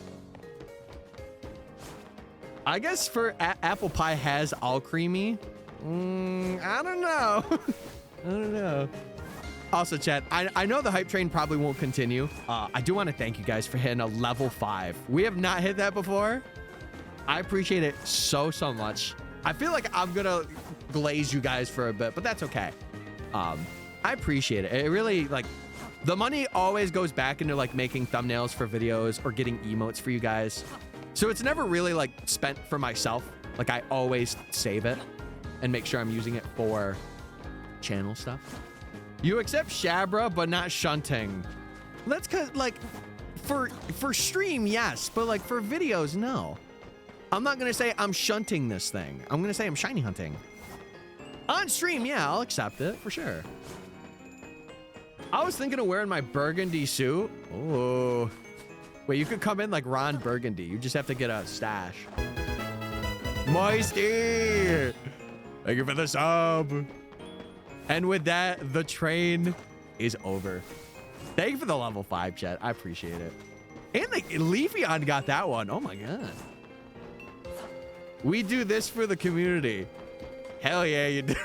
I guess for apple pie has all creamy. I don't know. I don't know. Also, chat, I know the hype train probably won't continue. I do want to thank you guys for hitting a level 5. We have not hit that before. I appreciate it so much. I feel like I'm gonna glaze you guys for a bit, but that's okay. I appreciate it. It really, like, the money always goes back into like making thumbnails for videos or getting emotes for you guys. So it's never really like spent for myself. Like I always save it and make sure I'm using it for channel stuff. You accept Shabra, but not shunting. That's cause like for stream, yes, but like for videos, no. I'm not gonna say I'm shunting this thing. I'm gonna say I'm shiny hunting. On stream, yeah, I'll accept it for sure. I was thinking of wearing my burgundy suit. Oh, wait, you could come in like Ron Burgundy. You just have to get a stash. Moisty, thank you for the sub. And with that, the train is over. Thank you for the level 5, chat. I appreciate it. And the Leafeon got that one. Oh my god. We do this for the community. Hell yeah, you do.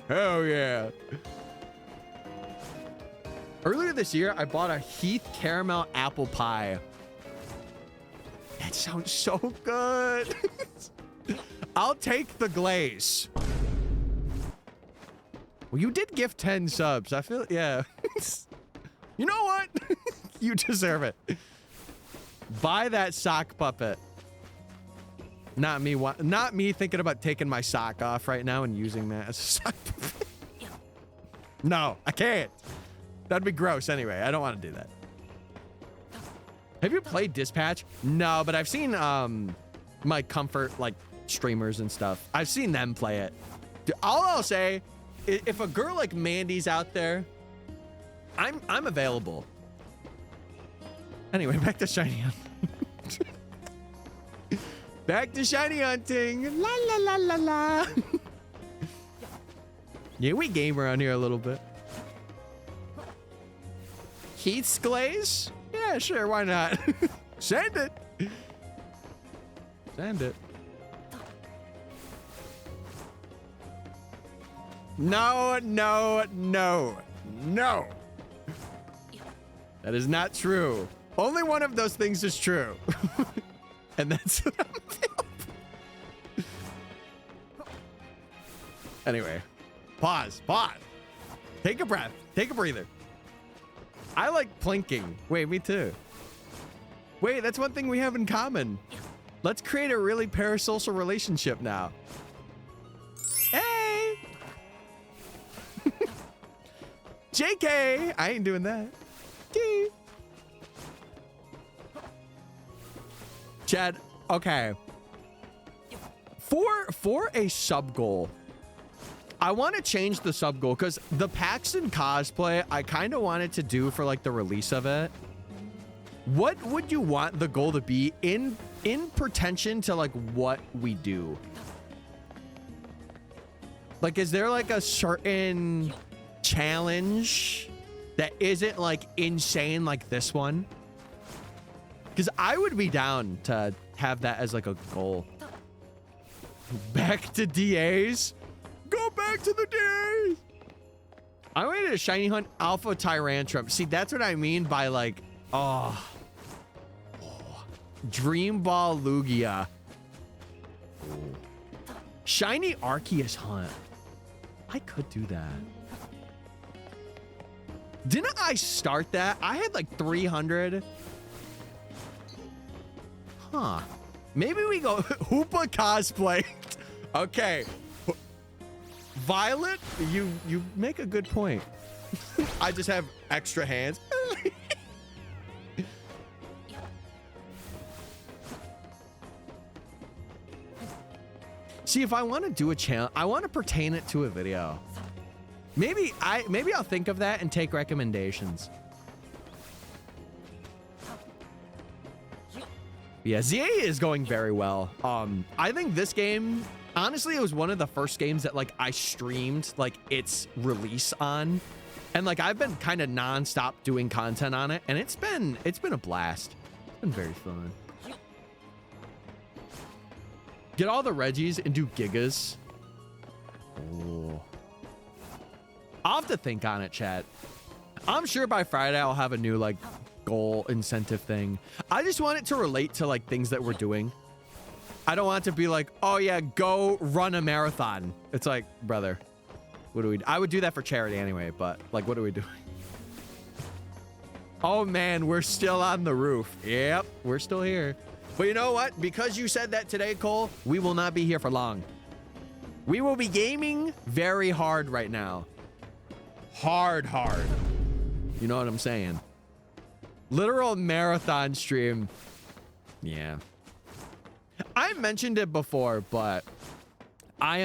Hell yeah. Earlier this year, I bought a Heath caramel apple pie. That sounds so good. I'll take the glaze. Well, you did gift 10 subs. I feel, yeah. You know what? You deserve it. Buy that sock puppet. Not me thinking about taking my sock off right now and using that as a sock puppet. No, I can't. That'd be gross anyway. I don't want to do that. Have you played Dispatch? No, but I've seen my Comfort like streamers and stuff. I've seen them play it. Dude, all I'll say, if a girl like Mandy's out there, I'm available. Anyway, back to shiny hunting. Back to shiny hunting. La la la la la. Yeah, we game around here a little bit. Heath's Glaze? Yeah, sure, why not? Send it. Send it. No, no, no, no. That is not true. Only one of those things is true. And that's what I'm feeling. Anyway, pause. Take a breath. Take a breather. I like plinking. Wait, me too. Wait, that's one thing we have in common. Let's create a really parasocial relationship now. Hey! JK! I ain't doing that. Gee. Chad, okay. For a sub goal, I want to change the sub goal because the Paxton cosplay, I kind of wanted to do for like the release of it. What would you want the goal to be in pretension to like what we do? Like, is there like a certain challenge that isn't like insane like this one? Because I would be down to have that as like a goal. Back to DAs. Go back to the DAs. I waited to shiny hunt Alpha Tyrantrum. See, that's what I mean by like, Dream Ball Lugia. Shiny Arceus hunt. I could do that. Didn't I start that? I had like 300. Huh. Maybe we go Hoopa cosplay. Okay. Violet, you make a good point. I just have extra hands. See, if I want to do a channel, I want to pertain it to a video. Maybe I'll think of that and take recommendations. Yeah, ZA is going very well. I think this game, honestly, it was one of the first games that like I streamed like its release on, and like I've been kind of nonstop doing content on it, and it's been a blast. It's been very fun. Get all the Reggies and do Gigas. Oh. I'll have to think on it, chat. I'm sure by Friday I'll have a new like goal incentive thing. I just want it to relate to like things that we're doing. I don't want it to be like, oh yeah, go run a marathon. It's like, brother, what do we do? I would do that for charity anyway, but like, what are we doing? Oh man, we're still on the roof. Yep, we're still here. But you know what? Because you said that today, Cole, we will not be here for long. We will be gaming very hard right now. Hard. You know what I'm saying? Literal marathon stream. Yeah. I mentioned it before, but I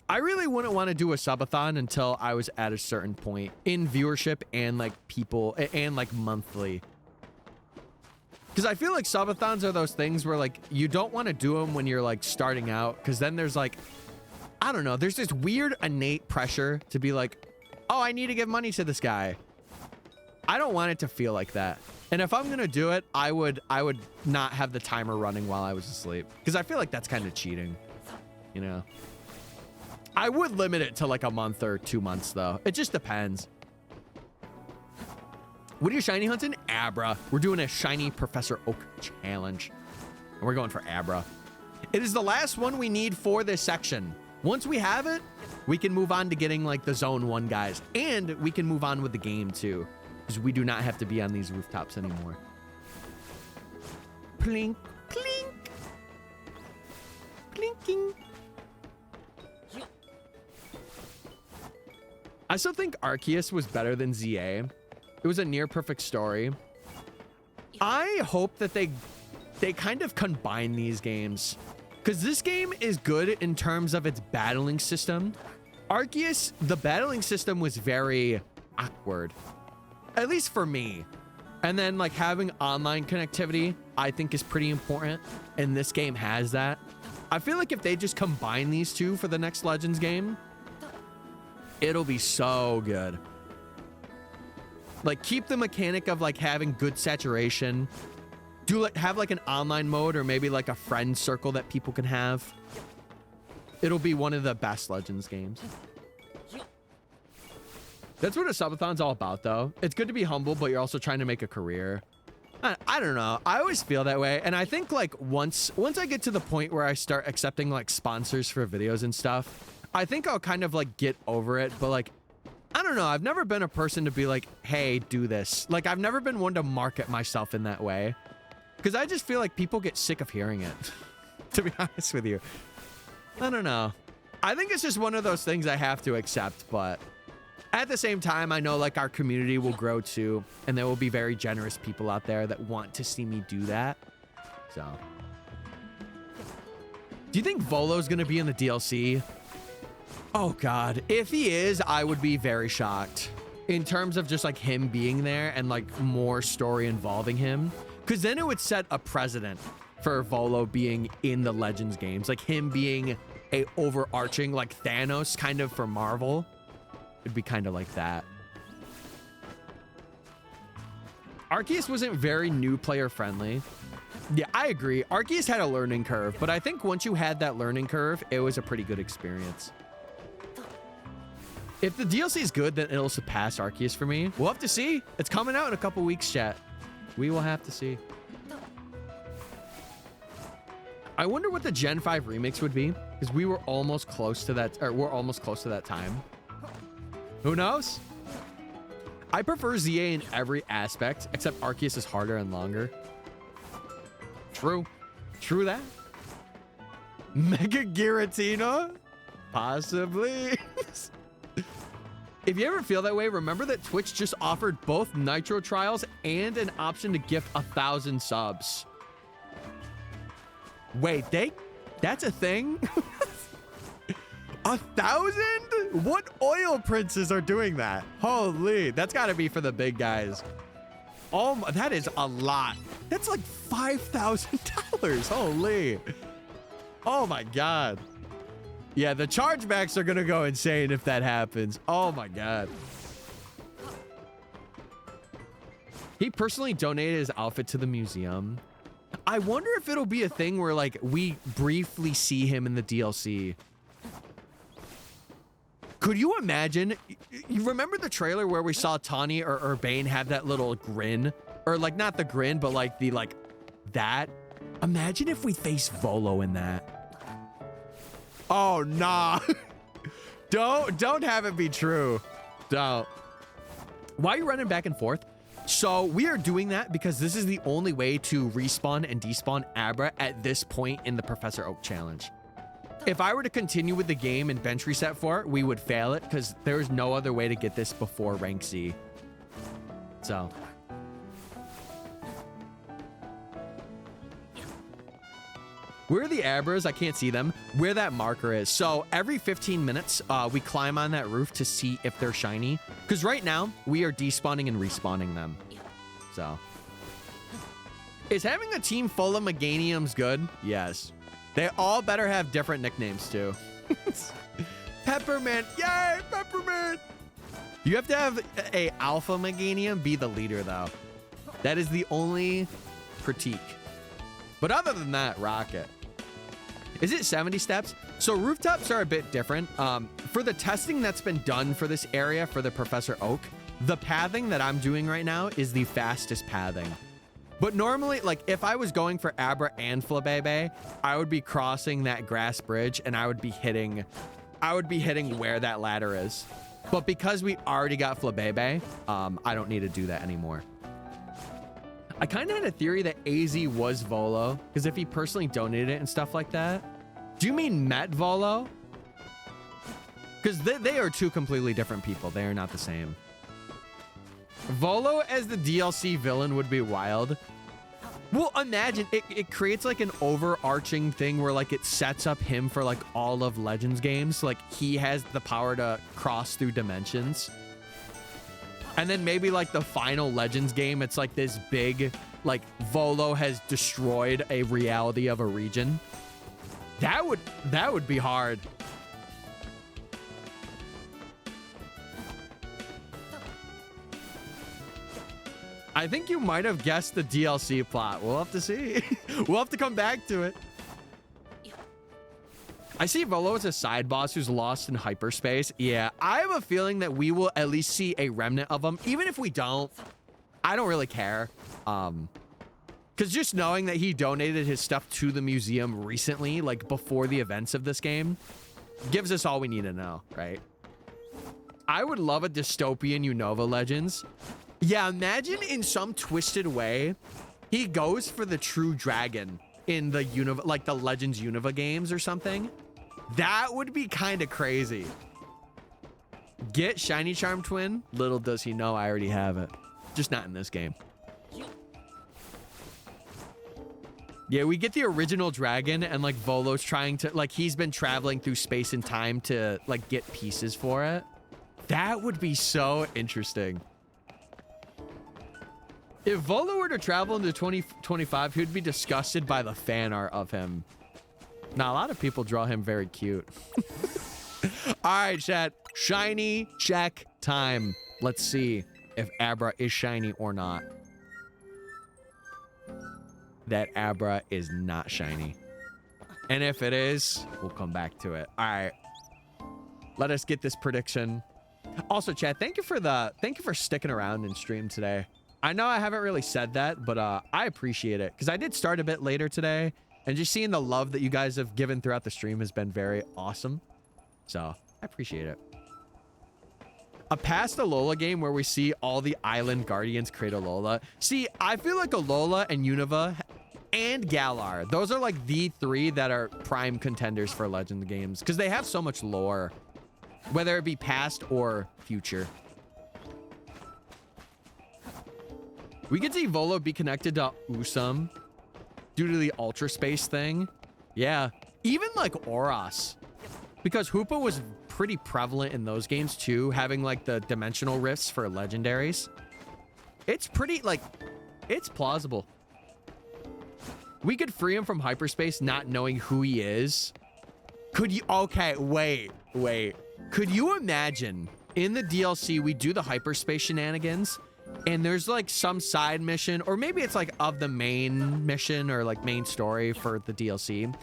really wouldn't want to do a subathon until I was at a certain point in viewership and like people and like monthly. Because I feel like subathons are those things where like you don't want to do them when you're like starting out, because then there's like, I don't know, there's this weird innate pressure to be like, oh, I need to give money to this guy. I don't want it to feel like that. And if I'm gonna do it, I would not have the timer running while I was asleep, because I feel like that's kind of cheating, you know. I would limit it to like a month or 2 months though. It just depends. What are you shiny hunting? Abra. We're doing a shiny Professor Oak challenge, and we're going for Abra. It is the last one we need for this section. Once we have it, we can move on to getting like the Zone 1 guys, and we can move on with the game too, because we do not have to be on these rooftops anymore. Plink, plink, plinking. I still think Arceus was better than ZA. It was a near perfect story. I hope that they kind of combine these games, Because this game is good in terms of its battling system. Arceus, the battling system was very awkward, at least for me. And then like having online connectivity, I think is pretty important. And this game has that. I feel like if they just combine these two for the next Legends game, it'll be so good. Like keep the mechanic of like having good saturation. Do like have like an online mode or maybe like a friend circle that people can have. It'll be one of the best Legends games. That's what a subathon's all about, though. It's good to be humble, but you're also trying to make a career. I don't know. I always feel that way. And I think like once I get to the point where I start accepting like sponsors for videos and stuff, I think I'll kind of like get over it. But like, I don't know. I've never been a person to be like, hey, do this. Like I've never been one to market myself in that way. Because I just feel like people get sick of hearing it, to be honest with you. I don't know. I think it's just one of those things I have to accept, but at the same time, I know like our community will grow too, and there will be very generous people out there that want to see me do that. So, do you think Volo's gonna be in the DLC? Oh God, if he is, I would be very shocked in terms of just like him being there and like more story involving him, because then it would set a precedent for Volo being in the Legends games, like him being a overarching like Thanos kind of for Marvel. It'd be kind of like that. Arceus wasn't very new player friendly. Yeah, I agree. Arceus had a learning curve, but I think once you had that learning curve, it was a pretty good experience. If the DLC is good, then it'll surpass Arceus for me. We'll have to see. It's coming out in a couple weeks, chat. We will have to see. I wonder what the Gen 5 remix would be, because we were almost close to that, or we're almost close to that time. Who knows? I prefer ZA in every aspect, except Arceus is harder and longer. True. True that. Mega Giratina? Possibly. If you ever feel that way, remember that Twitch just offered both Nitro trials and an option to gift 1,000 subs. Wait, that's a thing? 1,000? What oil princes are doing that? Holy, that's got to be for the big guys. Oh, that is a lot. That's like $5,000. Holy. Oh my God. Yeah, the chargebacks are going to go insane if that happens. Oh my God. He personally donated his outfit to the museum. I wonder if it'll be a thing where like we briefly see him in the DLC. Could you imagine? You remember the trailer where we saw Tawny or Urbane have that little grin? Or like not the grin, but like the like that. Imagine if we face Volo in that. Oh nah. Don't have it be true. Don't. Why are you running back and forth? So we are doing that because this is the only way to respawn and despawn Abra at this point in the Professor Oak challenge. If I were to continue with the game and bench reset for it, we would fail it because there is no other way to get this before rank C. So. Where are the Abras? I can't see them. Where that marker is. So every 15 minutes, we climb on that roof to see if they're shiny. Because right now, we are despawning and respawning them. So. Is having a team full of Meganiums good? Yes. They all better have different nicknames too. Peppermint. Yay, Peppermint. You have to have a alpha Meganium be the leader though. That is the only critique. But other than that, Rocket. Is it 70 steps? So rooftops are a bit different. For the testing that's been done for this area for the Professor Oak, the pathing that I'm doing right now is the fastest pathing. But normally, like if I was going for Abra and Flabebe, I would be crossing that grass bridge and I would be hitting where that ladder is. But because we already got Flabebe, I don't need to do that anymore. I kind of had a theory that AZ was Volo, because if he personally donated it and stuff like that. Do you mean met Volo? Because they are two completely different people. They are not the same. Volo as the DLC villain would be wild. Well, imagine it creates like an overarching thing where like it sets up him for like all of Legends games. Like he has the power to cross through dimensions. And then maybe like the final Legends game, it's like this big, like Volo has destroyed a reality of a region. That would be hard. I think you might have guessed the DLC plot. We'll have to see. We'll have to come back to it. I see Volo as a side boss who's lost in hyperspace. Yeah, I have a feeling that we will at least see a remnant of him. Even if we don't, I don't really care. Because just knowing that he donated his stuff to the museum recently, like before the events of this game, gives us all we need to know, right? I would love a dystopian Unova Legends. Yeah, imagine in some twisted way, he goes for the true dragon in the Unova, like the Legends Unova games or something. That would be kind of crazy. Get Shiny Charm Twin. Little does he know I already have it. Just not in this game. Yeah, we get the original dragon and like Volo's trying to, like he's been traveling through space and time to like get pieces for it. That would be so interesting. If Volo were to travel into 2025, he would be disgusted by the fan art of him. Now, a lot of people draw him very cute. All right, chat. Shiny check time. Let's see if Abra is shiny or not. That Abra is not shiny. And if it is, we'll come back to it. All right. Let us get this prediction. Also, chat, thank you for sticking around in stream today. I know I haven't really said that, but I appreciate it because I did start a bit later today, and just seeing the love that you guys have given throughout the stream has been very awesome. So I appreciate it. A past Alola game where we see all the island guardians create Alola. See, I feel like Alola and Unova and Galar, those are like the three that are prime contenders for Legend games because they have so much lore, whether it be past or future. We could see Volo be connected to Usum due to the Ultra Space thing. Yeah, even like Oros, because Hoopa was pretty prevalent in those games too, having like the dimensional rifts for legendaries. It's pretty, like, it's plausible. We could free him from hyperspace not knowing who he is. Could you, okay, wait. Could you imagine in the DLC we do the hyperspace shenanigans and there's like some side mission, or maybe it's like of the main mission or like main story for the DLC,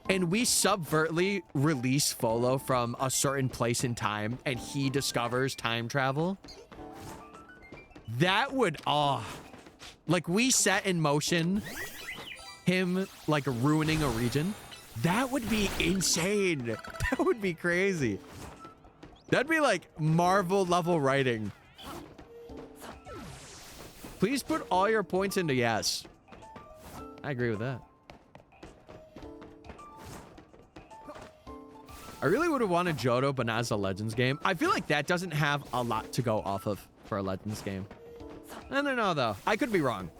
and we subvertly release Volo from a certain place in time and he discovers time travel? That would, like we set in motion him like ruining a region. That would be insane. That would be crazy. That'd be like Marvel level writing. Please put all your points into yes. I agree with that. I really would have wanted Johto, but not as a Legends game. I feel like that doesn't have a lot to go off of for a Legends game. I don't know, though. I could be wrong.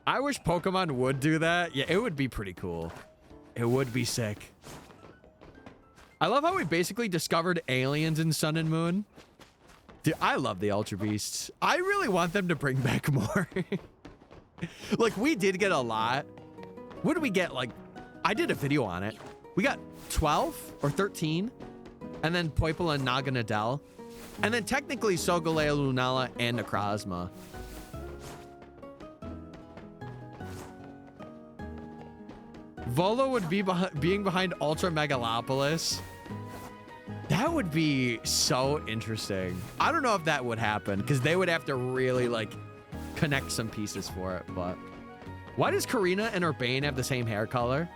I wish Pokemon would do that. Yeah, it would be pretty cool. It would be sick. I love how we basically discovered aliens in Sun and Moon. Dude, I love the Ultra Beasts. I really want them to bring back more. Like, we did get a lot. What did we get? Like, I did a video on it. We got 12 or 13. And then Poipole and Naganadel. And then technically Solgaleo, Lunala, and Necrozma. Volo would be being behind Ultra Megalopolis. That would be so interesting. I don't know if that would happen because they would have to really like connect some pieces for it. But why does Karina and Urbane have the same hair color?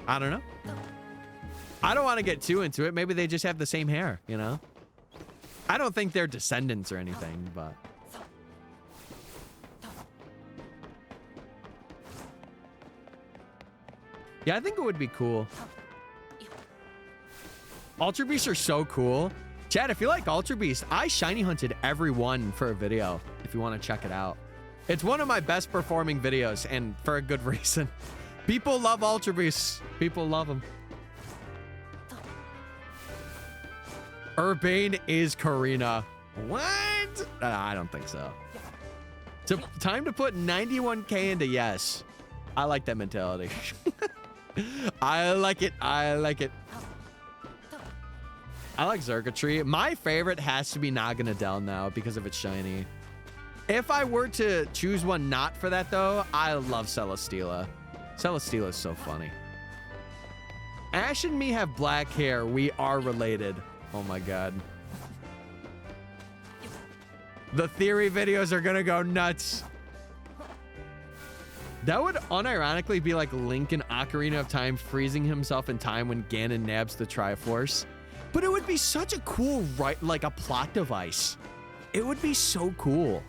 I don't know. I don't want to get too into it. Maybe they just have the same hair, you know? I don't think they're descendants or anything, but... yeah, I think it would be cool. Ultra Beasts are so cool. Chad, if you like Ultra Beast, I shiny hunted every one for a video if you want to check it out. It's one of my best performing videos, and for a good reason. People love Ultra Beasts. People love them. Urbane is Karina. What? I don't think so. Time to put 91K into yes. I like that mentality. I like it. I like it. I like Zergatry. My favorite has to be Naganadel now because of its shiny. If I were to choose one not for that, though, I love Celesteela. Celesteela is so funny. Ash and me have black hair. We are related. Oh, my God. The theory videos are going to go nuts. That would unironically be like Link in Ocarina of Time freezing himself in time when Ganon nabs the Triforce. But it would be such a cool, like a plot device. It would be so cool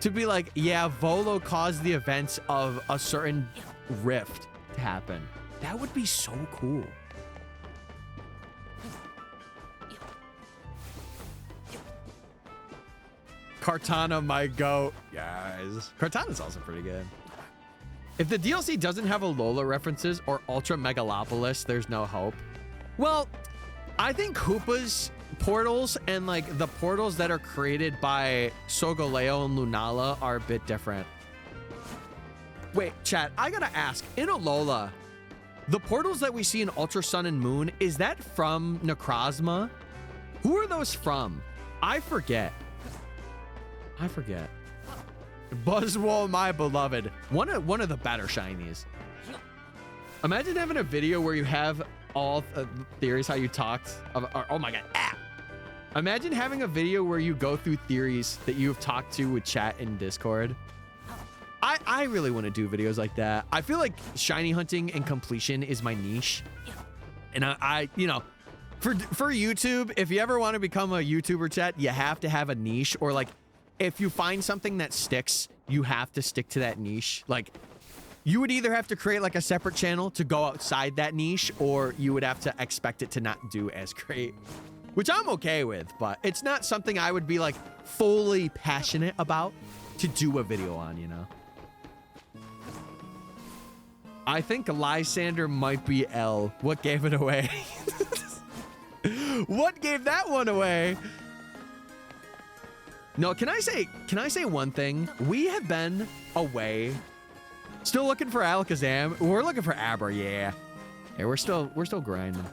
to be like, yeah, Volo caused the events of a certain rift to happen. That would be so cool. Kartana, my goat. Guys. Kartana's also pretty good. If the DLC doesn't have Alola references or Ultra Megalopolis, there's no hope. Well, I think Koopa's portals and like the portals that are created by Solgaleo and Lunala are a bit different. Wait, chat, I gotta ask, in Alola, the portals that we see in Ultra Sun and Moon, is that from Necrozma? Who are those from? I forget. Buzzwole, my beloved. One of the better shinies. Imagine having a video where you have all theories, how you talked. Oh my God. Ah. Imagine having a video where you go through theories that you've talked to with chat in Discord. I really want to do videos like that. I feel like shiny hunting and completion is my niche. And I you know, for YouTube, if you ever want to become a YouTuber, chat, you have to have a niche, or like, if you find something that sticks, you have to stick to that niche. Like, you would either have to create like a separate channel to go outside that niche, or you would have to expect it to not do as great, which I'm okay with, but it's not something I would be like fully passionate about to do a video on, you know? I think Lysander might be L. What gave it away? What gave that one away? No, can I say one thing? We have been away, still looking for Alakazam. We're looking for Abra, yeah. Yeah, we're still grinding.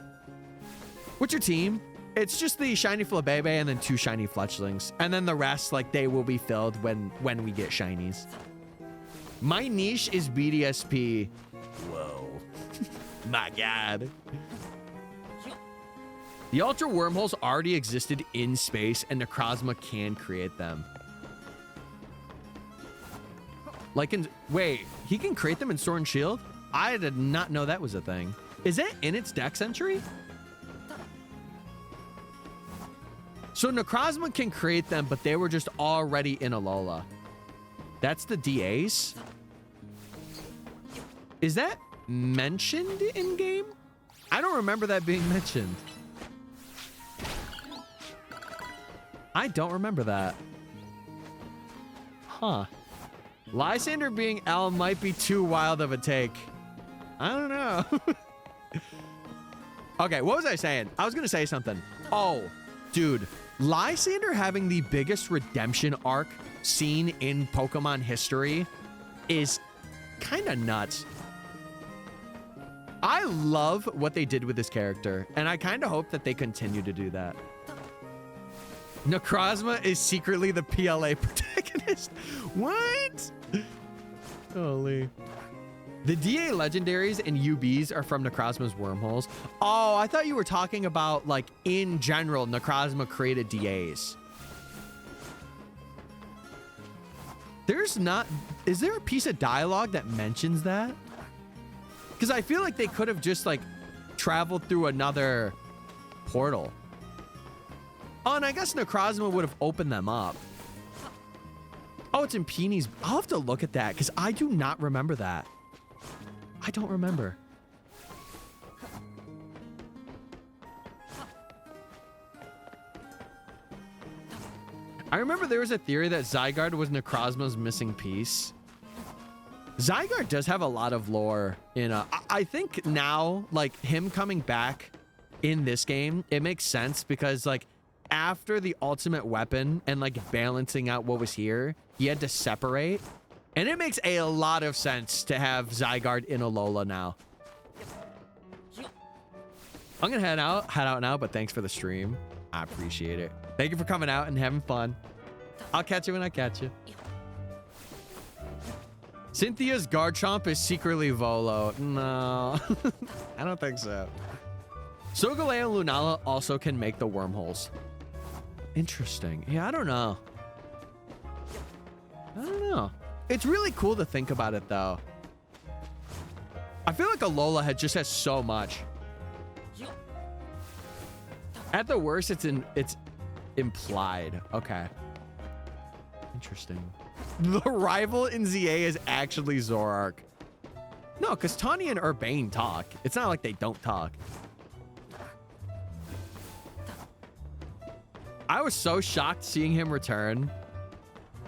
What's your team? It's just the shiny Flabebe and then 2 shiny Fletchlings, and then the rest, like, they will be filled when we get shinies. My niche is BDSP. Whoa, my God. The Ultra Wormholes already existed in space, and Necrozma can create them. Like wait, he can create them in Sword and Shield? I did not know that was a thing. Is that in its Dex entry? So Necrozma can create them, but they were just already in Alola. That's the DAs? Is that mentioned in game? I don't remember that being mentioned. I don't remember that. Huh. Lysander being L might be too wild of a take. I don't know. Okay, what was I saying? I was gonna say something. Oh, dude. Lysander having the biggest redemption arc seen in Pokemon history is kind of nuts. I love what they did with this character, and I kind of hope that they continue to do that. Necrozma is secretly the PLA protagonist. What? Holy. The DA legendaries and UBs are from Necrozma's wormholes. Oh, I thought you were talking about, like, in general, Necrozma created DAs. There's not... Is there a piece of dialogue that mentions that? Because I feel like they could have just, like, traveled through another portal. Oh, and I guess Necrozma would have opened them up. Oh, it's in Peeny's. I'll have to look at that because I do not remember that. I don't remember. I remember there was a theory that Zygarde was Necrozma's missing piece. Zygarde does have a lot of lore in I think now, like, him coming back in this game, it makes sense because, like, after the ultimate weapon and, like, balancing out what was here, he had to separate. And it makes a lot of sense to have Zygarde in Alola now. I'm gonna head out now, but thanks for the stream. I appreciate it. Thank you for coming out and having fun. I'll catch you when I catch you. Cynthia's Garchomp is secretly Volo. No, I don't think so. Solgaleo and Lunala also can make the wormholes. Interesting. Yeah, I don't know. It's really cool to think about it, though. I feel like Alola just has so much. At the worst, it's implied. Okay. Interesting. The rival in ZA is actually Zoroark. No, because Tawny and Urbane talk. It's not like they don't talk. I was so shocked seeing him return.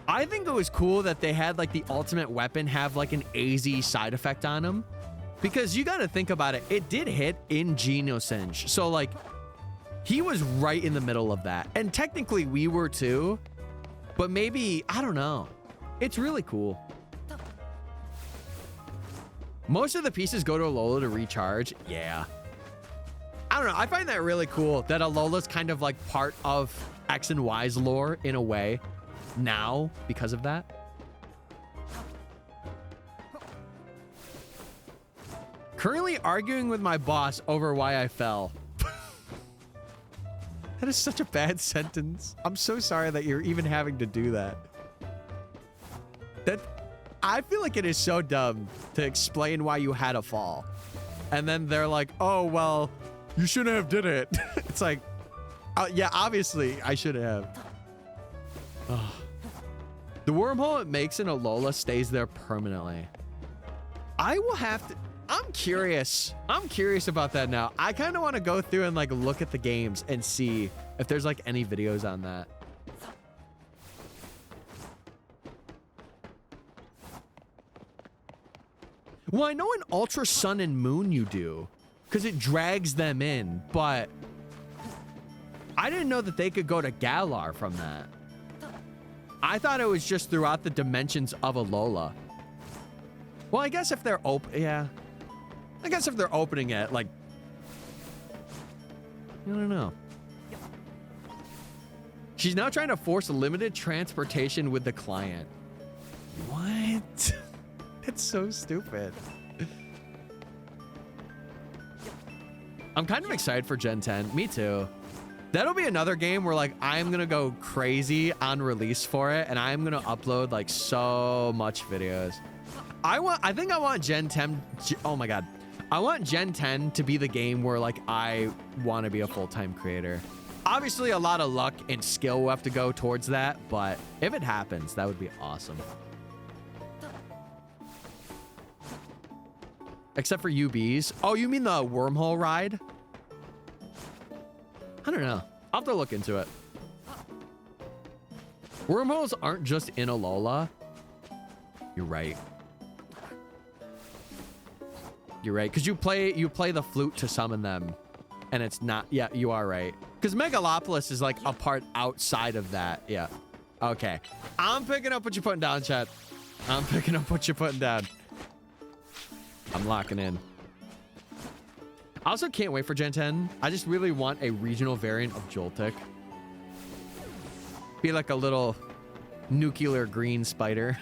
I think it was cool that they had, like, the ultimate weapon have, like, an AZ side effect on him. Because you got to think about it. It did hit in Geosinge. So, like, he was right in the middle of that. And technically we were too. But maybe, I don't know. It's really cool. Most of the pieces go to Alola to recharge. Yeah. I don't know. I find that really cool that Alola's kind of like part of X and Y's lore in a way now because of that. Currently arguing with my boss over why I fell. That is such a bad sentence. I'm so sorry that you're even having to do that. I feel like it is so dumb to explain why you had a fall. And then they're like, oh, well, you shouldn't have did it. It's like, yeah, obviously I should have. Oh. The wormhole it makes in Alola stays there permanently. I will have to... I'm curious. I'm curious about that now. I kind of want to go through and like look at the games and see if there's like any videos on that. Well, I know in Ultra Sun and Moon you do, because it drags them in, but I didn't know that they could go to Galar from that. I thought it was just throughout the dimensions of Alola. Well, I guess if they're open, yeah. I guess if they're opening it, like, I don't know. She's now trying to force limited transportation with the client. What? It's so stupid. I'm kind of excited for Gen 10. Me too. That'll be another game where like I'm gonna go crazy on release for it, and I'm gonna upload like so much videos. I think I want Gen 10. Oh my god. I want Gen 10 to be the game where like I want to be a full-time creator. Obviously a lot of luck and skill will have to go towards that, but if it happens, that would be awesome. Except for UBs. Oh, you mean the wormhole ride? I don't know. I'll have to look into it. Wormholes aren't just in Alola. You're right. You're right, because you play the flute to summon them, and it's not. Yeah, you are right. Because Megalopolis is like a part outside of that. Yeah. Okay. I'm picking up what you're putting down, chat. I'm picking up what you're putting down. I'm locking in. I also can't wait for Gen 10. I just really want a regional variant of Joltik. Be like a little nuclear green spider.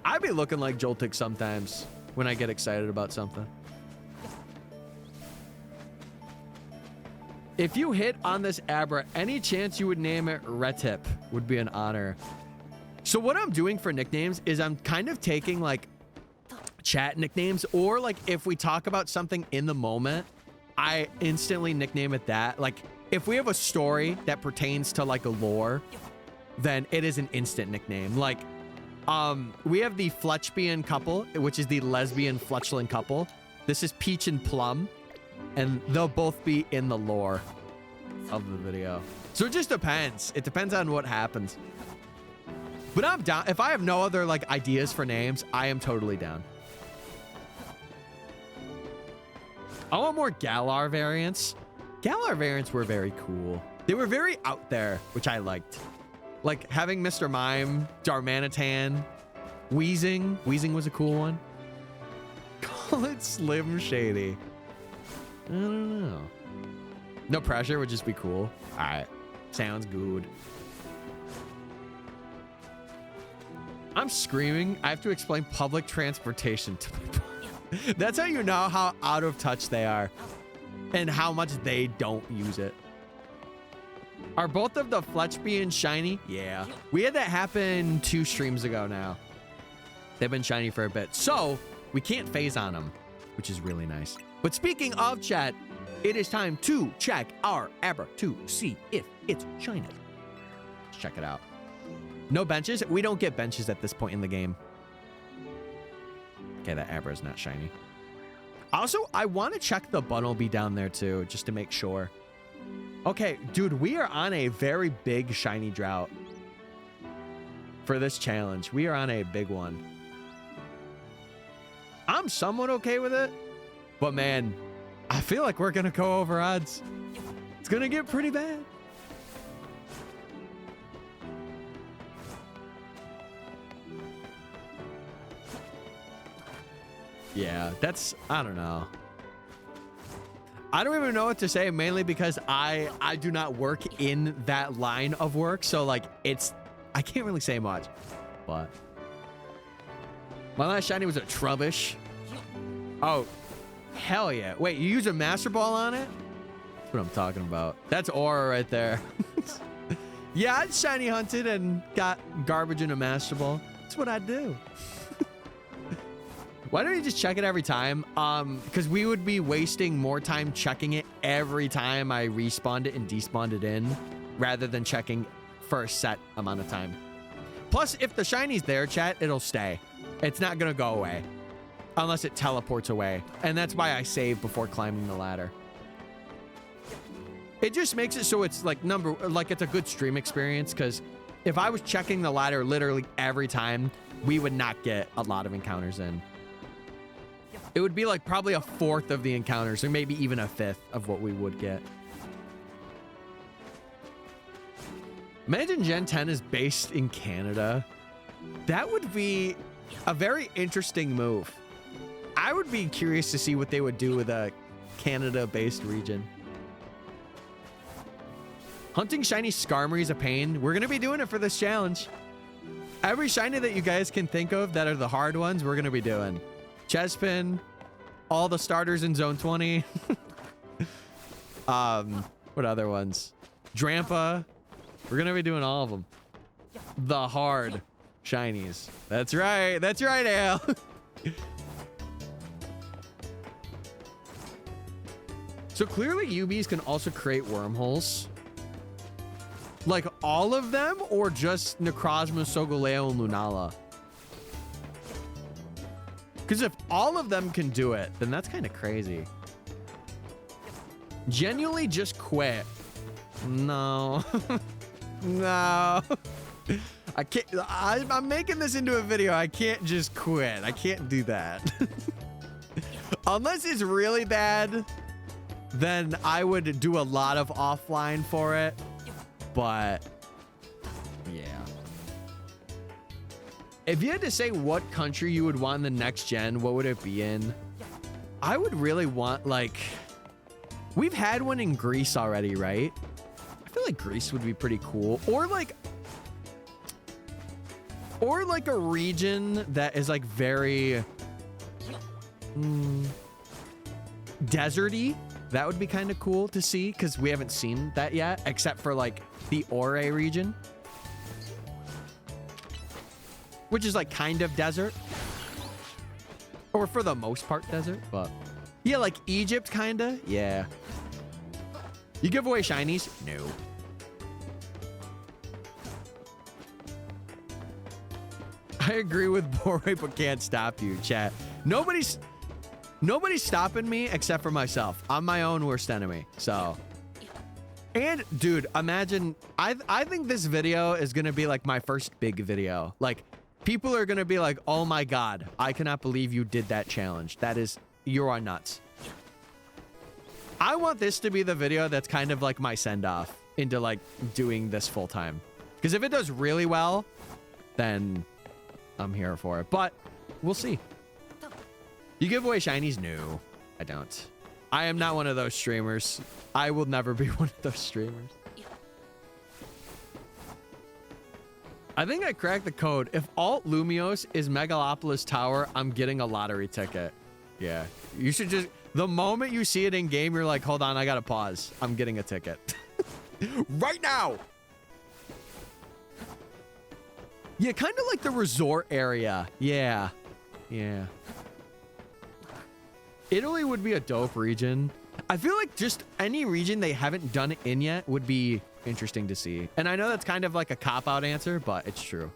I be looking like Joltik sometimes when I get excited about something. If you hit on this Abra, any chance you would name it Retip would be an honor. So what I'm doing for nicknames is I'm kind of taking like chat nicknames, or like if we talk about something in the moment, I instantly nickname it that. Like if we have a story that pertains to like a lore, then it is an instant nickname. Like we have the Fletchbian couple, which is the lesbian Fletchling couple. This is Peach and Plum, and they'll both be in the lore. of the video. So it just depends. It depends on what happens. But I'm down. If I have no other like ideas for names, I am totally down. I want more Galar variants. Galar variants were very cool. They were very out there, which I liked. Like having Mr. Mime, Darmanitan, Wheezing. Wheezing was a cool one. Call it Slim Shady. I don't know. No pressure would just be cool. All right. Sounds good. I'm screaming. I have to explain public transportation to people. That's how you know how out of touch they are and how much they don't use it. Are both of the Fletch being shiny? Yeah. We had that happen 2 streams ago now. They've been shiny for a bit. So we can't phase on them, which is really nice. But speaking of chat, it is time to check our Abra to see if it's shiny. Let's check it out. No benches? We don't get benches at this point in the game. Okay, that Abra is not shiny. Also, I want to check the Bunnelby down there too, just to make sure. Okay, dude, we are on a very big shiny drought for this challenge. We are on a big one. I'm somewhat okay with it, but man, I feel like we're gonna go over odds. It's gonna get pretty bad. Yeah, that's, I don't know. I don't even know what to say, mainly because I do not work in that line of work. So like I can't really say much, but my last shiny was a Trubbish. Oh, hell yeah. Wait, you use a Master Ball on it? That's what I'm talking about. That's Aura right there. Yeah, I shiny hunted and got garbage in a Master Ball. That's what I do. Why don't you just check it every time? Because we would be wasting more time checking it every time I respawned it and despawned it in, rather than checking for a set amount of time. Plus, if the shiny's there, chat, it'll stay. It's not gonna go away unless it teleports away. And that's why I save before climbing the ladder. It just makes it so it's like it's a good stream experience, because if I was checking the ladder literally every time, we would not get a lot of encounters in. It would be like probably a 1/4 of the encounters, or maybe even a 5th of what we would get. Imagine Gen 10 is based in Canada. That would be a very interesting move. I would be curious to see what they would do with a Canada-based region. Hunting shiny Skarmory is a pain. We're going to be doing it for this challenge. Every shiny that you guys can think of that are the hard ones, we're going to be doing. Chespin, all the starters in Zone 20. What other ones? Drampa. We're going to be doing all of them. The hard shinies. That's right. That's right, Al. So clearly UBs can also create wormholes. Like all of them, or just Necrozma, Solgaleo, and Lunala? Because if all of them can do it, then that's kind of crazy. Genuinely just quit. No. No. I can't. I'm making this into a video. I can't just quit. I can't do that. Unless it's really bad, then I would do a lot of offline for it. But yeah. If you had to say what country you would want in the next gen, what would it be in? I would really want, like, we've had one in Greece already, right? I feel like Greece would be pretty cool. Or like a region that is like very deserty. That would be kind of cool to see, because we haven't seen that yet, except for like the Ore region, which is like kind of desert, or for the most part desert. But yeah, like Egypt, kind of. Yeah. You give away shinies? No. I agree with Borway, but can't stop you, chat. Nobody's stopping me except for myself. I'm my own worst enemy. So And dude, imagine, I think this video is gonna be like my first big video. Like, people are gonna be like, oh my God, I cannot believe you did that challenge. That is, you are nuts. I want this to be the video that's kind of like my send-off into like doing this full time. Because if it does really well, then I'm here for it. But we'll see. You give away shinies? No, I don't. I am not one of those streamers. I will never be one of those streamers. I think I cracked the code. If Alt Lumios is Megalopolis Tower, I'm getting a lottery ticket. Yeah. You should just... The moment you see it in game, you're like, hold on, I gotta pause. I'm getting a ticket. Right now! Yeah, kind of like the resort area. Yeah. Yeah. Italy would be a dope region. I feel like just any region they haven't done it in yet would be interesting to see. And I know that's kind of like a cop-out answer, but it's true.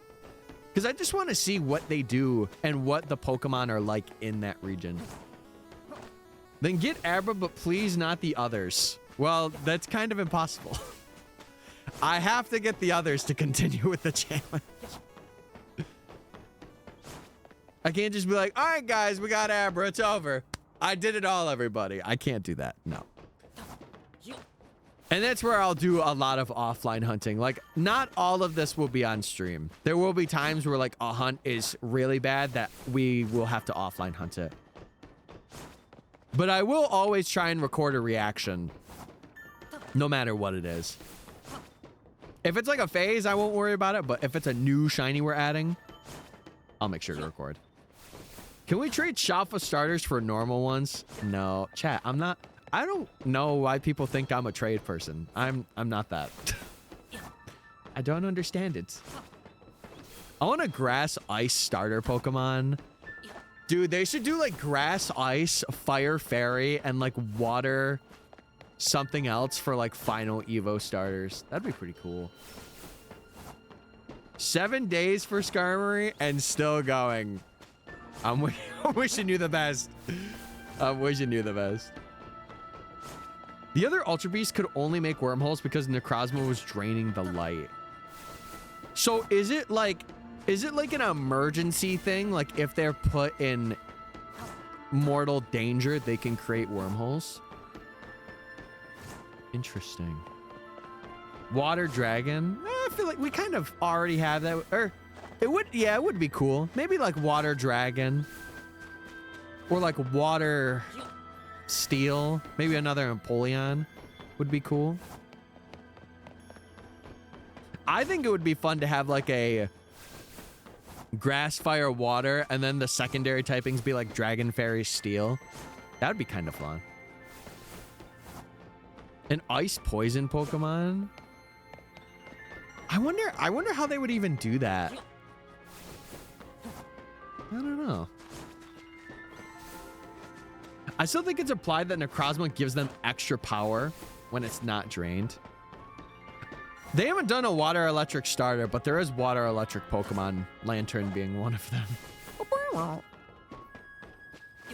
Because I just want to see what they do and what the Pokemon are like in that region. Then get Abra, but please not the others. Well, that's kind of impossible. I have to get the others to continue with the challenge. I can't just be like, all right, guys, we got Abra. It's over. I did it all, everybody. I can't do that. No. And that's where I'll do a lot of offline hunting. Like, not all of this will be on stream. There will be times where, like, a hunt is really bad that we will have to offline hunt it. But I will always try and record a reaction, no matter what it is. If it's like a phase, I won't worry about it. But if it's a new shiny we're adding, I'll make sure to record. Can we trade Shafa starters for normal ones? No. Chat, I'm not... I don't know why people think I'm a trade person. I'm not that. I don't understand it. I want a grass ice starter Pokemon. Dude, they should do like grass ice, fire fairy, and like water something else for like final Evo starters. That'd be pretty cool. 7 days for Skarmory and still going. I'm wishing you the best. I'm wishing you the best. The other Ultra Beast could only make wormholes because Necrozma was draining the light. So is it like an emergency thing? Like if they're put in mortal danger, they can create wormholes? Interesting. Water Dragon? I feel like we kind of already have that. Or it would be cool. Maybe like Water Dragon. Or like Water Steel. Maybe another Empoleon would be cool. I think it would be fun to have like a Grass, Fire, Water, and then the secondary typings be like Dragon, Fairy, Steel. That would be kind of fun. An Ice Poison Pokemon? I wonder how they would even do that. I don't know. I still think it's implied that Necrozma gives them extra power when it's not drained. They haven't done a water electric starter, but there is water electric Pokemon, Lantern being one of them.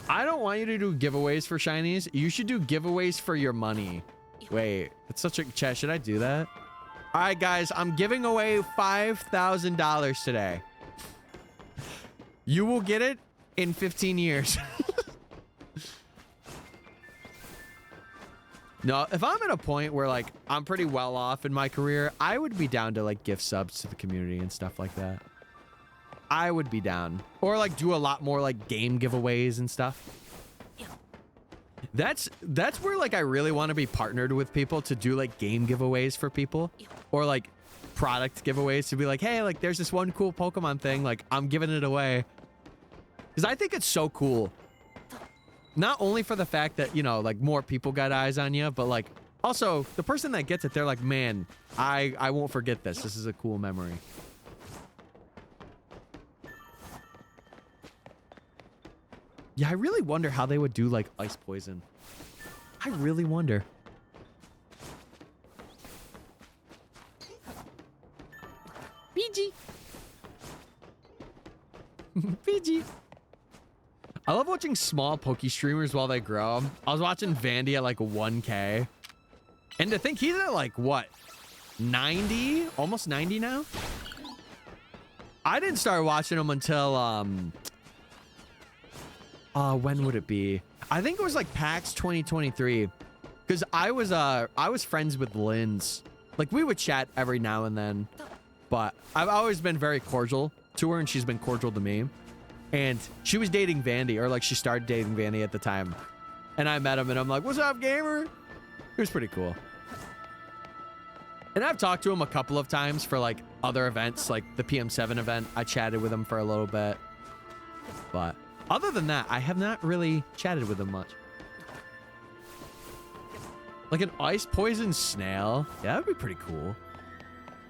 I don't want you to do giveaways for shinies. You should do giveaways for your money. Wait, it's such a chat. Should I do that? All right, guys, I'm giving away $5,000 today. You will get it in 15 years. No, if I'm at a point where like I'm pretty well off in my career, I would be down to like gift subs to the community and stuff like that. I would be down. Or like do a lot more like game giveaways and stuff. That's where like I really want to be partnered with people to do like game giveaways for people. Or like product giveaways to be like, hey, like there's this one cool Pokemon thing, like I'm giving it away. Because I think it's so cool. Not only for the fact that, you know, like more people got eyes on you, but like also the person that gets it, they're like, man, I won't forget this. This is a cool memory. Yeah, I really wonder how they would do like Ice Poison. I really wonder. PG. PG. I love watching small Poke streamers while they grow. I was watching Vandy at like 1K. And to think he's at like, what, 90? Almost 90 now? I didn't start watching him until, when would it be? I think it was like PAX 2023. Because I was friends with Lynn's. Like, we would chat every now and then. But I've always been very cordial to her, and she's been cordial to me. And she was dating Vandy, or like she started dating Vandy at the time. And I met him, and I'm like, what's up, gamer? It was pretty cool. And I've talked to him a couple of times for like other events, like the PM7 event. I chatted with him for a little bit. But other than that, I have not really chatted with him much. Like an ice poison snail. Yeah, that'd be pretty cool.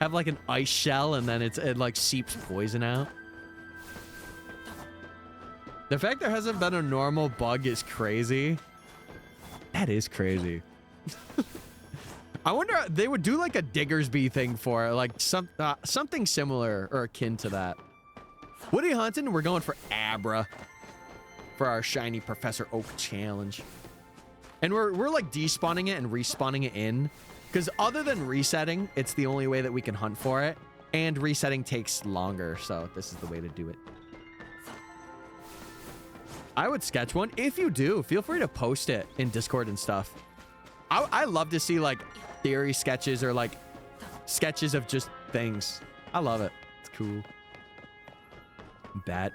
Have like an ice shell and then it like seeps poison out. The fact there hasn't been a normal bug is crazy. That is crazy. I wonder they would do like a Diggersby thing for it, like something similar or akin to that. What are you hunting? We're going for Abra for our shiny Professor Oak challenge. And we're like despawning it and respawning it in. Because other than resetting, it's the only way that we can hunt for it. And resetting takes longer, so this is the way to do it. I would sketch one. If you do, feel free to post it in Discord and stuff. I love to see like theory sketches or like sketches of just things. I love it. It's cool. Bet.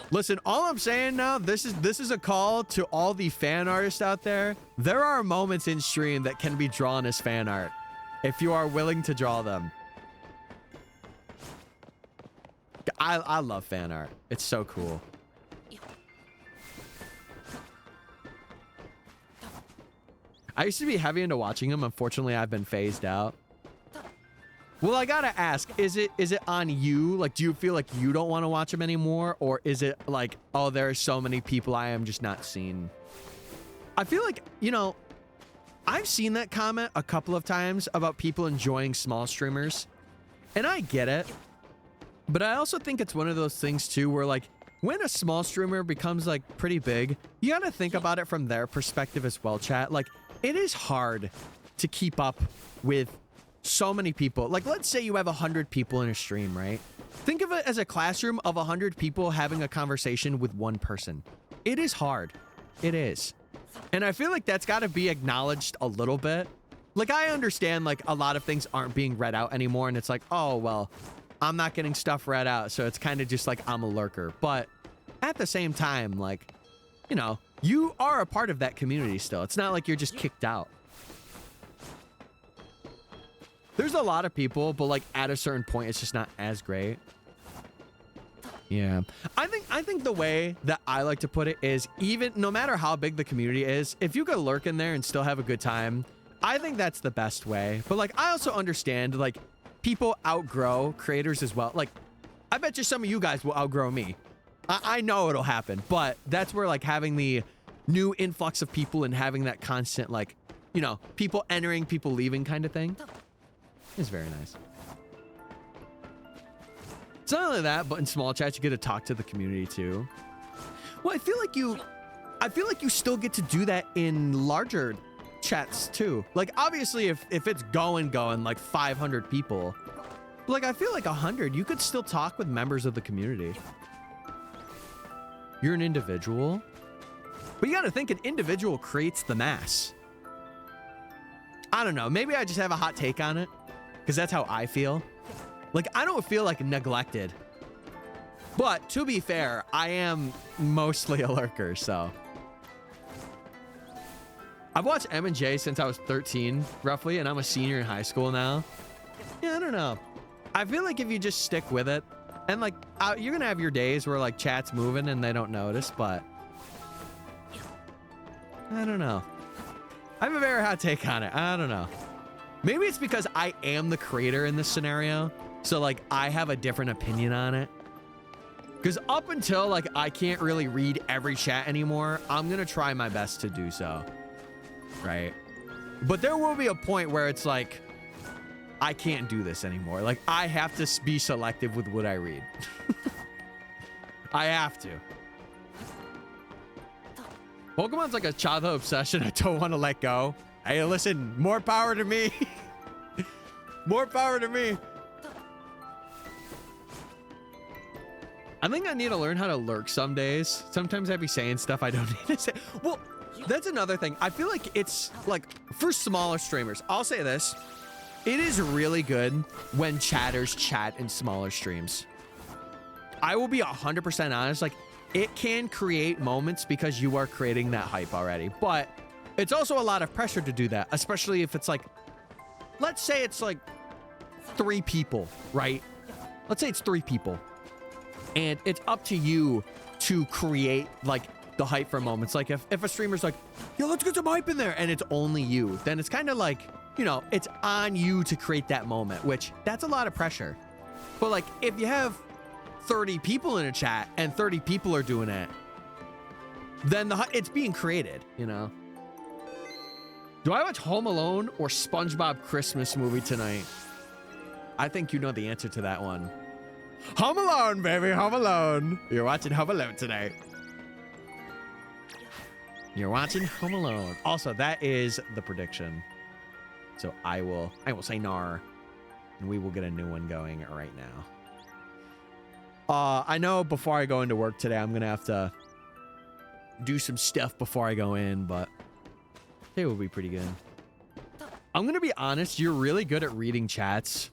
Listen, all I'm saying now, this is a call to all the fan artists out there. There are moments in stream that can be drawn as fan art, if you are willing to draw them. I love fan art. It's so cool. I used to be heavy into watching them. Unfortunately, I've been phased out. Well, I gotta ask, is it on you? Like, do you feel like you don't want to watch them anymore? Or is it like, oh, there are so many people I am just not seeing? I feel like, you know, I've seen that comment a couple of times about people enjoying small streamers. And I get it. But I also think it's one of those things too where like, when a small streamer becomes like pretty big, you gotta think about it from their perspective as well, chat. Like, it is hard to keep up with so many people. Like, let's say you have 100 people in a stream, right? Think of it as a classroom of 100 people having a conversation with one person. It is hard. It is. And I feel like that's got to be acknowledged a little bit. Like, I understand, like, a lot of things aren't being read out anymore, and it's like, oh, well, I'm not getting stuff read out, so it's kind of just like I'm a lurker. But at the same time, like, you know, you are a part of that community still. It's not like you're just kicked out. There's a lot of people, but like at a certain point, it's just not as great. Yeah. I think the way that I like to put it is, even no matter how big the community is, if you could lurk in there and still have a good time, I think that's the best way. But like, I also understand like people outgrow creators as well. Like, I bet you some of you guys will outgrow me. I know it'll happen, but that's where like having the new influx of people and having that constant, like, you know, people entering, people leaving kind of thing is very nice. It's not only that, but in small chats, you get to talk to the community too. Well, I feel like you still get to do that in larger chats too. Like, obviously, if it's going like 500 people, like, I feel like 100, you could still talk with members of the community. You're an individual, but you got to think an individual creates the mass. I don't know. Maybe I just have a hot take on it because that's how I feel. Like, I don't feel like neglected, but to be fair, I am mostly a lurker. So I've watched M&J since I was 13 roughly, and I'm a senior in high school now. Yeah, I don't know. I feel like if you just stick with it, and like, you're gonna have your days where like chat's moving and they don't notice, but I don't know. I have a very hot take on it. I don't know. Maybe it's because I am the creator in this scenario, so like I have a different opinion on it. Because up until like I can't really read every chat anymore, I'm gonna try my best to do so, right? But there will be a point where it's like, I can't do this anymore. Like, I have to be selective with what I read. I have to. Pokemon's like a childhood obsession I don't want to let go. Hey, listen, more power to me. More power to me. I think I need to learn how to lurk some days. Sometimes I be saying stuff I don't need to say. Well, that's another thing. I feel like it's like for smaller streamers, I'll say this. It is really good when chatters chat in smaller streams. I will be 100% honest. Like, it can create moments because you are creating that hype already. But it's also a lot of pressure to do that, especially if it's like, let's say it's like 3 people, right? Let's say it's 3 people. And it's up to you to create like the hype for moments. Like if a streamer's like, yo, let's get some hype in there, and it's only you, then it's kind of like, you know, it's on you to create that moment, which that's a lot of pressure. But like if you have 30 people in a chat and 30 people are doing it, then it's being created, you know? Do I watch Home Alone or SpongeBob Christmas movie tonight? I think you know the answer to that one. Home Alone, baby, Home Alone. You're watching Home Alone tonight. You're watching Home Alone. Also, that is the prediction. So I will say nar, and we will get a new one going right now. I know before I go into work today, I'm gonna have to do some stuff before I go in, but it will be pretty good. I'm gonna be honest, you're really good at reading chats.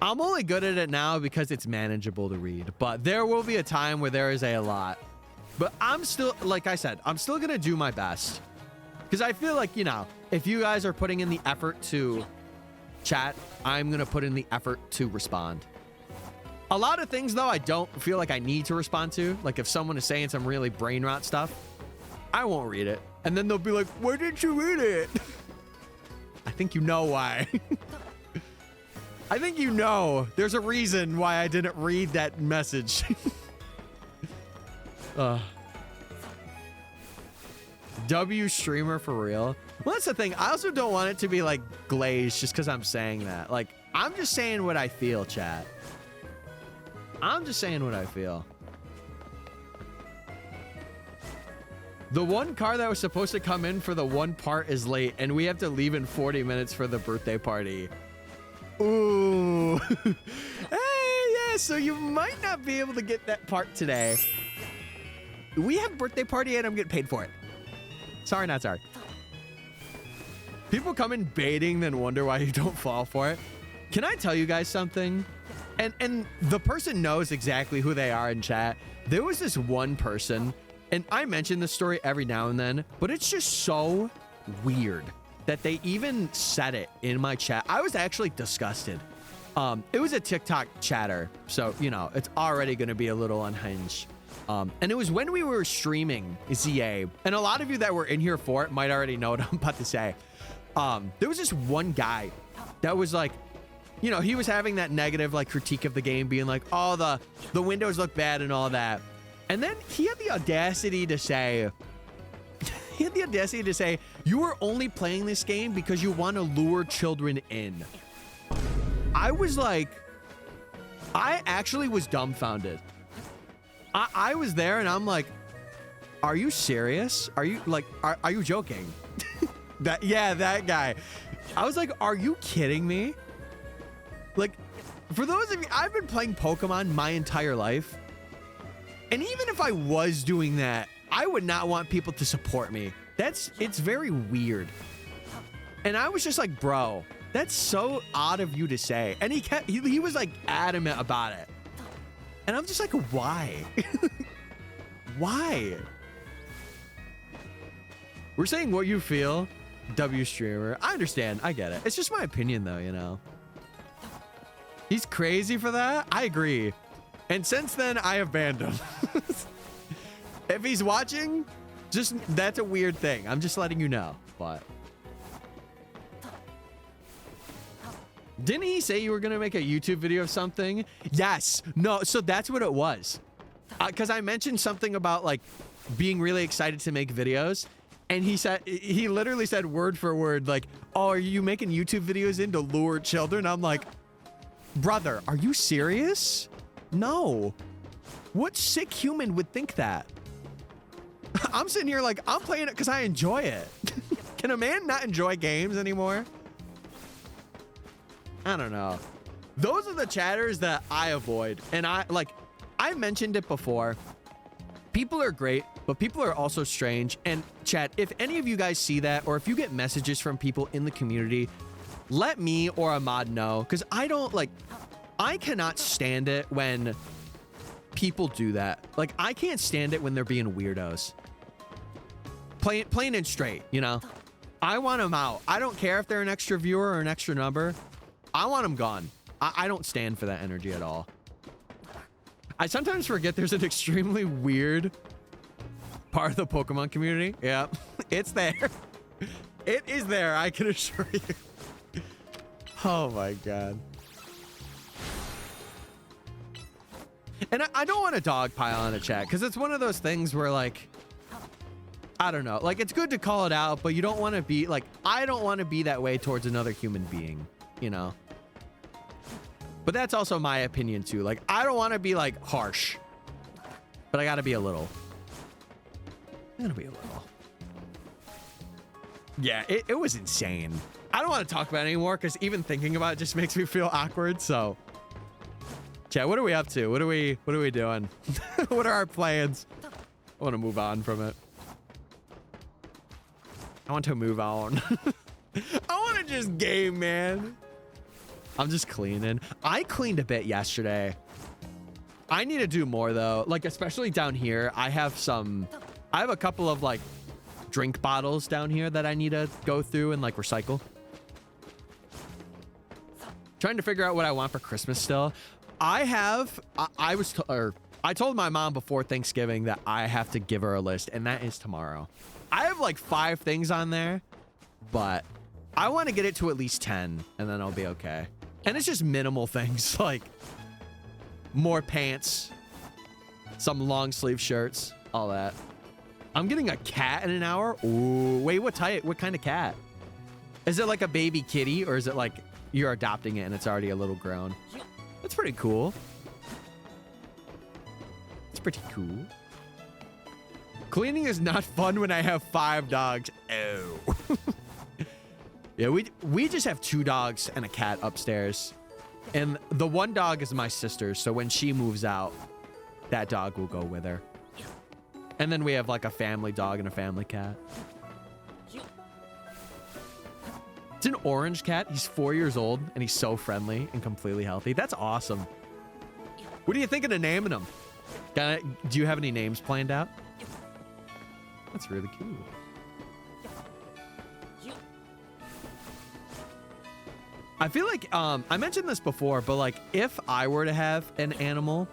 I'm only good at it now because it's manageable to read, but there will be a time where there is a lot. But I'm still, like I said, I'm still gonna do my best. Because I feel like, you know, if you guys are putting in the effort to chat, I'm gonna put in the effort to respond. A lot of things, though, I don't feel like I need to respond to. Like if someone is saying some really brain rot stuff, I won't read it. And then they'll be like, why didn't you read it? I think you know why. I think you know there's a reason why I didn't read that message. W streamer for real? Well, that's the thing. I also don't want it to be like glazed just because I'm saying that. Like, I'm just saying what I feel, chat. I'm just saying what I feel. The one car that was supposed to come in for the one part is late, and we have to leave in 40 minutes for the birthday party. Ooh. Hey, yeah, so you might not be able to get that part today. We have birthday party and I'm getting paid for it. Sorry, not sorry. People come in baiting, then wonder why you don't fall for it. Can I tell you guys something? And the person knows exactly who they are in chat. There was this one person, and I mention this story every now and then, but it's just so weird that they even said it in my chat. I was actually disgusted. It was a TikTok chatter, so, you know, it's already going to be a little unhinged. And it was when we were streaming ZA, and a lot of you that were in here for it might already know what I'm about to say. There was this one guy that was like, you know, he was having that negative like critique of the game, being like, oh, the windows look bad and all that. And then he had the audacity to say, you are only playing this game because you want to lure children in. I was like, I actually was dumbfounded. I was there and I'm like, are you serious? Are you like, are you joking? That guy. I was like, are you kidding me? Like, for those of you, I've been playing Pokemon my entire life. And even if I was doing that, I would not want people to support me. It's very weird. And I was just like, bro, that's so odd of you to say. And he was like adamant about it. And I'm just like, why? Why? We're saying what you feel, W streamer. I understand. I get it. It's just my opinion though, you know. He's crazy for that. I agree. And since then, I have banned him. If he's watching, just that's a weird thing. I'm just letting you know. But didn't he say you were gonna make a YouTube video of something? Yes. No. So that's what it was. Because I mentioned something about like being really excited to make videos, and he literally said word for word like, "Oh, are you making YouTube videos in to lure children?" I'm like, brother, are you serious? No. What sick human would think that? I'm sitting here like, I'm playing it because I enjoy it. Can a man not enjoy games anymore? I don't know. Those are the chatters that I avoid. And I mentioned it before. People are great, but people are also strange. And chat, if any of you guys see that, or if you get messages from people in the community, let me or Ahmad know. Because I cannot stand it when people do that. Like, I can't stand it when they're being weirdos. Plain and straight, you know? I want them out. I don't care if they're an extra viewer or an extra number. I want them gone. I don't stand for that energy at all. I sometimes forget there's an extremely weird part of the Pokemon community. Yeah, it's there. It is there, I can assure you. Oh my God. And I don't want to dogpile on a chat, because it's one of those things where, like, I don't know. Like, it's good to call it out, but you don't want to be, like, I don't want to be that way towards another human being, you know? But that's also my opinion, too. Like, I don't want to be, like, harsh. But I got to be a little. I got to be a little. Yeah, it was insane. I don't want to talk about it anymore, because even thinking about it just makes me feel awkward, so... Chat, what are we up to? What are we doing? What are our plans? I want to move on from it. I want to move on. I want to just game, man. I'm just cleaning. I cleaned a bit yesterday. I need to do more though. Like, especially down here, I have a couple of like drink bottles down here that I need to go through and like recycle. Trying to figure out what I want for Christmas still. I told my mom before Thanksgiving that I have to give her a list, and that is tomorrow. I have like 5 things on there, but I want to get it to at least 10, and then I'll be okay. And it's just minimal things, like more pants, some long sleeve shirts, all that. I'm getting a cat in an hour. Ooh, wait, what kind of cat? Is it like a baby kitty, or is it like you're adopting it and it's already a little grown? That's pretty cool. It's pretty cool. Cleaning is not fun when I have 5 dogs. Oh. Yeah, we just have 2 dogs and a cat upstairs. And the one dog is my sister's, so when she moves out, that dog will go with her. And then we have like a family dog and a family cat. It's an orange cat. He's 4 years old, and he's so friendly and completely healthy. That's awesome. What are you thinking of naming him? Do you have any names planned out? That's really cool. I feel like, I mentioned this before, but like if I were to have an animal,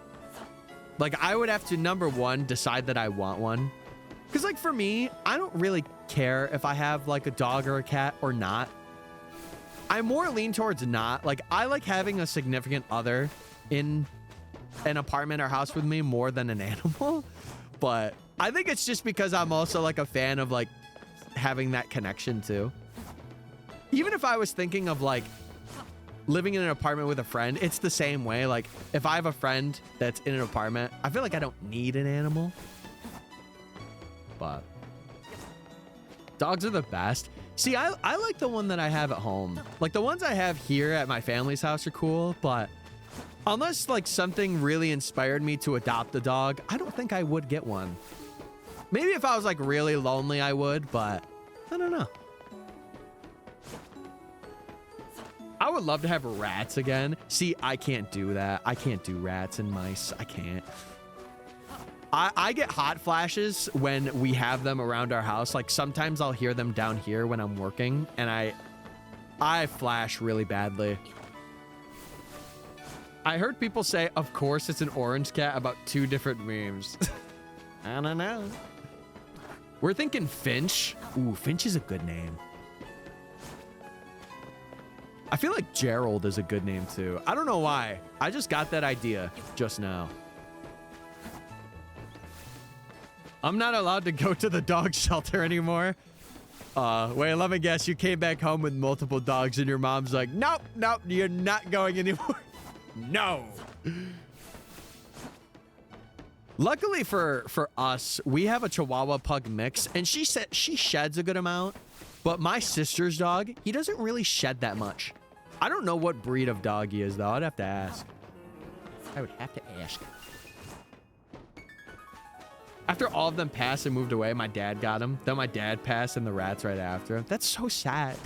like I would have to, number 1, decide that I want one. Because like for me, I don't really care if I have like a dog or a cat or not. I more lean towards not. Like, I like having a significant other in an apartment or house with me more than an animal. But I think it's just because I'm also like a fan of like having that connection too. Even if I was thinking of like living in an apartment with a friend, it's the same way. Like, if I have a friend that's in an apartment, I feel like I don't need an animal. But dogs are the best. See, I like the one that I have at home. Like, the ones I have here at my family's house are cool, but unless, like, something really inspired me to adopt a dog, I don't think I would get one. Maybe if I was, like, really lonely, I would, but I don't know. I would love to have rats again. See, I can't do that. I can't do rats and mice. I can't. I get hot flashes when we have them around our house. Like, sometimes I'll hear them down here when I'm working, and I flash really badly. I heard people say, of course it's an orange cat, about 2 different memes. I don't know. We're thinking Finch. Ooh, Finch is a good name. I feel like Gerald is a good name too. I don't know why. I just got that idea just now. I'm not allowed to go to the dog shelter anymore. Wait, let me guess. You came back home with multiple dogs and your mom's like, nope, nope, you're not going anymore. No. Luckily for us, we have a Chihuahua pug mix, and she said she sheds a good amount. But my sister's dog, he doesn't really shed that much. I don't know what breed of dog he is, though. I'd have to ask. I would have to ask. After all of them passed and moved away, my dad got him. Then my dad passed and the rats right after him. That's so sad.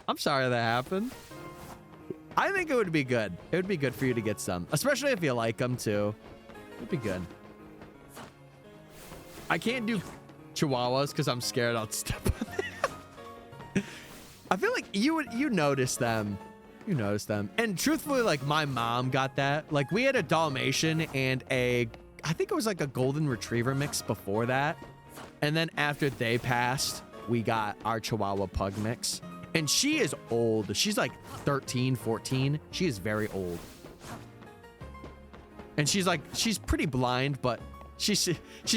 I'm sorry that happened. I think it would be good. It would be good for you to get some, especially if you like them too. It'd be good. I can't do Chihuahuas because I'm scared I'll step on them. I feel like you notice them. You notice them. And truthfully, like my mom got that. Like we had a Dalmatian and I think it was like a golden retriever mix before that. And then after they passed, we got our Chihuahua pug mix. And she is old. She's like 13, 14. She is very old. And she's pretty blind, but she's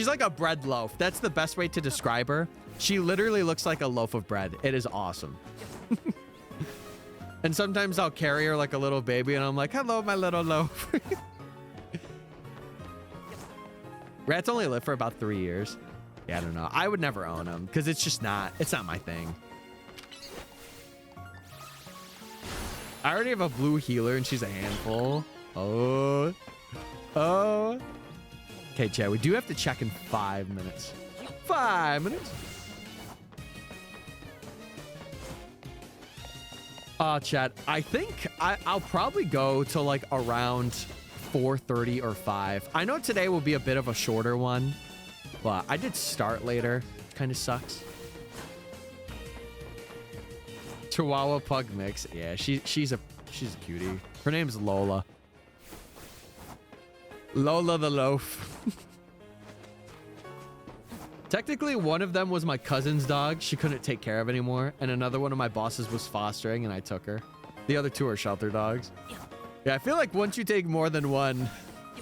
like a bread loaf. That's the best way to describe her. She literally looks like a loaf of bread. It is awesome. And sometimes I'll carry her like a little baby and I'm like, hello, my little loaf. Rats only live for about 3 years. Yeah, I don't know. I would never own them because it's not my thing. I already have a blue healer and she's a handful. Oh. Okay, Chad, we do have to check in 5 minutes. 5 minutes. Chad, I think I'll probably go to like around 4:30 or 5. I know today will be a bit of a shorter one, but I did start later. Kind of sucks. Chihuahua pug mix. Yeah, she's a cutie. Her name's Lola. Lola the loaf. Technically, one of them was my cousin's dog. She couldn't take care of anymore. And another one of my bosses was fostering and I took her. The other two are shelter dogs. Yeah, I feel like once you take more than one,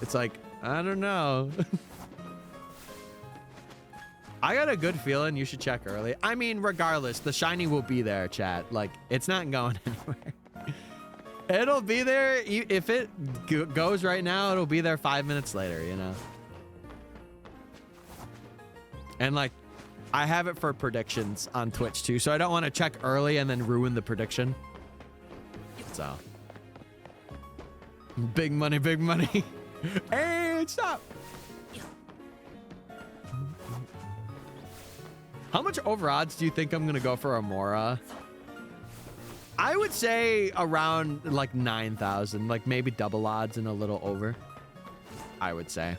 it's like, I don't know. I got a good feeling you should check early. I mean, regardless, the shiny will be there, chat. Like, it's not going anywhere. It'll be there. If it goes right now, it'll be there 5 minutes later, you know? And like, I have it for predictions on Twitch too, so I don't want to check early and then ruin the prediction. So. Big money, big money. Hey, stop. How much over odds do you think I'm going to go for Amora? I would say around like 9,000, like maybe double odds and a little over. I would say.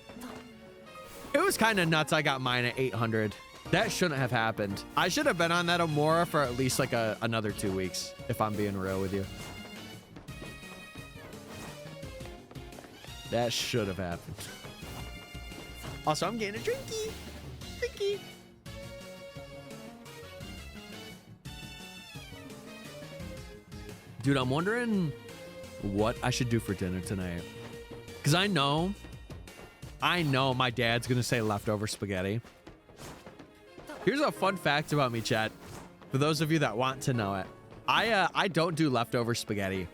It was kind of nuts. I got mine at 800. That shouldn't have happened. I should have been on that Amora for at least like another 2 weeks, if I'm being real with you. That should have happened. Also, I'm getting a drinky. Drinky. Dude, I'm wondering what I should do for dinner tonight. Because I know my dad's going to say leftover spaghetti. Here's a fun fact about me, chat. For those of you that want to know it. I don't do leftover spaghetti.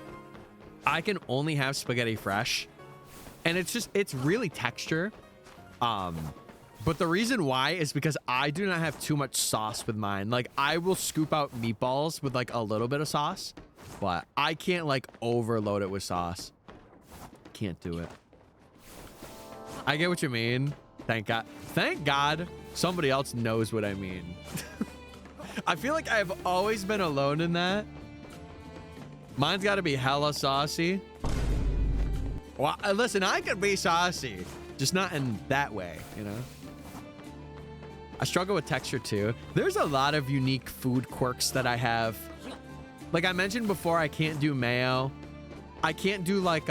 I can only have spaghetti fresh. And it's really texture. But the reason why is because I do not have too much sauce with mine. Like, I will scoop out meatballs with like a little bit of sauce. But I can't like overload it with sauce. Can't do it. I get what you mean. Thank God. Thank God somebody else knows what I mean. I feel like I've always been alone in that. Mine's got to be hella saucy. Well, listen, I could be saucy, just not in that way, you know? I struggle with texture too. There's a lot of unique food quirks that I have. Like I mentioned before, I can't do mayo. I can't do like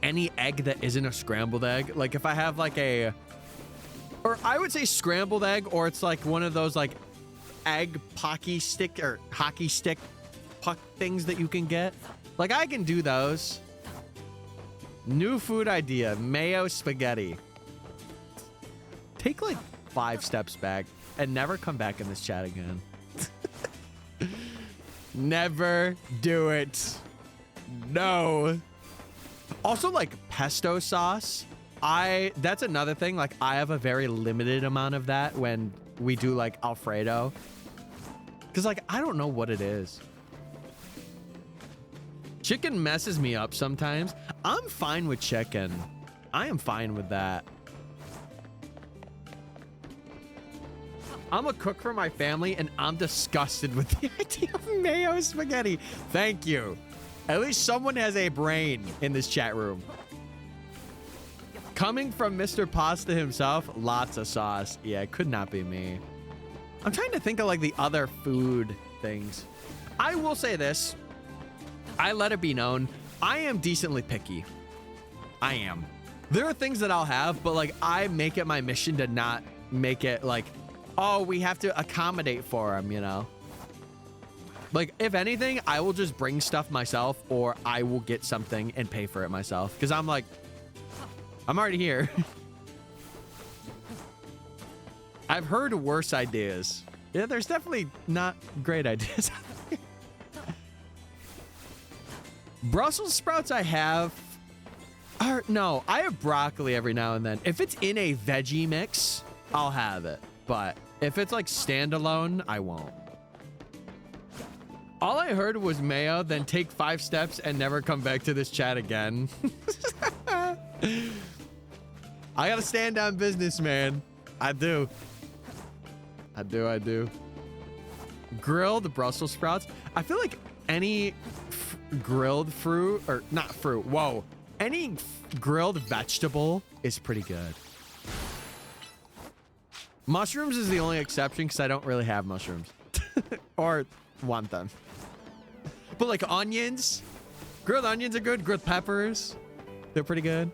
any egg that isn't a scrambled egg. Like if I have like or I would say scrambled egg, or it's like one of those like egg pocky stick or hockey stick puck things that you can get. Like I can do those. New food idea, mayo spaghetti. Take like 5 steps back and never come back in this chat again. Never do it. No. Also like pesto sauce. That's another thing. Like I have a very limited amount of that when we do like Alfredo. Because, like, I don't know what it is. Chicken messes me up sometimes. I'm fine with chicken. I am fine with that. I'm a cook for my family, and I'm disgusted with the idea of mayo spaghetti. Thank you. At least someone has a brain in this chat room. Coming from Mr. Pasta himself, lots of sauce. Yeah, it could not be me. I'm trying to think of like the other food things. I will say this. I let it be known. I am decently picky. I am. There are things that I'll have, but like I make it my mission to not make it like, oh, we have to accommodate for them, you know? Like, if anything, I will just bring stuff myself or I will get something and pay for it myself. Because I'm like, I'm already here. I've heard worse ideas. Yeah, there's definitely not great ideas. Brussels sprouts I have. No, I have broccoli every now and then. If it's in a veggie mix, I'll have it. But if it's like standalone, I won't. All I heard was mayo, then take 5 steps and never come back to this chat again. I gotta stand on business, man. I do. I do. Grilled Brussels sprouts. I feel like any grilled fruit, or not fruit, whoa. Any grilled vegetable is pretty good. Mushrooms is the only exception because I don't really have mushrooms. Or want them. But like onions, grilled onions are good. Grilled peppers, they're pretty good.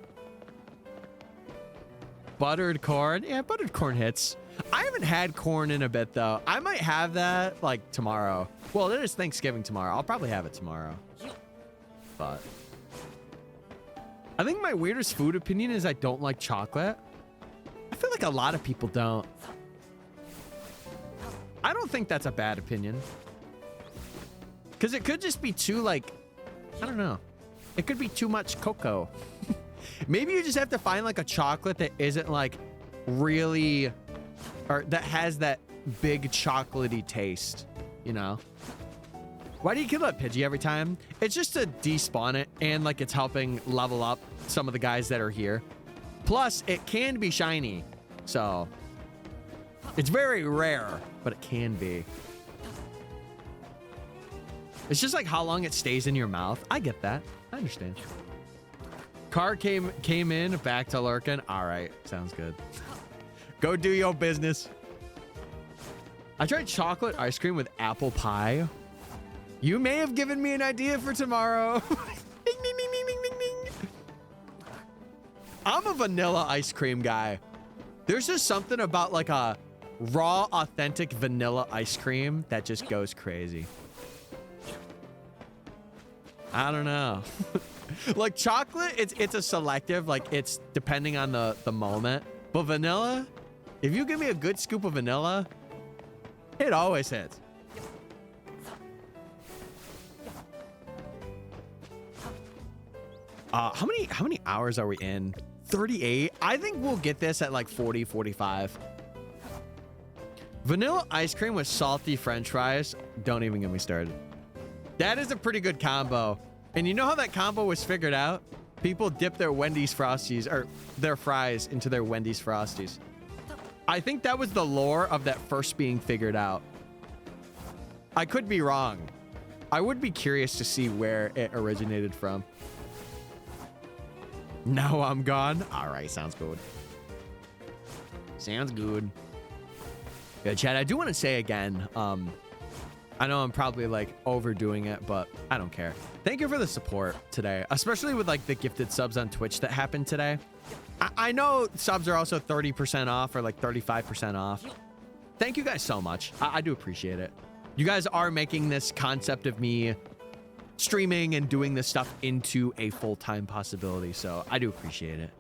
Buttered corn. Yeah, buttered corn hits. I haven't had corn in a bit though. I might have that like tomorrow. Well, it is Thanksgiving tomorrow. I'll probably have it tomorrow. But I think my weirdest food opinion is I don't like chocolate. I feel like a lot of people don't. I don't think that's a bad opinion. Because it could just be too, like, I don't know. It could be too much cocoa. Maybe you just have to find, like, a chocolate that isn't, like, really, or that has that big chocolatey taste, you know? Why do you kill that Pidgey every time? It's just to despawn it, and, like, it's helping level up some of the guys that are here. Plus, it can be shiny, so it's very rare, but it can be. It's just like how long it stays in your mouth. I get that. I understand. Car came in, back to lurking. All right, sounds good. Go do your business. I tried chocolate ice cream with apple pie. You may have given me an idea for tomorrow. Ding, ding, ding, ding, ding, ding, ding. I'm a vanilla ice cream guy. There's just something about like a raw, authentic vanilla ice cream that just goes crazy. I don't know. Like chocolate, it's a selective, like it's depending on the moment. But vanilla, if you give me a good scoop of vanilla, it always hits. How many hours are we in? 38. I think we'll get this at like 40, 45. Vanilla ice cream with salty French fries. Don't even get me started. That is a pretty good combo. And you know how that combo was figured out? People dip their Wendy's Frosties, or their fries into their Wendy's Frosties. I think that was the lore of that first being figured out. I could be wrong. I would be curious to see where it originated from. Now I'm gone. All right, sounds good. Sounds good. Yeah, Chad, I do want to say again, I know I'm probably like overdoing it, but I don't care. Thank you for the support today, especially with like the gifted subs on Twitch that happened today. I know subs are also 30% off or like 35% off. Thank you guys so much. I do appreciate it. You guys are making this concept of me streaming and doing this stuff into a full-time possibility, so I do appreciate it.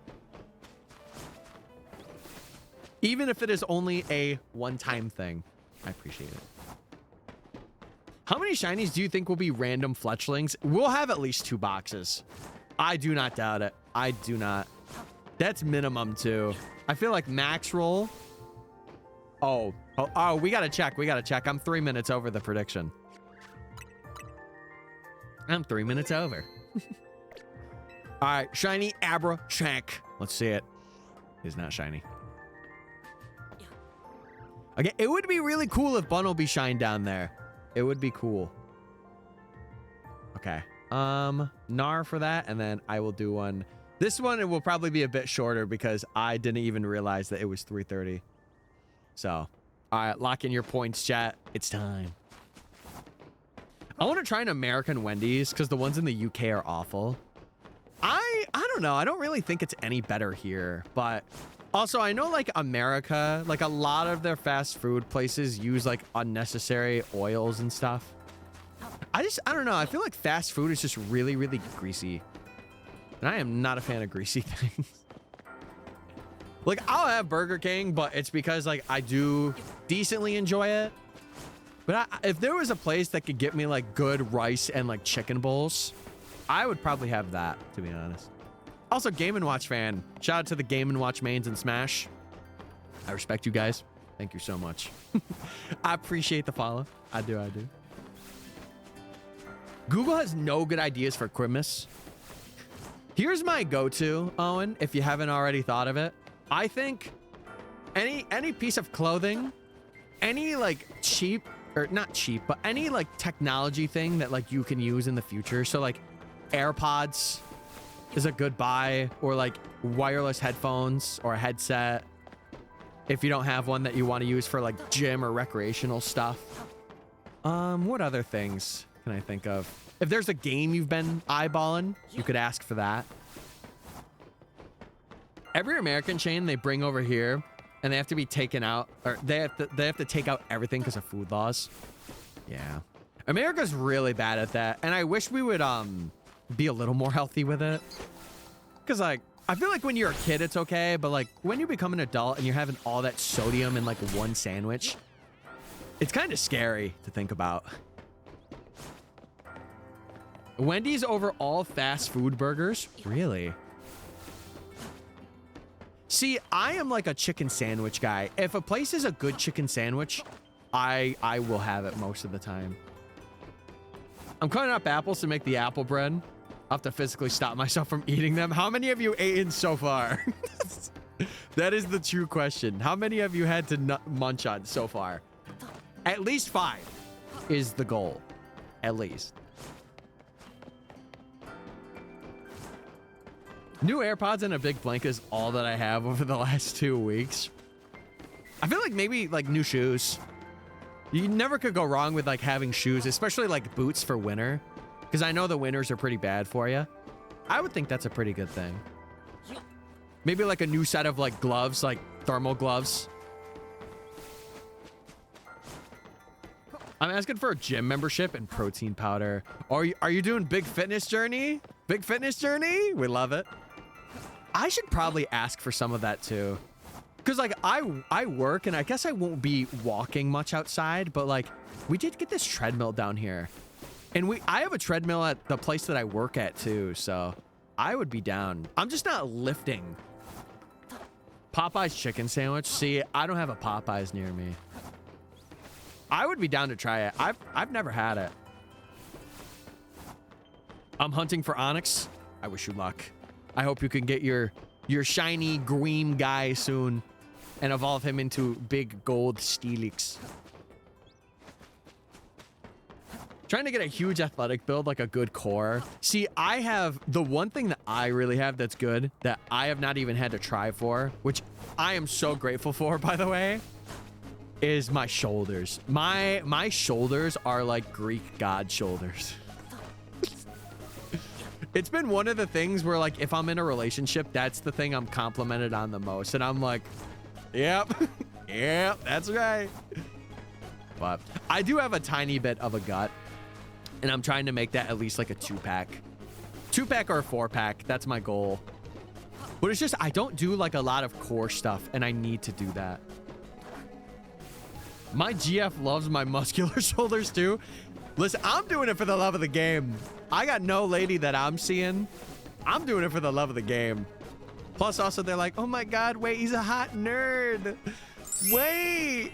Even if it is only a one-time thing, I appreciate it. How many shinies do you think will be random fletchlings? We'll have at least 2 boxes. I do not doubt it. I do not. That's minimum 2. I feel like max roll. Oh, Oh, we gotta check. We gotta check. I'm 3 minutes over the prediction. I'm 3 minutes over. All right, shiny Abra check. Let's see it. It's not shiny. Okay, it would be really cool if Bun will be shine down there. It would be cool. Okay. Nar for that, and then I will do one. This one, it will probably be a bit shorter because I didn't even realize that it was 3:30. So, all right, lock in your points, chat. It's time. I want to try an American Wendy's because the ones in the UK are awful. I don't know. I don't really think it's any better here, but also I know like America, like a lot of their fast food places use like unnecessary oils and stuff. I don't know. I feel like fast food is just really, really greasy. And I am not a fan of greasy things. Like, I'll have Burger King, but it's because, like, I do decently enjoy it. But if there was a place that could get me, like, good rice and, like, chicken bowls, I would probably have that, to be honest. Also, Game & Watch fan. Shout out to the Game & Watch mains and Smash. I respect you guys. Thank you so much. I appreciate the follow. I do. Google has no good ideas for Christmas. Here's my go-to, Owen, if you haven't already thought of it. I think any piece of clothing, any like cheap, or not cheap, but any like technology thing that like you can use in the future. So like AirPods is a good buy, or like wireless headphones or a headset. If you don't have one that you want to use for like gym or recreational stuff. What other things can I think of? If there's a game you've been eyeballing, you could ask for that. Every American chain they bring over here, and they have to be taken out, or they have to take out everything because of food laws. Yeah, America's really bad at that, and I wish we would be a little more healthy with it. Because like I feel like when you're a kid it's okay, but like when you become an adult and you're having all that sodium in like one sandwich, it's kind of scary to think about. Wendy's over all fast food burgers? Really? See, I am like a chicken sandwich guy. If a place is a good chicken sandwich, I will have it most of the time. I'm cutting up apples to make the apple bread. I'll have to physically stop myself from eating them. How many have you eaten so far? That is the true question. How many have you had to munch on so far? At least 5 is the goal. At least. New AirPods and a big blanket is all that I have over the last 2 weeks. I feel like maybe like new shoes. You never could go wrong with like having shoes, especially like boots for winter. Because I know the winters are pretty bad for you. I would think that's a pretty good thing. Maybe like a new set of like gloves, like thermal gloves. I'm asking for a gym membership and protein powder. Are you doing big fitness journey? Big fitness journey? We love it. I should probably ask for some of that too. Cause like I work and I guess I won't be walking much outside, but like we did get this treadmill down here. And I have a treadmill at the place that I work at too, so I would be down. I'm just not lifting. Popeye's chicken sandwich. See, I don't have a Popeye's near me. I would be down to try it. I've never had it. I'm hunting for Onyx. I wish you luck. I hope you can get your shiny green guy soon and evolve him into big gold Steelix. Trying to get a huge athletic build, like a good core. See, I have the one thing that I really have that's good that I have not even had to try for, which I am so grateful for, by the way, is my shoulders. My shoulders are like Greek god shoulders. It's been one of the things where like if I'm in a relationship, that's the thing I'm complimented on the most. And I'm like, yep, yep, that's right. But I do have a tiny bit of a gut. And I'm trying to make that at least like a 2-pack. 2-pack or a 4-pack. That's my goal. But it's just, I don't do like a lot of core stuff. And I need to do that. My GF loves my muscular shoulders too. Listen, I'm doing it for the love of the game. I got no lady that I'm seeing. I'm doing it for the love of the game. Plus also they're like, oh my God, wait, he's a hot nerd. Wait.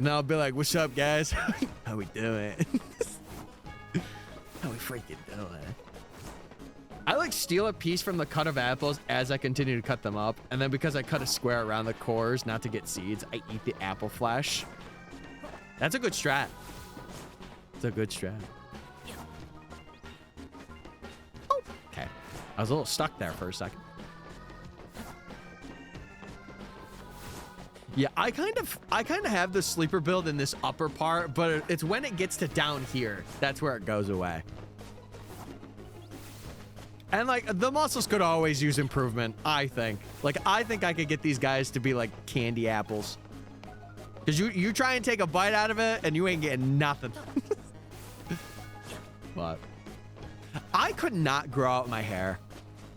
And then I'll be like, what's up, guys? How we doing? How we freaking doing? I like steal a piece from the cut of apples as I continue to cut them up. And then because I cut a square around the cores not to get seeds, I eat the apple flesh. That's a good strat. It's a good strat. Oh, okay. I was a little stuck there for a second. Yeah, I kind of have the sleeper build in this upper part, but it's when it gets to down here, that's where it goes away. And like the muscles could always use improvement, I think. Like I think I could get these guys to be like candy apples. Cause you try and take a bite out of it and you ain't getting nothing. But I could not grow out my hair.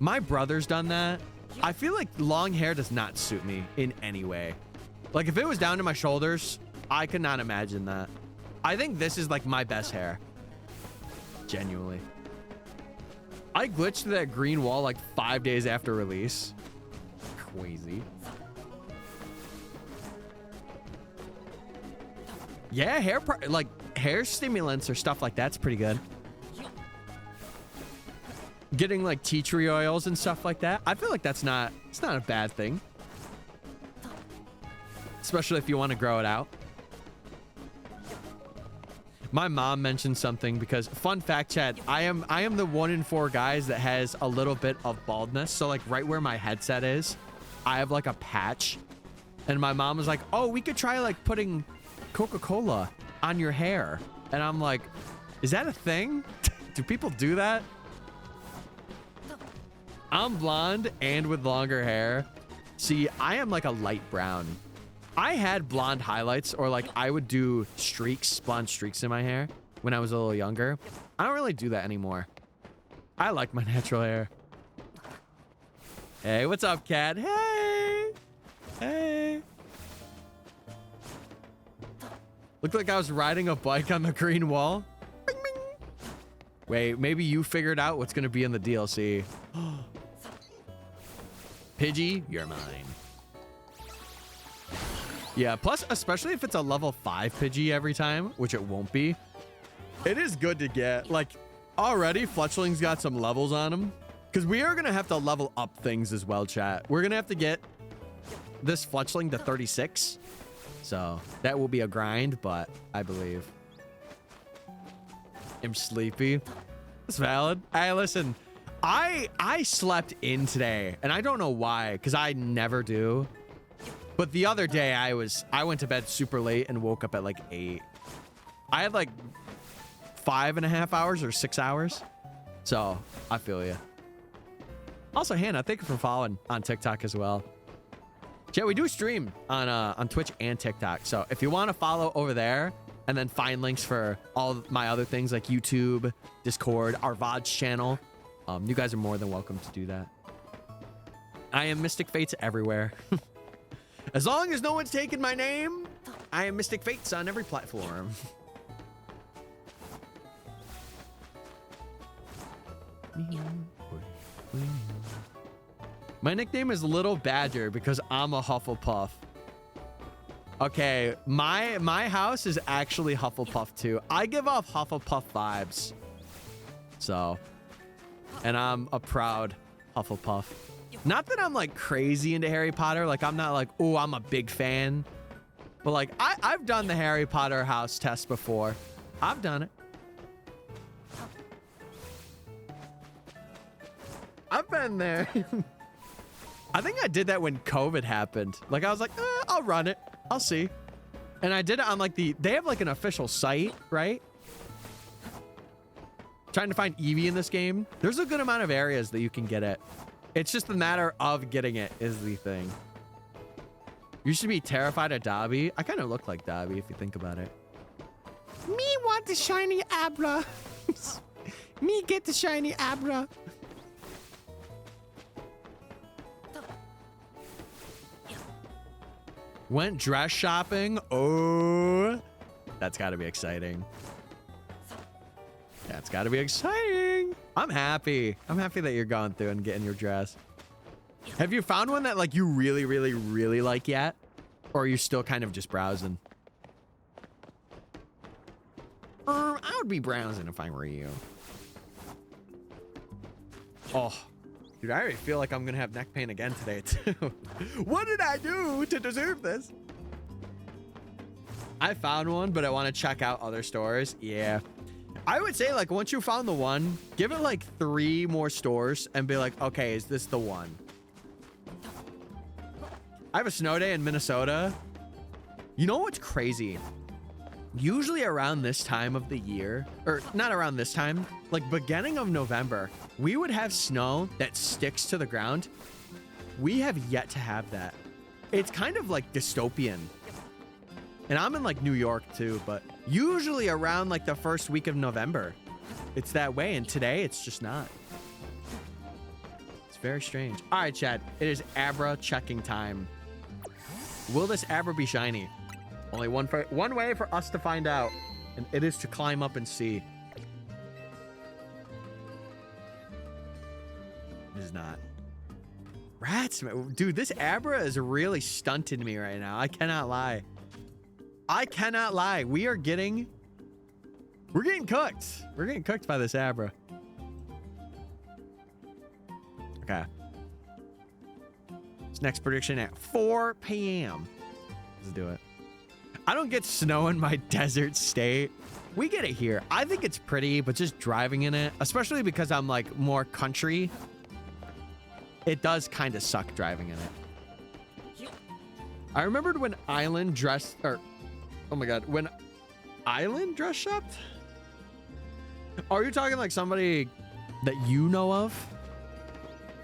My brother's done that. I feel like long hair does not suit me in any way. Like if it was down to my shoulders, I could not imagine that. I think this is like my best hair. Genuinely. I glitched through that green wall like 5 days after release. Crazy. Yeah, hair stimulants or stuff like that's pretty good. Getting like tea tree oils and stuff like that. I feel like it's not a bad thing. Especially if you want to grow it out. My mom mentioned something because fun fact, chat, I am the 1 in 4 guys that has a little bit of baldness. So like right where my headset is, I have like a patch. And my mom was like, oh, we could try like putting Coca-Cola on your hair. And I'm like, is that a thing? Do people do that? I'm blonde and with longer hair. See, I am like a light brown. I had blonde highlights, or like I would do streaks, blonde streaks in my hair when I was a little younger. I don't really do that anymore. I like my natural hair. Hey, what's up, cat? Hey. Hey. Looked like I was riding a bike on the green wall. Bing, bing. Wait, maybe you figured out what's going to be in the DLC. Pidgey, you're mine. Yeah, plus, especially if it's a level 5 Pidgey every time, which it won't be, it is good to get. Like, already, Fletchling's got some levels on him. Because we are going to have to level up things as well, chat. We're going to have to get this Fletchling to 36. So, that will be a grind, but I believe. I'm sleepy. That's valid. Hey, listen. I slept in today, and I don't know why, because I never do. But the other day, I went to bed super late and woke up at like 8. I had like 5.5 hours or 6 hours. So, I feel you. Also, Hannah, thank you for following on TikTok as well. Yeah, we do stream on Twitch and TikTok. So, if you want to follow over there and then find links for all my other things like YouTube, Discord, our VOD's channel, you guys are more than welcome to do that. I am MysticFates everywhere. As long as no one's taken my name, I am MysticFates on every platform. My nickname is Little Badger because I'm a Hufflepuff. Okay, my house is actually Hufflepuff too. I give off Hufflepuff vibes. So, and I'm a proud Hufflepuff. Not that I'm like crazy into Harry Potter. Like I'm not like, oh, I'm a big fan. But like I've done the Harry Potter house test before. I've done it. I've been there. I think I did that when COVID happened. Like I was like, I'll run it. I'll see. And I did it on like they have like an official site, right? Trying to find Eevee in this game. There's a good amount of areas that you can get it. It's just a matter of getting it is the thing. You should be terrified of Dobby. I kind of look like Dobby if you think about it. Me want the shiny Abra. Me get the shiny Abra. Went dress shopping. Oh, that's got to be exciting. That's got to be exciting. I'm happy. I'm happy that you're going through and getting your dress. Have you found one that like you really, really, really like yet? Or are you still kind of just browsing? would be browsing if I were you. Oh, dude, I already feel like I'm gonna have neck pain again today too. What did I do to deserve this? I found one, but I want to check out other stores. Yeah. I would say, like, once you found the one, give it like 3 more stores and be like, okay, is this the one? I have a snow day in Minnesota. You know what's crazy? Usually around this time of the year, or not around this time, like beginning of November, we would have snow that sticks to the ground. We have yet to have that. It's kind of like dystopian. And I'm in like New York too, but usually around like the first week of November, it's that way. And today it's just not. It's very strange. All right, Chad, it is Abra checking time. Will this Abra be shiny? Only one way for us to find out, and it is to climb up and see. It is not. Rats, dude, this Abra is really stunting me right now. I cannot lie. I cannot lie. We're getting cooked. We're getting cooked by this Abra. Okay. This next prediction at 4 p.m. Let's do it. I don't get snow in my desert state. We get it here. I think it's pretty, but just driving in it, especially because I'm like more country, it does kind of suck driving in it. I remembered when Island dressed, or oh my God, when Island dress shopped? Are you talking like somebody that you know of?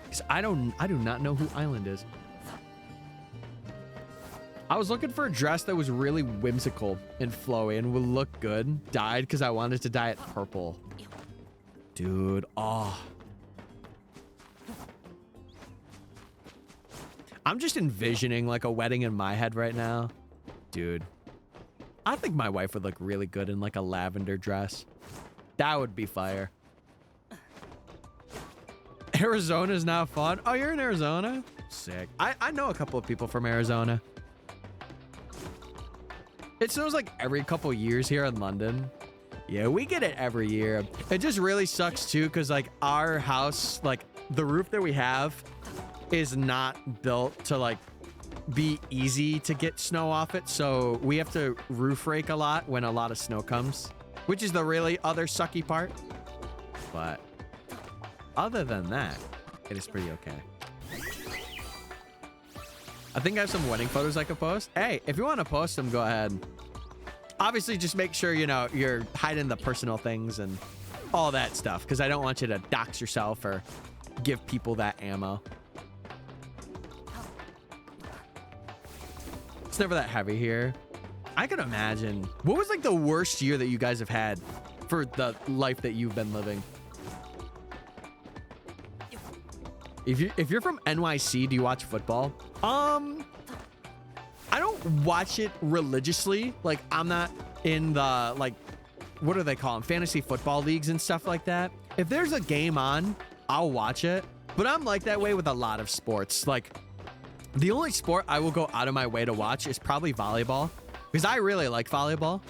Because I do not know who Island is. I was looking for a dress that was really whimsical and flowy and would look good. Dyed because I wanted to dye it purple. Dude, oh. I'm just envisioning like a wedding in my head right now. Dude, I think my wife would look really good in like a lavender dress. That would be fire. Arizona's not fun. Oh, you're in Arizona? Sick. I know a couple of people from Arizona. It snows like every couple years here in London. Yeah, we get it every year. It just really sucks too, because like our house, like the roof that we have is not built to like be easy to get snow off it. So we have to roof rake a lot when a lot of snow comes, which is the really other sucky part. But other than that, it is pretty okay. I think I have some wedding photos I could post. Hey, if you want to post them, go ahead. Obviously, just make sure, you know, you're hiding the personal things and all that stuff, because I don't want you to dox yourself or give people that ammo. It's never that heavy here. I can imagine. What was like the worst year that you guys have had for the life that you've been living? If you're from NYC, do you watch football? I don't watch it religiously. Like, I'm not in the, like, what do they call them? Fantasy football leagues and stuff like that. If there's a game on, I'll watch it. But I'm like that way with a lot of sports. Like, the only sport I will go out of my way to watch is probably volleyball, because I really like volleyball.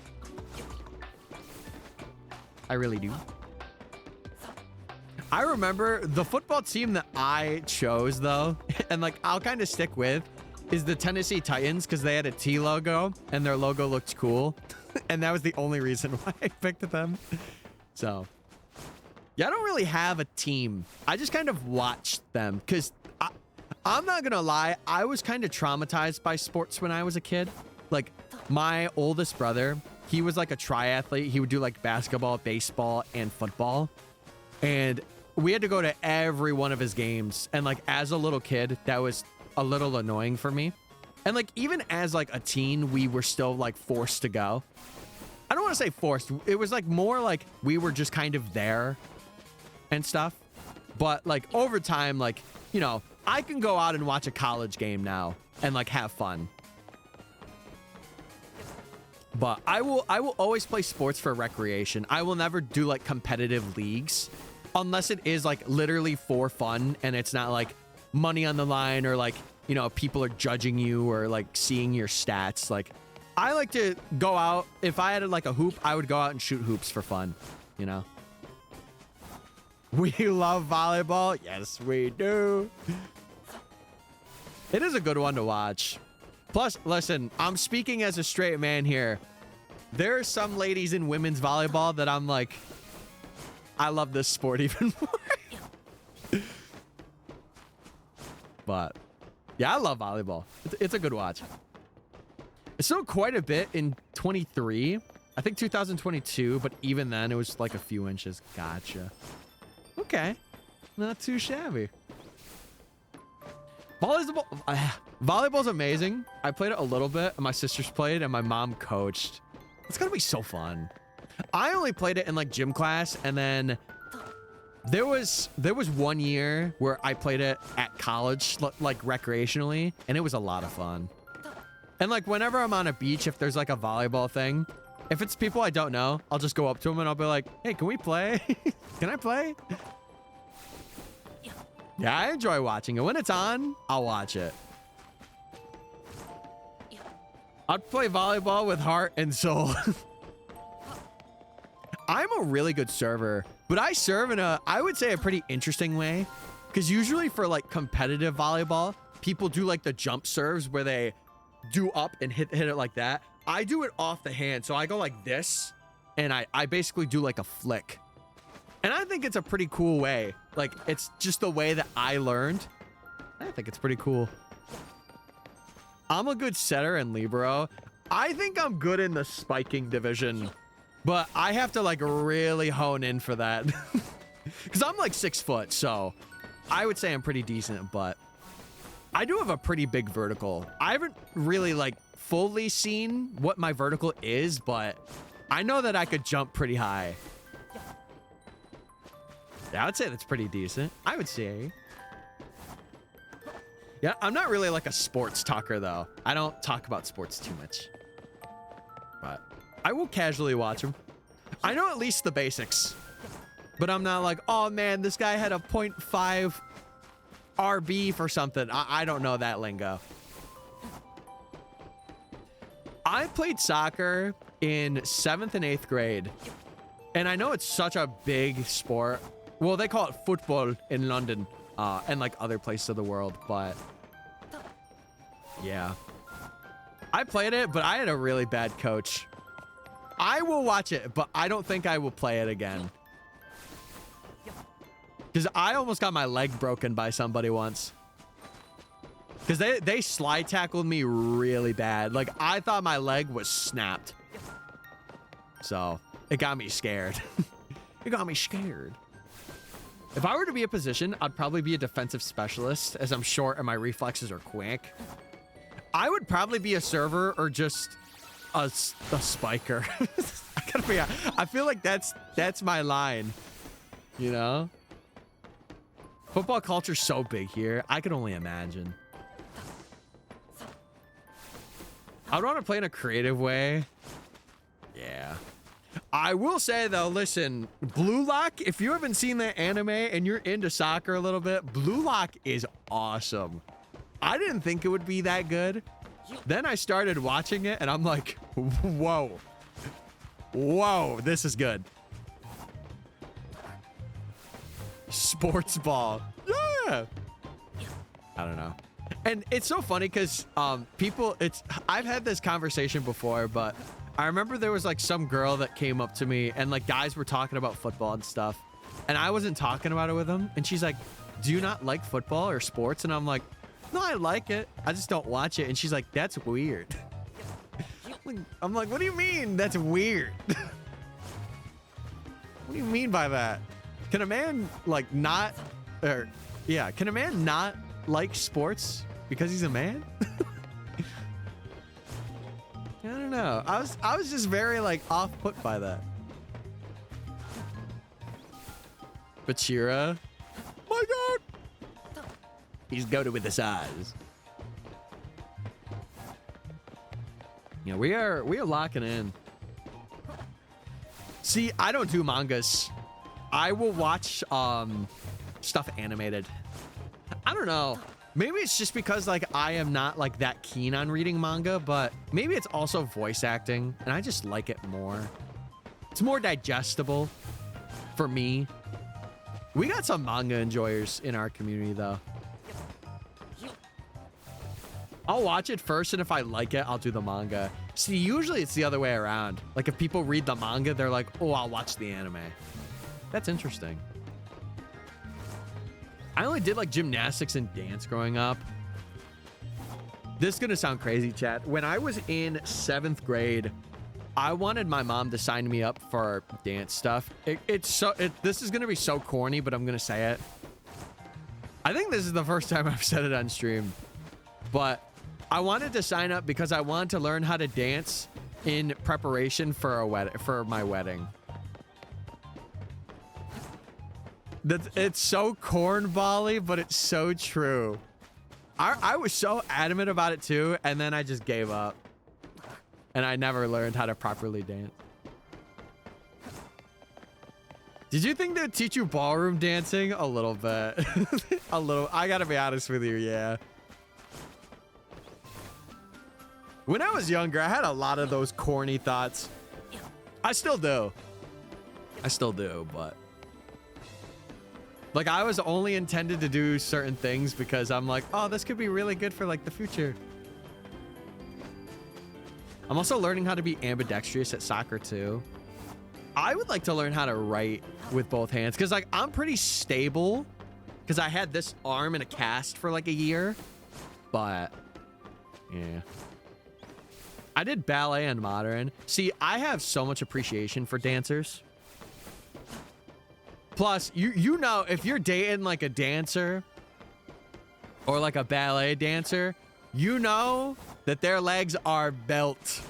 I really do. I remember the football team that I chose, though, and like I'll kind of stick with, is the Tennessee Titans, because they had a T logo and their logo looked cool. And that was the only reason why I picked them. So, yeah, I don't really have a team. I just kind of watched them, because I'm not going to lie, I was kind of traumatized by sports when I was a kid. Like, my oldest brother, he was like a triathlete. He would do like basketball, baseball, and football. And we had to go to every one of his games. And like, as a little kid, that was a little annoying for me. And like, even as like a teen, we were still like forced to go. I don't want to say forced. It was like more like we were just kind of there and stuff. But like over time, like, you know, I can go out and watch a college game now and like have fun. But I will always play sports for recreation. I will never do like competitive leagues unless it is like literally for fun and it's not like money on the line or like, you know, people are judging you or like seeing your stats. Like, I like to go out. If I had like a hoop, I would go out and shoot hoops for fun, you know? We love volleyball. Yes, we do. It is a good one to watch. Plus, listen, I'm speaking as a straight man here. There are some ladies in women's volleyball that I'm like, I love this sport even more. But yeah, I love volleyball. It's a good watch. It's still quite a bit in 23. I think 2022, but even then it was like a few inches. Gotcha. Okay. Not too shabby. Volleyball's amazing. I played it a little bit, and my sisters played, and my mom coached. It's gonna be so fun. I only played it in like gym class, and then there was 1 year where I played it at college, like recreationally, and it was a lot of fun. And like whenever I'm on a beach, if there's like a volleyball thing, if it's people I don't know, I'll just go up to them and I'll be like, hey, can we play? Can I play? Yeah, I enjoy watching it. When it's on, I'll watch it. I'd play volleyball with heart and soul. I'm a really good server, but I serve in I would say a pretty interesting way. Because usually for like competitive volleyball, people do like the jump serves where they do up and hit it like that. I do it off the hand. So I go like this and I basically do like a flick. And I think it's a pretty cool way. Like, it's just the way that I learned. I think it's pretty cool. I'm a good setter and libero. I think I'm good in the spiking division, but I have to like really hone in for that. Because I'm like 6 foot, so I would say I'm pretty decent, but I do have a pretty big vertical. I haven't really like fully seen what my vertical is, but I know that I could jump pretty high. Yeah, I would say that's pretty decent. I would say. Yeah, I'm not really like a sports talker, though. I don't talk about sports too much. But I will casually watch them. I know at least the basics. But I'm not like, oh, man, this guy had a 0.5 RB for something. I don't know that lingo. I played soccer in 7th and 8th grade. And I know it's such a big sport. Well, they call it football in London and like other places of the world, but yeah. I played it, but I had a really bad coach. I will watch it, but I don't think I will play it again. Because I almost got my leg broken by somebody once. Because they slide tackled me really bad. Like, I thought my leg was snapped. So, it got me scared. It got me scared. If I were to be a position, I'd probably be a defensive specialist, as I'm short and my reflexes are quick. I would probably be a server or just a spiker. I feel like that's my line, you know? Football culture's so big here. I can only imagine. I'd want to play in a creative way. Yeah. I will say, though, listen, Blue Lock, if you haven't seen that anime and you're into soccer a little bit, Blue Lock is awesome. I didn't think it would be that good. Then I started watching it, and I'm like, whoa. Whoa, this is good. Sports ball. Yeah. I don't know. And it's so funny because I've had this conversation before, but I remember there was like some girl that came up to me and like guys were talking about football and stuff. And I wasn't talking about it with them. And she's like, do you not like football or sports? And I'm like, no, I like it. I just don't watch it. And she's like, that's weird. I'm like, what do you mean that's weird? What do you mean by that? Can a man like not, or yeah, can a man not like sports because he's a man? I don't know. I was just very like off put by that. Bachira. My God. He's goated with the size. Yeah, we are locking in. See, I don't do mangas. I will watch stuff animated. I don't know. Maybe it's just because like I am not like that keen on reading manga, but maybe it's also voice acting and I just like it more. It's more digestible for me. We got some manga enjoyers in our community though. I'll watch it first, and if I like it, I'll do the manga. See, usually it's the other way around. Like if people read the manga, they're like, oh, I'll watch the anime. That's interesting. I only did like gymnastics and dance growing up. This is gonna sound crazy, chat. When I was in 7th grade, I wanted my mom to sign me up for dance stuff. This is gonna be so corny, but I'm gonna say it. I think this is the first time I've said it on stream, but I wanted to sign up because I wanted to learn how to dance in preparation for my wedding. It's so cornbally, but it's so true. I was so adamant about it too, and then I just gave up. And I never learned how to properly dance. Did you think they'd teach you ballroom dancing? A little bit. A little. I gotta be honest with you, yeah. When I was younger, I had a lot of those corny thoughts. I still do. But like I was only intended to do certain things because I'm like, oh, this could be really good for like the future. I'm also learning how to be ambidextrous at soccer too. I would like to learn how to write with both hands because like I'm pretty stable because I had this arm in a cast for like a year, but yeah. I did ballet and modern. See, I have so much appreciation for dancers. Plus, you know, if you're dating like a dancer or like a ballet dancer, you know that their legs are built.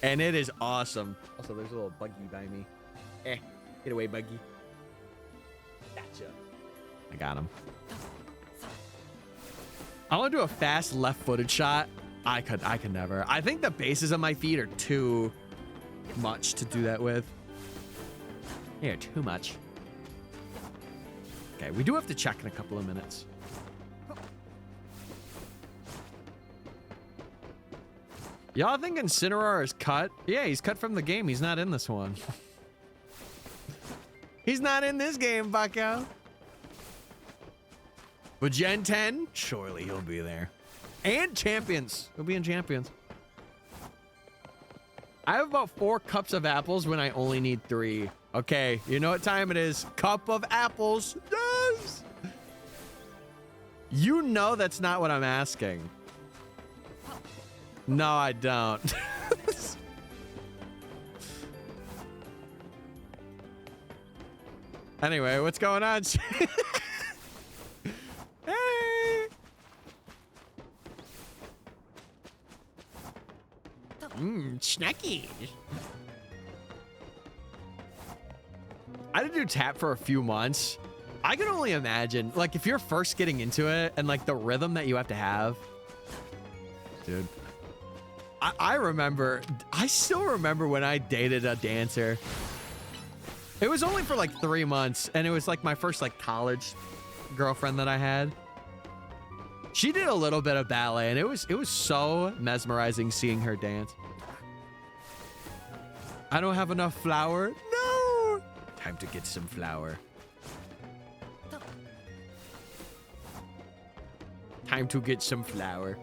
And it is awesome. Also, there's a little buggy by me. Get away, buggy. Gotcha. I got him. I want to do a fast left-footed shot. I could never. I think the bases of my feet are too much to do that with. They're too much. Okay, we do have to check in a couple of minutes. Y'all think Incineroar is cut? Yeah, he's cut from the game. He's not in this one. He's not in this game, bucko. But Gen 10, surely he'll be there. And Champions. He'll be in Champions. I have about 4 cups of apples when I only need 3. Okay, you know what time it is. Cup of apples. Yes! You know that's not what I'm asking. No, I don't. Anyway, what's going on? Hey! Snacky. I did do tap for a few months. I can only imagine, like, if you're first getting into it and, like, the rhythm that you have to have. Dude. I still remember when I dated a dancer. It was only for like 3 months, and it was like my first like college girlfriend that I had. She did a little bit of ballet, and it was so mesmerizing seeing her dance. I don't have enough flour. No! Time to get some flour. Time to get some flour.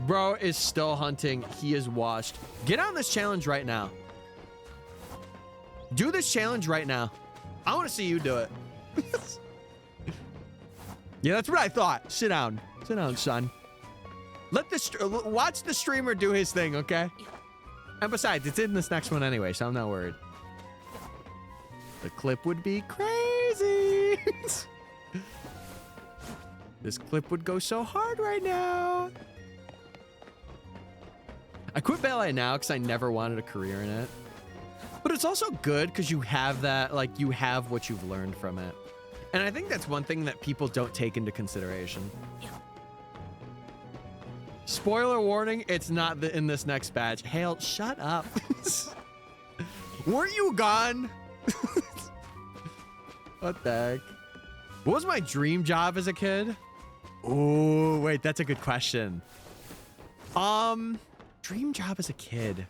Bro is still hunting. He is washed. Get on this challenge right now. Do this challenge right now. I want to see you do it. Yeah, that's what I thought. Sit down. Sit down, son. Watch the streamer do his thing, okay? And besides, it's in this next one anyway, so I'm not worried. The clip would be crazy. This clip would go so hard right now. I quit ballet now because I never wanted a career in it. But it's also good because you have that, like, you have what you've learned from it. And I think that's one thing that people don't take into consideration. Spoiler warning, it's not in this next batch. Hale, shut up. Weren't you gone? What the heck? What was my dream job as a kid? Oh, wait, that's a good question. Dream job as a kid.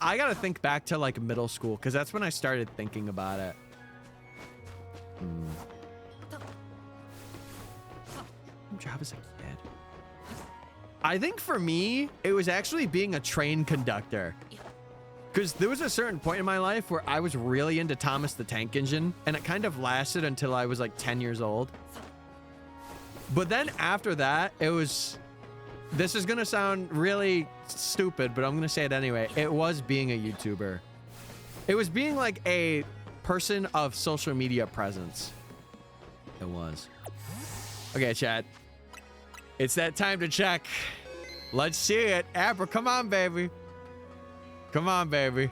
I gotta think back to like middle school because that's when I started thinking about it. Dream job as a kid. I think for me, it was actually being a train conductor. Because there was a certain point in my life where I was really into Thomas the Tank Engine, and it kind of lasted until I was like 10 years old. But then after that, it was... This is going to sound really stupid, but I'm going to say it anyway. It was being a YouTuber. It was being like a person of social media presence. It was. Okay, chat. It's that time to check. Let's see it. Abra, come on, baby. Come on, baby.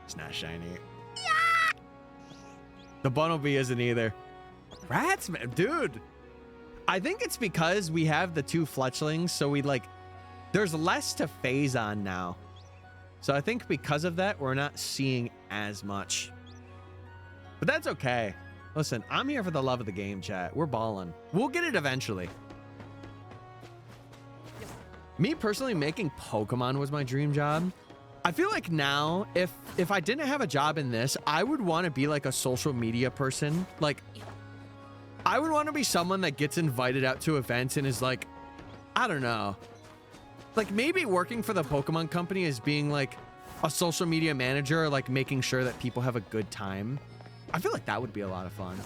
It's not shiny. Yeah! The Bunnelby isn't either. Rats, man. Dude. I think it's because we have the 2 fletchlings, so we like... There's less to phase on now. So I think because of that, we're not seeing as much. But that's okay. Listen, I'm here for the love of the game, chat. We're balling. We'll get it eventually. Me personally, making Pokemon was my dream job. I feel like now, if I didn't have a job in this, I would want to be like a social media person. Like, I would want to be someone that gets invited out to events and is like, I don't know. Like maybe working for the Pokemon company is being like a social media manager, like making sure that people have a good time. I feel like that would be a lot of fun.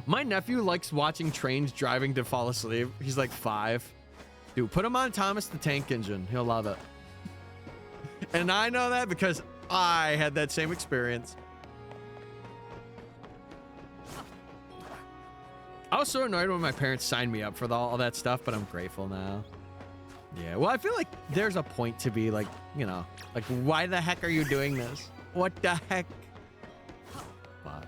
My nephew likes watching trains driving to fall asleep. He's like 5. Dude, put him on Thomas the Tank Engine. He'll love it. And I know that because I had that same experience. I was so annoyed when my parents signed me up for all that stuff, but I'm grateful now. Yeah, well, I feel like there's a point to be like, you know, like, why the heck are you doing this? What the heck? But,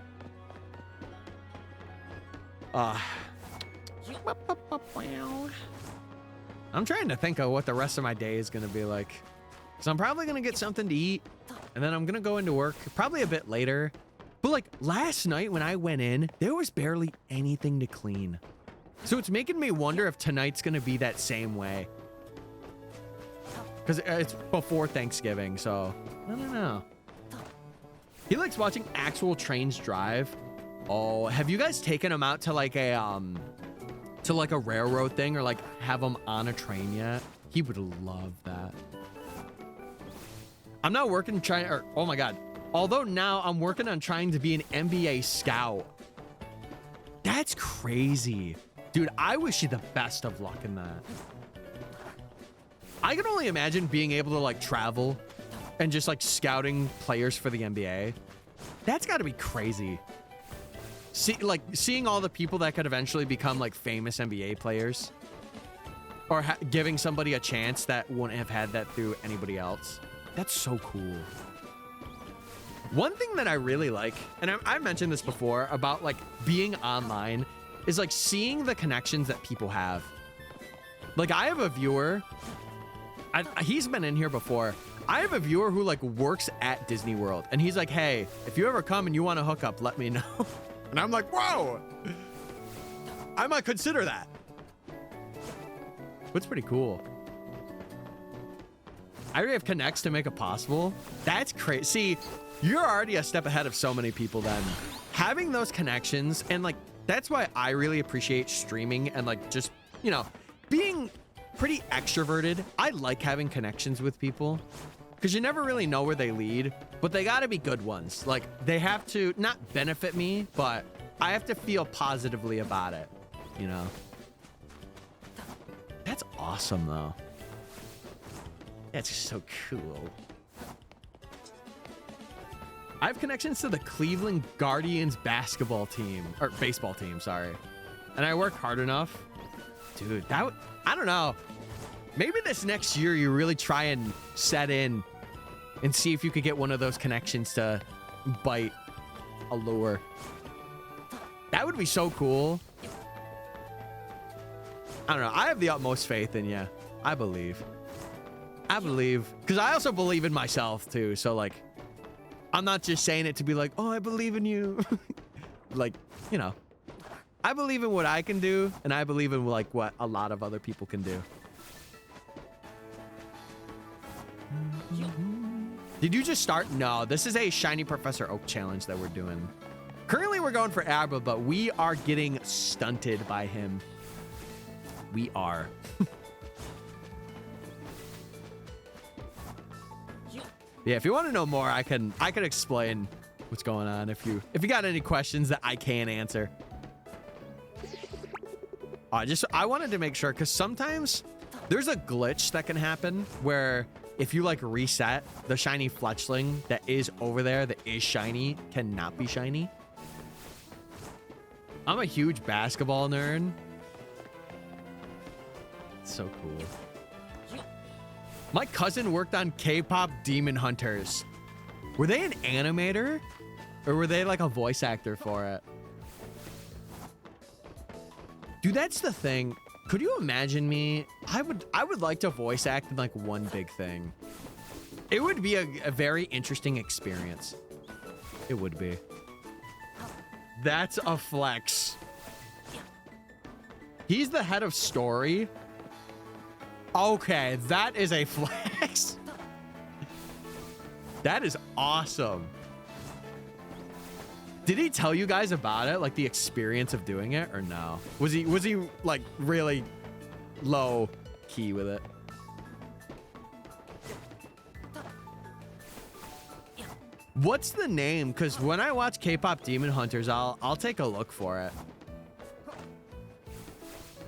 I'm trying to think of what the rest of my day is going to be like. So I'm probably going to get something to eat, and then I'm going to go into work probably a bit later. But like last night when I went in, there was barely anything to clean. So it's making me wonder if tonight's going to be that same way. Because it's before Thanksgiving, so I don't know. He likes watching actual trains drive. Oh, have you guys taken him out to like a railroad thing or like have him on a train yet? He would love that. I'm not working oh my God. Although now I'm working on trying to be an NBA scout. That's crazy. Dude, I wish you the best of luck in that. I can only imagine being able to like travel and just like scouting players for the NBA. That's got to be crazy. Seeing all the people that could eventually become like famous NBA players, or giving somebody a chance that wouldn't have had that through anybody else. That's so cool. One thing that I really like, and I mentioned this before about like being online, is like seeing the connections that people have. Like I have a viewer, he's been in here before. I have a viewer who like works at Disney World, and he's like, hey, if you ever come and you want to hook up, let me know. And I'm like, whoa, I might consider that. That's pretty cool. I already have connects to make it possible. That's crazy. See, you're already a step ahead of so many people then. Having those connections, and like, that's why I really appreciate streaming and like just, you know, being pretty extroverted. I like having connections with people because you never really know where they lead, but they got to be good ones. Like they have to not benefit me, but I have to feel positively about it, you know? That's awesome though. That's so cool. I have connections to the Cleveland Guardians basketball team, or baseball team, sorry. And I work hard enough. Dude, I don't know. Maybe this next year you really try and set in and see if you could get one of those connections to bite a lure. That would be so cool. I don't know. I have the utmost faith in you. I believe. Because I also believe in myself too. So like, I'm not just saying it to be like, oh, I believe in you. Like, you know, I believe in what I can do, and I believe in like what a lot of other people can do. Did you just start? No, this is a Shiny Professor Oak challenge that we're doing. Currently, we're going for Abra, but we are getting stunted by him. We are. Yeah, if you want to know more, I can explain what's going on if you got any questions that I can't answer. I wanted to make sure, because sometimes there's a glitch that can happen where if you like reset, the shiny fletchling that is over there that is shiny cannot be shiny. I'm a huge basketball nerd. It's so cool. My cousin worked on K-pop Demon Hunters. Were they an animator? Or were they like a voice actor for it? Dude, that's the thing. Could you imagine me? I would like to voice act in like one big thing. It would be a very interesting experience. It would be. That's a flex. He's the head of story. Okay, that is a flex. That is awesome. Did he tell you guys about it? Like the experience of doing it, or no? Was he like really low key with it? What's the name? Because when I watch K-pop Demon Hunters, I'll take a look for it.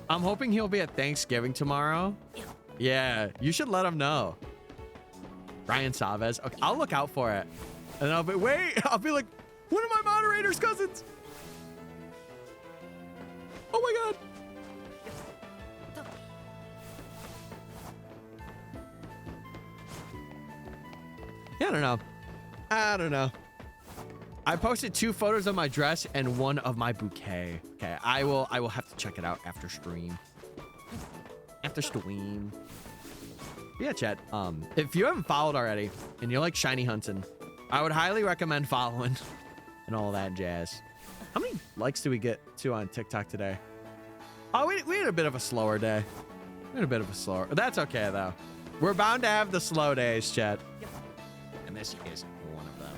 I'm hoping he'll be at Thanksgiving tomorrow. Yeah, you should let him know. Ryan Savez. Okay, I'll look out for it. And I'll be like, one of my moderator's cousins. Oh my God. Yeah, I don't know. I posted 2 photos of my dress and 1 of my bouquet. Okay, I will have to check it out after stream. Yeah, chat. If you haven't followed already and you like shiny hunting, I would highly recommend following and all that jazz. How many likes do we get to on TikTok today? Oh, we had a bit of a slower day. That's okay though. We're bound to have the slow days, chat. And this is one of them.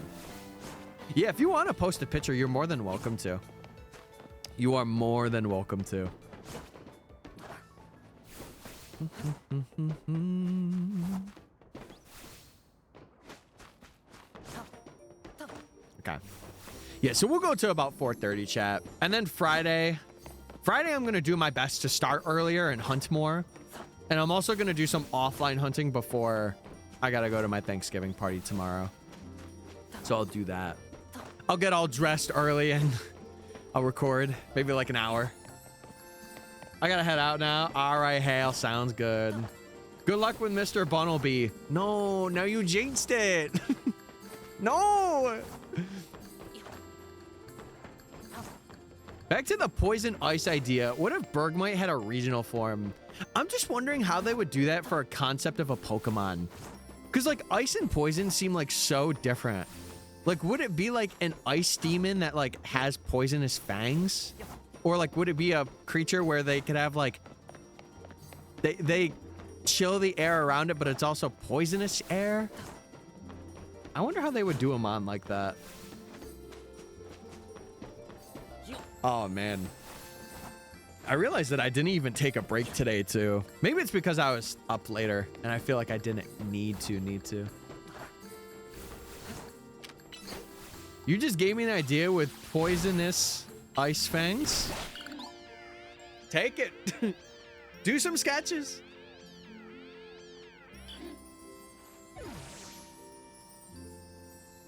Yeah, if you want to post a picture, you're more than welcome to. You are more than welcome to. Okay. Yeah, so we'll go to about 4:30, chat. And then Friday I'm going to do my best to start earlier and hunt more. And I'm also going to do some offline hunting before I got to go to my Thanksgiving party tomorrow. So I'll do that. I'll get all dressed early and I'll record maybe like an hour. I got to head out now. All right, Hale, sounds good. Good luck with Mr. Bunnelby. No, you jinxed it. No. Back to the poison ice idea. What if Bergmite had a regional form? I'm just wondering how they would do that for a concept of a Pokemon. Because like ice and poison seem like so different. Like, would it be like an ice demon that like has poisonous fangs? Or like, would it be a creature where they could have like, they chill the air around it, but it's also poisonous air? I wonder how they would do them on like that. Oh man. I realized that I didn't even take a break today too. Maybe it's because I was up later and I feel like I didn't need to. You just gave me an idea with poisonous ice fangs. Take it. Do some sketches.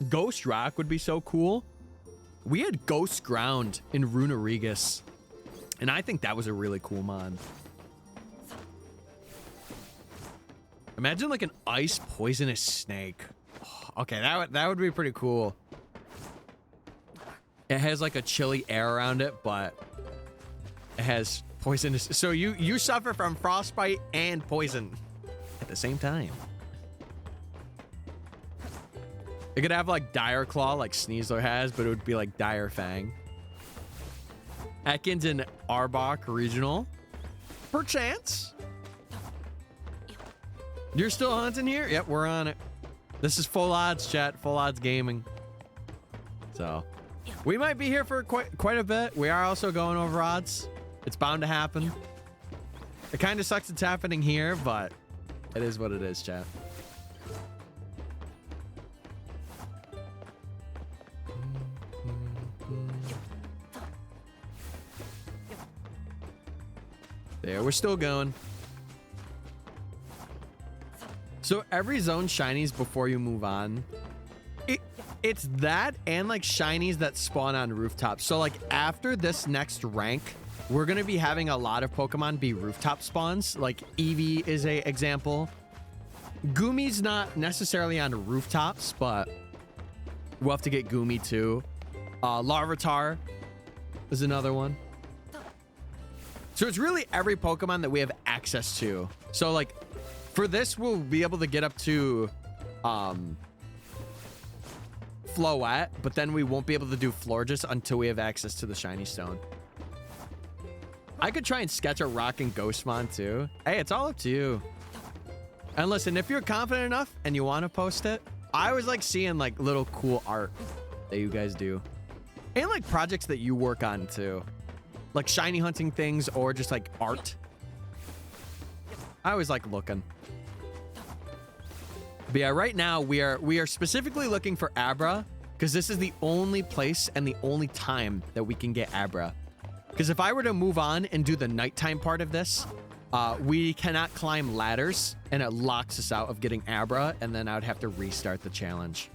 Ghost Rock would be so cool. We had Ghost Ground in Runerigus, and I think that was a really cool mod. Imagine like an ice poisonous snake. Oh, okay, that would be pretty cool. It has like a chilly air around it, but it has poisonous. So you suffer from frostbite and poison at the same time. It could have like Dire Claw like Sneasler has, but it would be like Dire Fang. Ekans and Arbok regional. Perchance. You're still hunting here? Yep, we're on it. This is full odds, chat. Full odds gaming. So we might be here for quite a bit. We are also going over odds. It's bound to happen. It kind of sucks it's happening here, but it is what it is, chat. There, we're still going. So every zone shinies before you move on. It's that and like shinies that spawn on rooftops. So like after this next rank, we're going to be having a lot of Pokemon be rooftop spawns. Like Eevee is a example. Gumi's not necessarily on rooftops, but we'll have to get Gumi too. Larvitar is another one. So it's really every Pokemon that we have access to. So like for this, we'll be able to get up to Floette, but then we won't be able to do Florges until we have access to the Shiny Stone. I could try and sketch a Rock and Ghostmon too. Hey, it's all up to you. And listen, if you're confident enough and you want to post it, I always like seeing like little cool art that you guys do. And like projects that you work on too. Like shiny hunting things or just like art. I always like looking. But yeah, right now we are specifically looking for Abra because this is the only place and the only time that we can get Abra. Because if I were to move on and do the nighttime part of this, we cannot climb ladders and it locks us out of getting Abra, and then I would have to restart the challenge.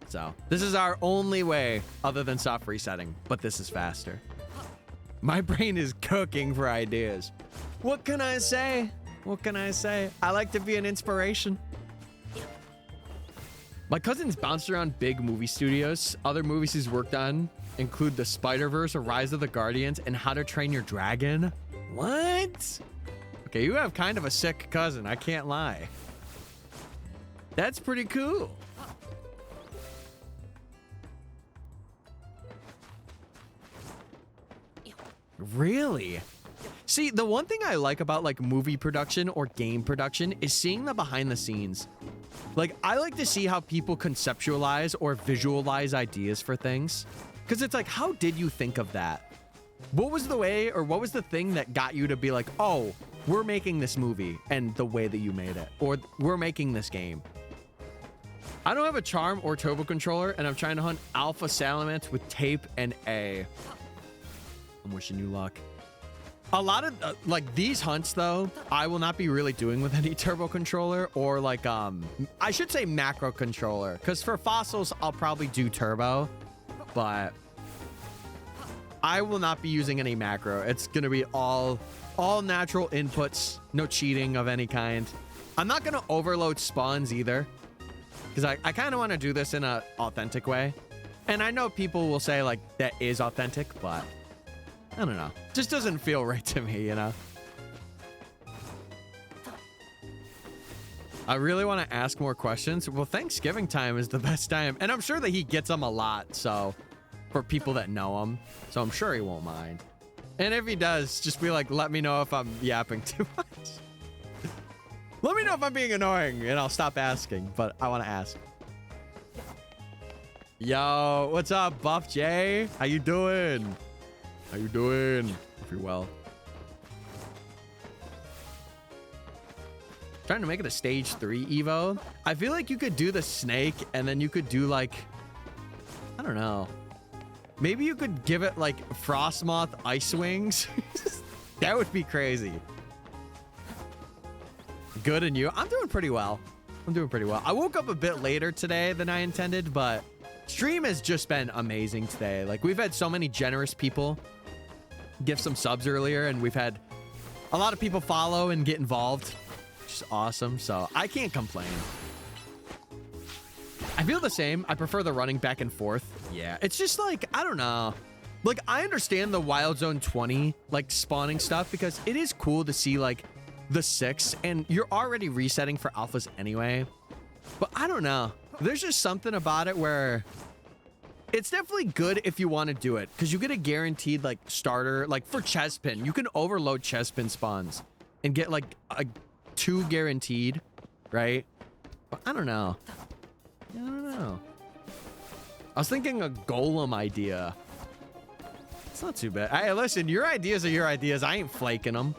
So this is our only way other than soft resetting, but this is faster. My brain is cooking for ideas. What can I say? What can I say? I like to be an inspiration. My cousin's bounced around big movie studios. Other movies he's worked on include The Spider-Verse, Rise of the Guardians, and How to Train Your Dragon. What? Okay, you have kind of a sick cousin, I can't lie. That's pretty cool. Really? See, the one thing I like about like movie production or game production is seeing the behind the scenes. Like, I like to see how people conceptualize or visualize ideas for things. Because it's like, how did you think of that? What was the way or what was the thing that got you to be like, oh, we're making this movie and the way that you made it, or we're making this game? I don't have a charm or turbo controller, and I'm trying to hunt alpha salamence with tape and A. I'm wishing you luck. A lot of like these hunts though, I will not be really doing with any turbo controller or like I should say macro controller, because for fossils I'll probably do turbo, but I will not be using any macro. It's gonna be all natural inputs, no cheating of any kind. I'm not gonna overload spawns either, because I kind of want to do this in an authentic way, and I know people will say like that is authentic, but I don't know. Just doesn't feel right to me, you know? I really want to ask more questions. Well, Thanksgiving time is the best time. And I'm sure that he gets them a lot, so for people that know him. So I'm sure he won't mind. And if he does, just be like, let me know if I'm yapping too much. Let me know if I'm being annoying and I'll stop asking, but I want to ask. Yo, what's up, Buff J? How you doing? How you doing? Hope you're well. Trying to make it a stage 3 Evo. I feel like you could do the snake and then you could do like, I don't know. Maybe you could give it like Frostmoth Ice Wings. That would be crazy. Good, and you? I'm doing pretty well. I'm doing pretty well. I woke up a bit later today than I intended, but stream has just been amazing today. Like, we've had so many generous people give some subs earlier, and we've had a lot of people follow and get involved, which is awesome. So I can't complain. I feel the same. I prefer the running back and forth. Yeah, it's just like, I don't know. Like, I understand the Wild Zone 20 like spawning stuff because it is cool to see like the 6, and you're already resetting for alphas anyway. But I don't know. There's just something about it where it's definitely good if you want to do it, because you get a guaranteed like starter, like for Chespin, you can overload Chespin spawns and get like a 2 guaranteed, right? But I don't know. I don't know. I was thinking a golem idea. It's not too bad. Hey, listen, your ideas are your ideas. I ain't flaking them.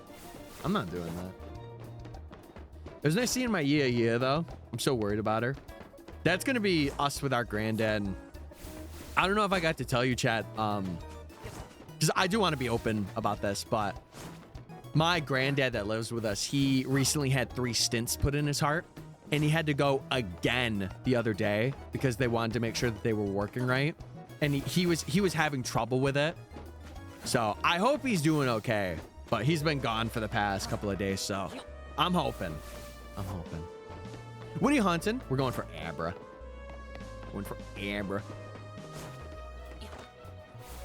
I'm not doing that. It was nice seeing my yeah, though. I'm so worried about her. That's going to be us with our granddad. I don't know if I got to tell you, chat, because I do want to be open about this, but my granddad that lives with us, he recently had 3 stents put in his heart, and he had to go again the other day because they wanted to make sure that they were working right, and he was having trouble with it. So I hope he's doing okay, but he's been gone for the past couple of days, so I'm hoping. What are you hunting? We're going for Abra.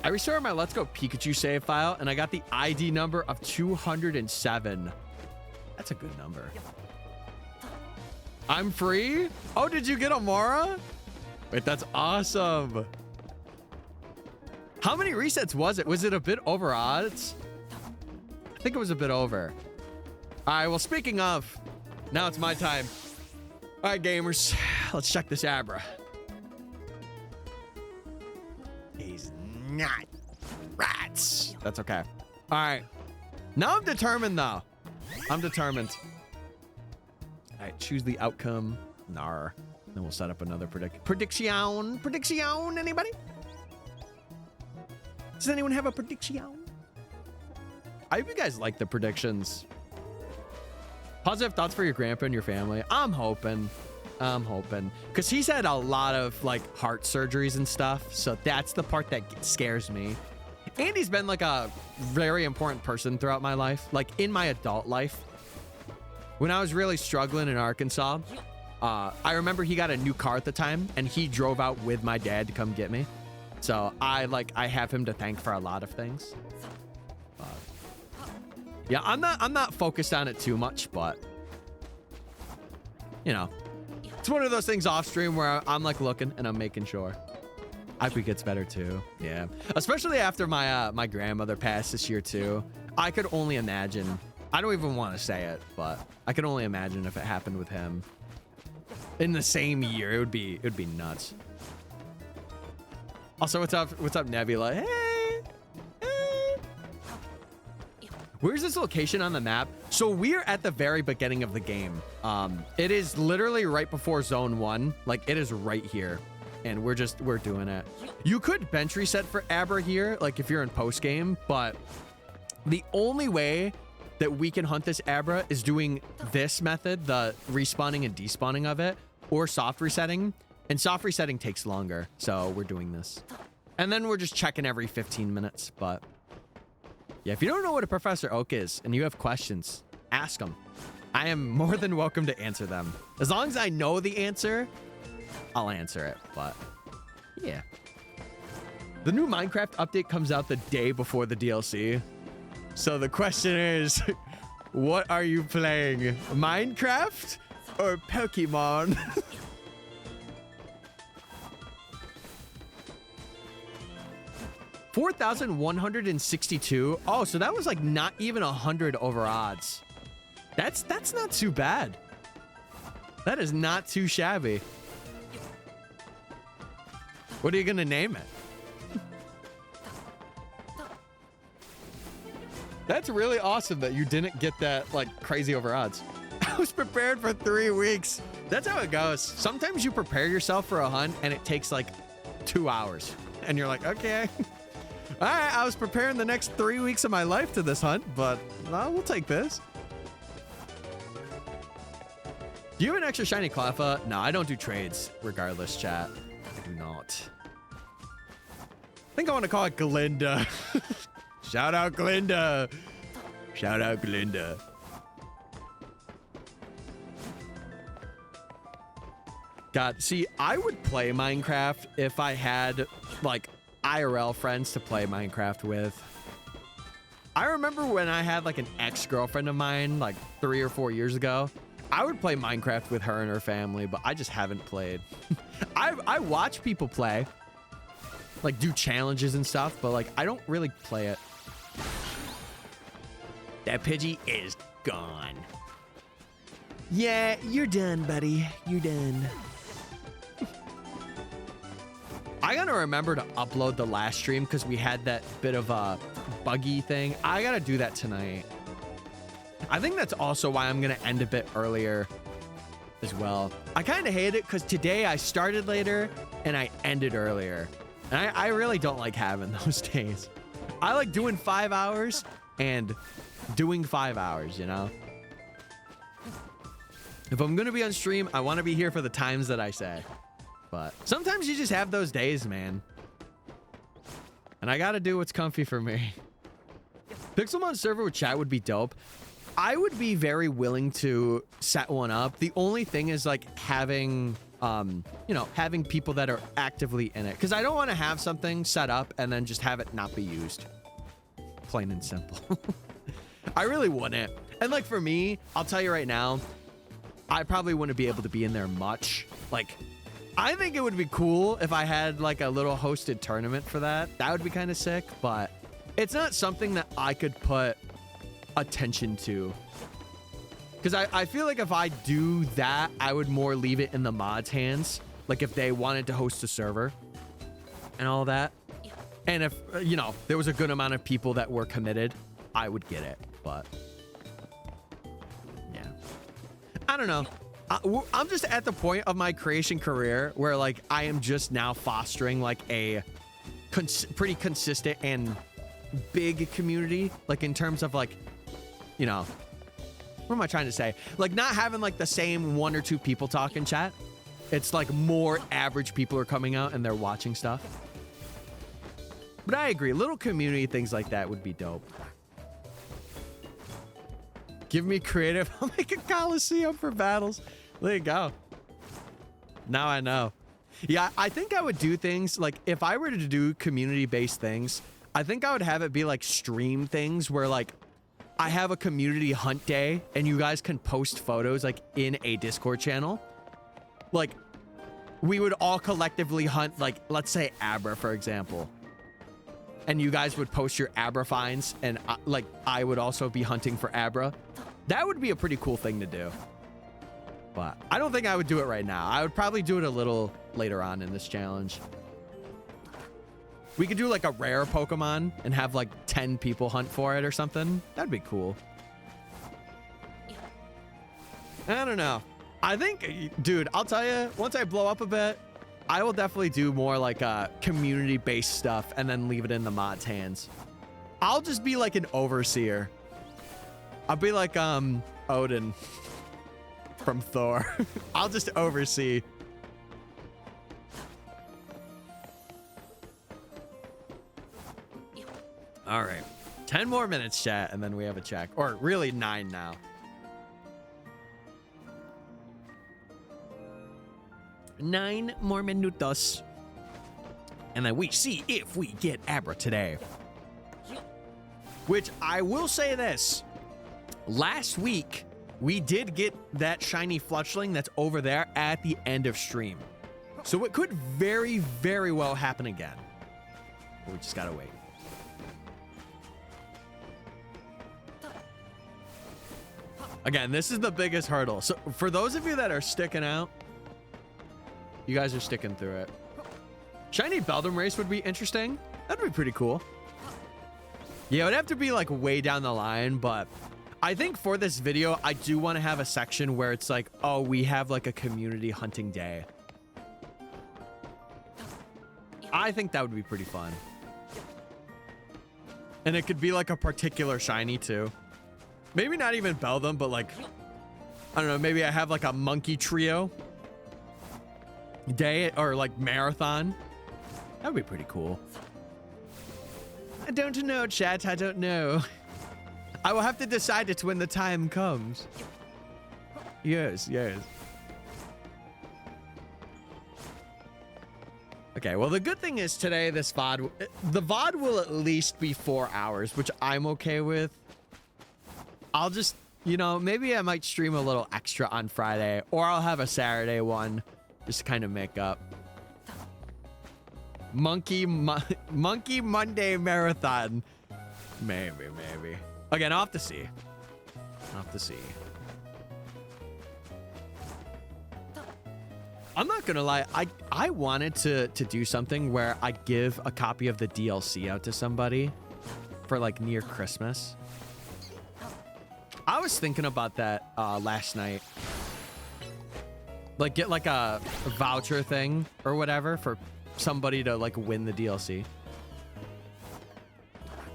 I restored my Let's Go Pikachu save file, and I got the ID number of 207. That's a good number. I'm free? Oh, did you get Amara? Wait, that's awesome. How many resets was it? Was it a bit over odds? I think it was a bit over. All right, well, speaking of, now it's my time. All right, gamers, let's check this Abra. He's not rats. That's okay. All right. Now I'm determined, though. I'm determined. All right, choose the outcome. Nar. Then we'll set up another prediction. Prediction, anybody? Does anyone have a prediction? I hope you guys like the predictions. Positive thoughts for your grandpa and your family. I'm hoping. Because he's had a lot of like heart surgeries and stuff. So that's the part that scares me. And he's been like a very important person throughout my life. Like in my adult life. When I was really struggling in Arkansas, I remember he got a new car at the time and he drove out with my dad to come get me. So I have him to thank for a lot of things. Yeah, I'm not focused on it too much, but you know, it's one of those things off stream where I'm like looking and I'm making sure. I hope he gets better too. Yeah, especially after my grandmother passed this year too. I could only imagine. I don't even want to say it, but I could only imagine if it happened with him in the same year. It would be nuts. Also, what's up, Nebula? Hey. Where's this location on the map? So we're at the very beginning of the game. It is literally right before zone 1. Like it is right here. And we're doing it. You could bench reset for Abra here, like if you're in post game, but the only way that we can hunt this Abra is doing this method, the respawning and despawning of it, or soft resetting. And soft resetting takes longer, so we're doing this. And then we're just checking every 15 minutes, but yeah, if you don't know what a Professor Oak is and you have questions, ask them. I am more than welcome to answer them. As long as I know the answer, I'll answer it, but yeah. The new Minecraft update comes out the day before the DLC. So the question is, what are you playing? Minecraft or Pokemon? $4,162. Oh, so that was like not even 100 over odds. That's not too bad. That is not too shabby. What are you gonna name it? That's really awesome that you didn't get that like crazy over odds. I was prepared for 3 weeks. That's how it goes. Sometimes you prepare yourself for a hunt and it takes like 2 hours. And you're like, okay. All right, I was preparing the next 3 weeks of my life to this hunt, but we'll take this. Do you have an extra shiny Cleffa? No, I don't do trades regardless, chat. I do not. I think I want to call it Glinda. Shout out Glinda. Shout out Glinda. God, see, I would play Minecraft if I had like IRL friends to play Minecraft with. I remember when I had like an ex-girlfriend of mine like 3 or 4 years ago, I would play Minecraft with her and her family, but I just haven't played. I watch people play, like do challenges and stuff, but like I don't really play it. That Pidgey is gone. Yeah, you're done, buddy. You're done. I gotta remember to upload the last stream because we had that bit of a buggy thing. I gotta do that tonight. I think that's also why I'm gonna end a bit earlier as well. I kind of hate it because today I started later and I ended earlier. And I really don't like having those days. I like doing 5 hours and doing 5 hours, you know? If I'm gonna be on stream, I want to be here for the times that I say. But sometimes you just have those days, man. And I gotta do what's comfy for me. Pixelmon server with chat would be dope. I would be very willing to set one up. The only thing is like having, you know, having people that are actively in it. Because I don't want to have something set up and then just have it not be used. Plain and simple. I really wouldn't. And like for me, I'll tell you right now, I probably wouldn't be able to be in there much. Like, I think it would be cool if I had like a little hosted tournament for that. That would be kind of sick, but it's not something that I could put attention to. Because I feel like if I do that, I would more leave it in the mods' hands. Like if they wanted to host a server and all that. And if, you know, there was a good amount of people that were committed, I would get it. But yeah, I don't know. I'm just at the point of my creation career where like I am just now fostering like a pretty consistent and big community, like in terms of like, you know, what am I trying to say? Like not having like the same 1 or 2 people talk in chat. It's like more average people are coming out and they're watching stuff. But I agree, little community things like that would be dope. Give me creative. I'll make a coliseum for battles. There you go. Now I know. Yeah, I think I would do things like if I were to do community-based things, I think I would have it be like stream things where like I have a community hunt day and you guys can post photos like in a Discord channel. Like we would all collectively hunt like, let's say Abra, for example. And you guys would post your Abra finds and like I would also be hunting for Abra. That would be a pretty cool thing to do. But I don't think I would do it right now. I would probably do it a little later on in this challenge. We could do like a rare Pokemon and have like 10 people hunt for it or something. That'd be cool. I don't know. I think, dude, I'll tell you, once I blow up a bit, I will definitely do more like community-based stuff and then leave it in the mods' hands. I'll just be like an overseer. I'll be like Odin from Thor. I'll just oversee. All right. 10 more minutes, chat, and then we have a check. Or really 9 now. Nine more minutos. And then we see if we get Abra today. Which I will say this. Last week, we did get that shiny fletchling that's over there at the end of stream. So it could very, very well happen again. We just gotta wait. Again, this is the biggest hurdle. So for those of you that are sticking out, you guys are sticking through it. Shiny Beldum race would be interesting. That'd be pretty cool. Yeah, it would have to be like way down the line, but I think for this video, I do want to have a section where it's like, oh, we have like a community hunting day. I think that would be pretty fun. And it could be like a particular shiny too. Maybe not even Beldum, but like, I don't know, maybe I have like a monkey trio day or like marathon. That would be pretty cool. I don't know, chat. I don't know. I will have to decide it when the time comes. Yes, yes. Okay, well, the good thing is today, this VOD, the VOD will at least be 4 hours, which I'm okay with. I'll just you know, maybe I might stream a little extra on Friday, or I'll have a Saturday one just to kind of make up. Monkey Monday marathon. Maybe. Again, I'll have to see. I'm not gonna lie, I wanted to do something where I give a copy of the DLC out to somebody for like near Christmas. I was thinking about that last night. Like get like a voucher thing or whatever for somebody to like win the DLC.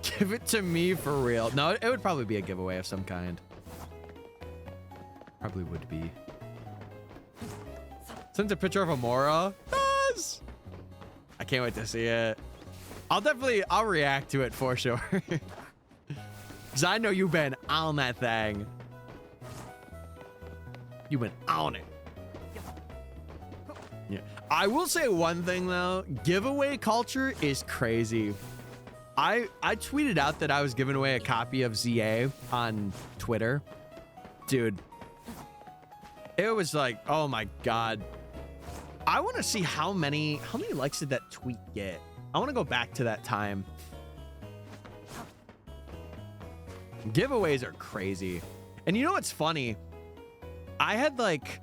Give it to me for real. No, it would probably be a giveaway of some kind. Probably would be. Sends a picture of Amora. Yes! I can't wait to see it. I'll react to it for sure. Because I know you've been on that thing. You've been on it. Yeah. I will say one thing though. Giveaway culture is crazy. I tweeted out that I was giving away a copy of ZA on Twitter. Dude. It was like, oh my God. I want to see how many likes did that tweet get? I want to go back to that time. Giveaways are crazy. And you know what's funny? I had like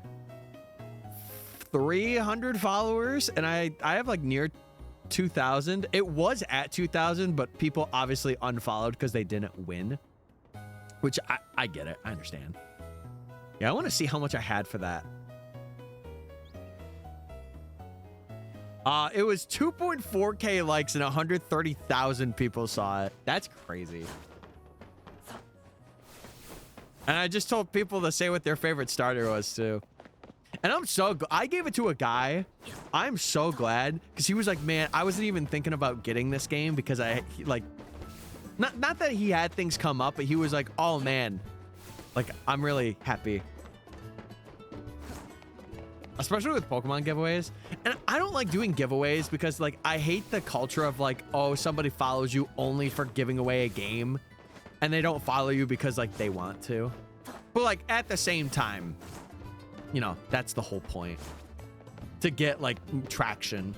300 followers and I have like near 2,000. It was at 2,000, but people obviously unfollowed because they didn't win. Which I get it. I understand. Yeah, I want to see how much I had for that. It was 2.4K likes and 130,000 people saw it. That's crazy. And I just told people to say what their favorite starter was too. And I gave it to a guy. I'm so glad because he was like, man, I wasn't even thinking about getting this game because not that he had things come up, but he was like, oh man, like I'm really happy. Especially with Pokemon giveaways. And I don't like doing giveaways because like I hate the culture of like, oh, somebody follows you only for giving away a game and they don't follow you because like they want to. But like at the same time, you know, that's the whole point. To get like traction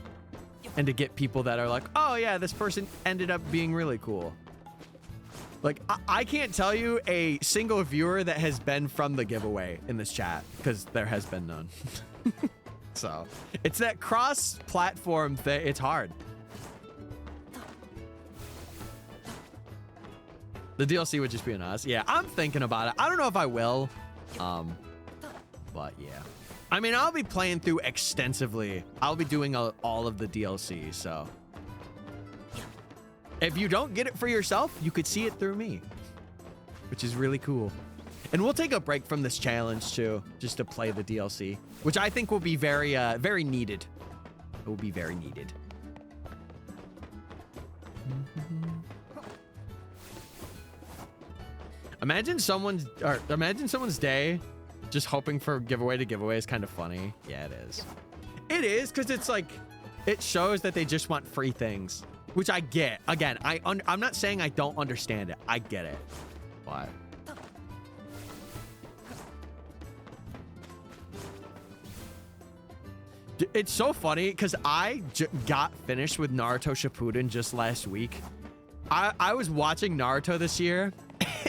and to get people that are like, oh yeah, this person ended up being really cool. Like I can't tell you a single viewer that has been from the giveaway in this chat because there has been none. So it's that cross-platform thing. It's hard. The DLC would just be an us. Yeah, I'm thinking about it. I don't know if I will. But yeah. I mean, I'll be playing through extensively. I'll be doing all of the DLC, so. If you don't get it for yourself, you could see it through me. Which is really cool. And we'll take a break from this challenge too, just to play the DLC, which I think will be very, very needed. It will be very needed. Imagine someone's day just hoping for giveaway to giveaway is kind of funny. Yeah, it is. It is because it's like, it shows that they just want free things, which I get. Again, I'm not saying I don't understand it. I get it. Why? It's so funny because I got finished with Naruto Shippuden just last week. I was watching Naruto this year,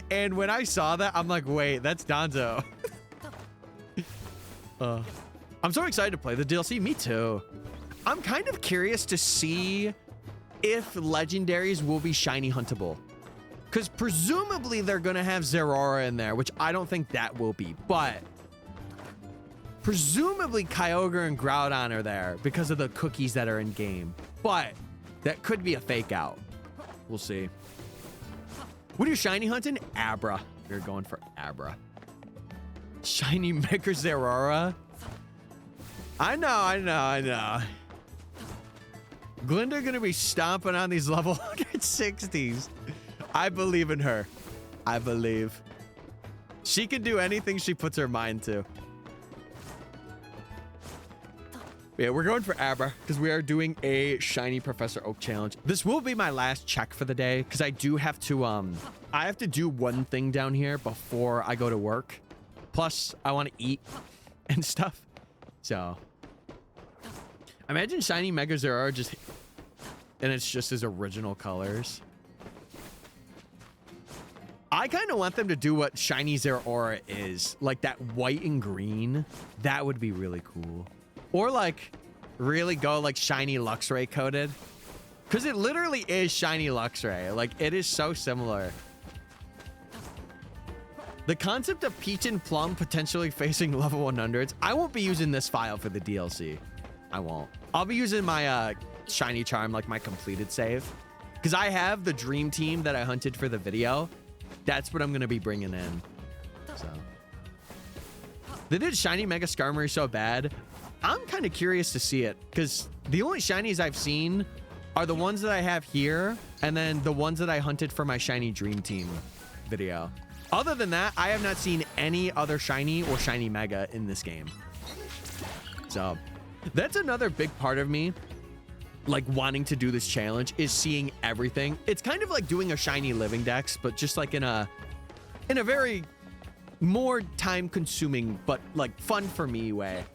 and when I saw that, I'm like, wait, that's Danzo. I'm so excited to play the DLC. Me too. I'm kind of curious to see if legendaries will be shiny huntable. Because presumably they're going to have Zeraora in there, which I don't think that will be. But presumably Kyogre and Groudon are there because of the cookies that are in game. But that could be a fake out. We'll see. What are you shiny hunting? Abra. You're going for Abra. Shiny Mega Zeraora. I know. Glinda gonna be stomping on these level 160s. I believe in her. I believe. She can do anything she puts her mind to. Yeah, we're going for Abra because we are doing a shiny Professor Oak challenge. This will be my last check for the day because I do have to I have to do one thing down here before I go to work. Plus, I want to eat and stuff. So, imagine shiny Mega Zeraora just, and it's just his original colors. I kind of want them to do what shiny Zeraora is, like that white and green. That would be really cool. Or like really go like shiny Luxray coated, because it literally is shiny Luxray. Like it is so similar. The concept of Peach and Plum potentially facing level 100s. I won't be using this file for the DLC. I won't. I'll be using my shiny charm, like my completed save, because I have the dream team that I hunted for the video. That's what I'm going to be bringing in. So they did shiny Mega Skarmory so bad. I'm kind of curious to see it, because the only shinies I've seen are the ones that I have here, and then the ones that I hunted for my shiny dream team video. Other than that, I have not seen any other shiny or shiny Mega in this game. So that's another big part of me, like wanting to do this challenge, is seeing everything. It's kind of like doing a shiny living dex, but just like in a very more time consuming, but like fun for me way.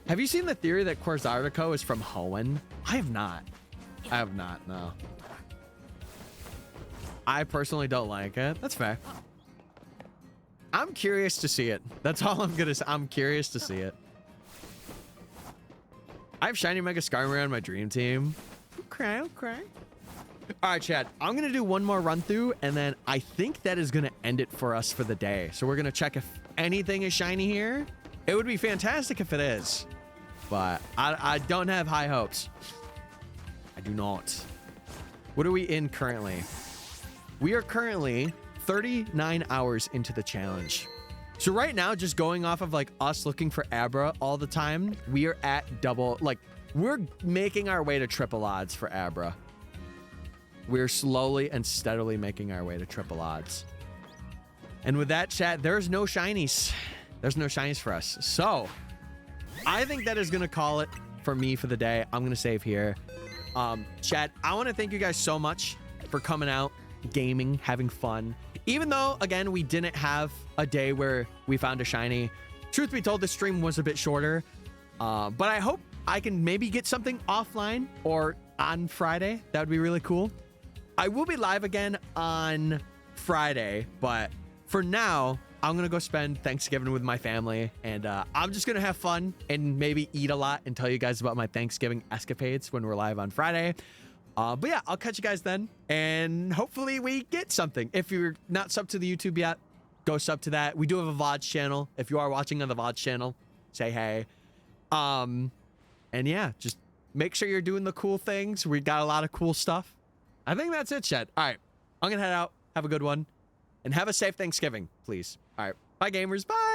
Have you seen the theory that Quasartico is from Hoenn? I have not. I have not, no. I personally don't like it. That's fair. I'm curious to see it. That's all I'm gonna say. I'm curious to see it. I have shiny Mega Skarmory on my dream team. Okay, okay. All right, chat. I'm gonna do one more run through, and then I think that is gonna end it for us for the day. So we're gonna check if anything is shiny here. It would be fantastic if it is, but I don't have high hopes. I do not. What are we in currently? We are currently 39 hours into the challenge. So right now, just going off of like us looking for Abra all the time, we are at double, like we're making our way to triple odds for Abra. We're slowly and steadily making our way to triple odds. And with that, chat, there's no shinies. There's no shinies for us. So I think that is going to call it for me for the day. I'm going to save here. Chat, I want to thank you guys so much for coming out, gaming, having fun. Even though, again, we didn't have a day where we found a shiny. Truth be told, the stream was a bit shorter. But I hope I can maybe get something offline or on Friday. That would be really cool. I will be live again on Friday, but for now, I'm going to go spend Thanksgiving with my family, and I'm just going to have fun and maybe eat a lot and tell you guys about my Thanksgiving escapades when we're live on Friday. But yeah, I'll catch you guys then, and hopefully we get something. If you're not subbed to the YouTube yet, go sub to that. We do have a VOD channel. If you are watching on the VOD channel, say hey. And yeah, just make sure you're doing the cool things. We got a lot of cool stuff. I think that's it, chat. All right, I'm gonna head out. Have a good one, and have a safe Thanksgiving, please. All right, bye, gamers. Bye.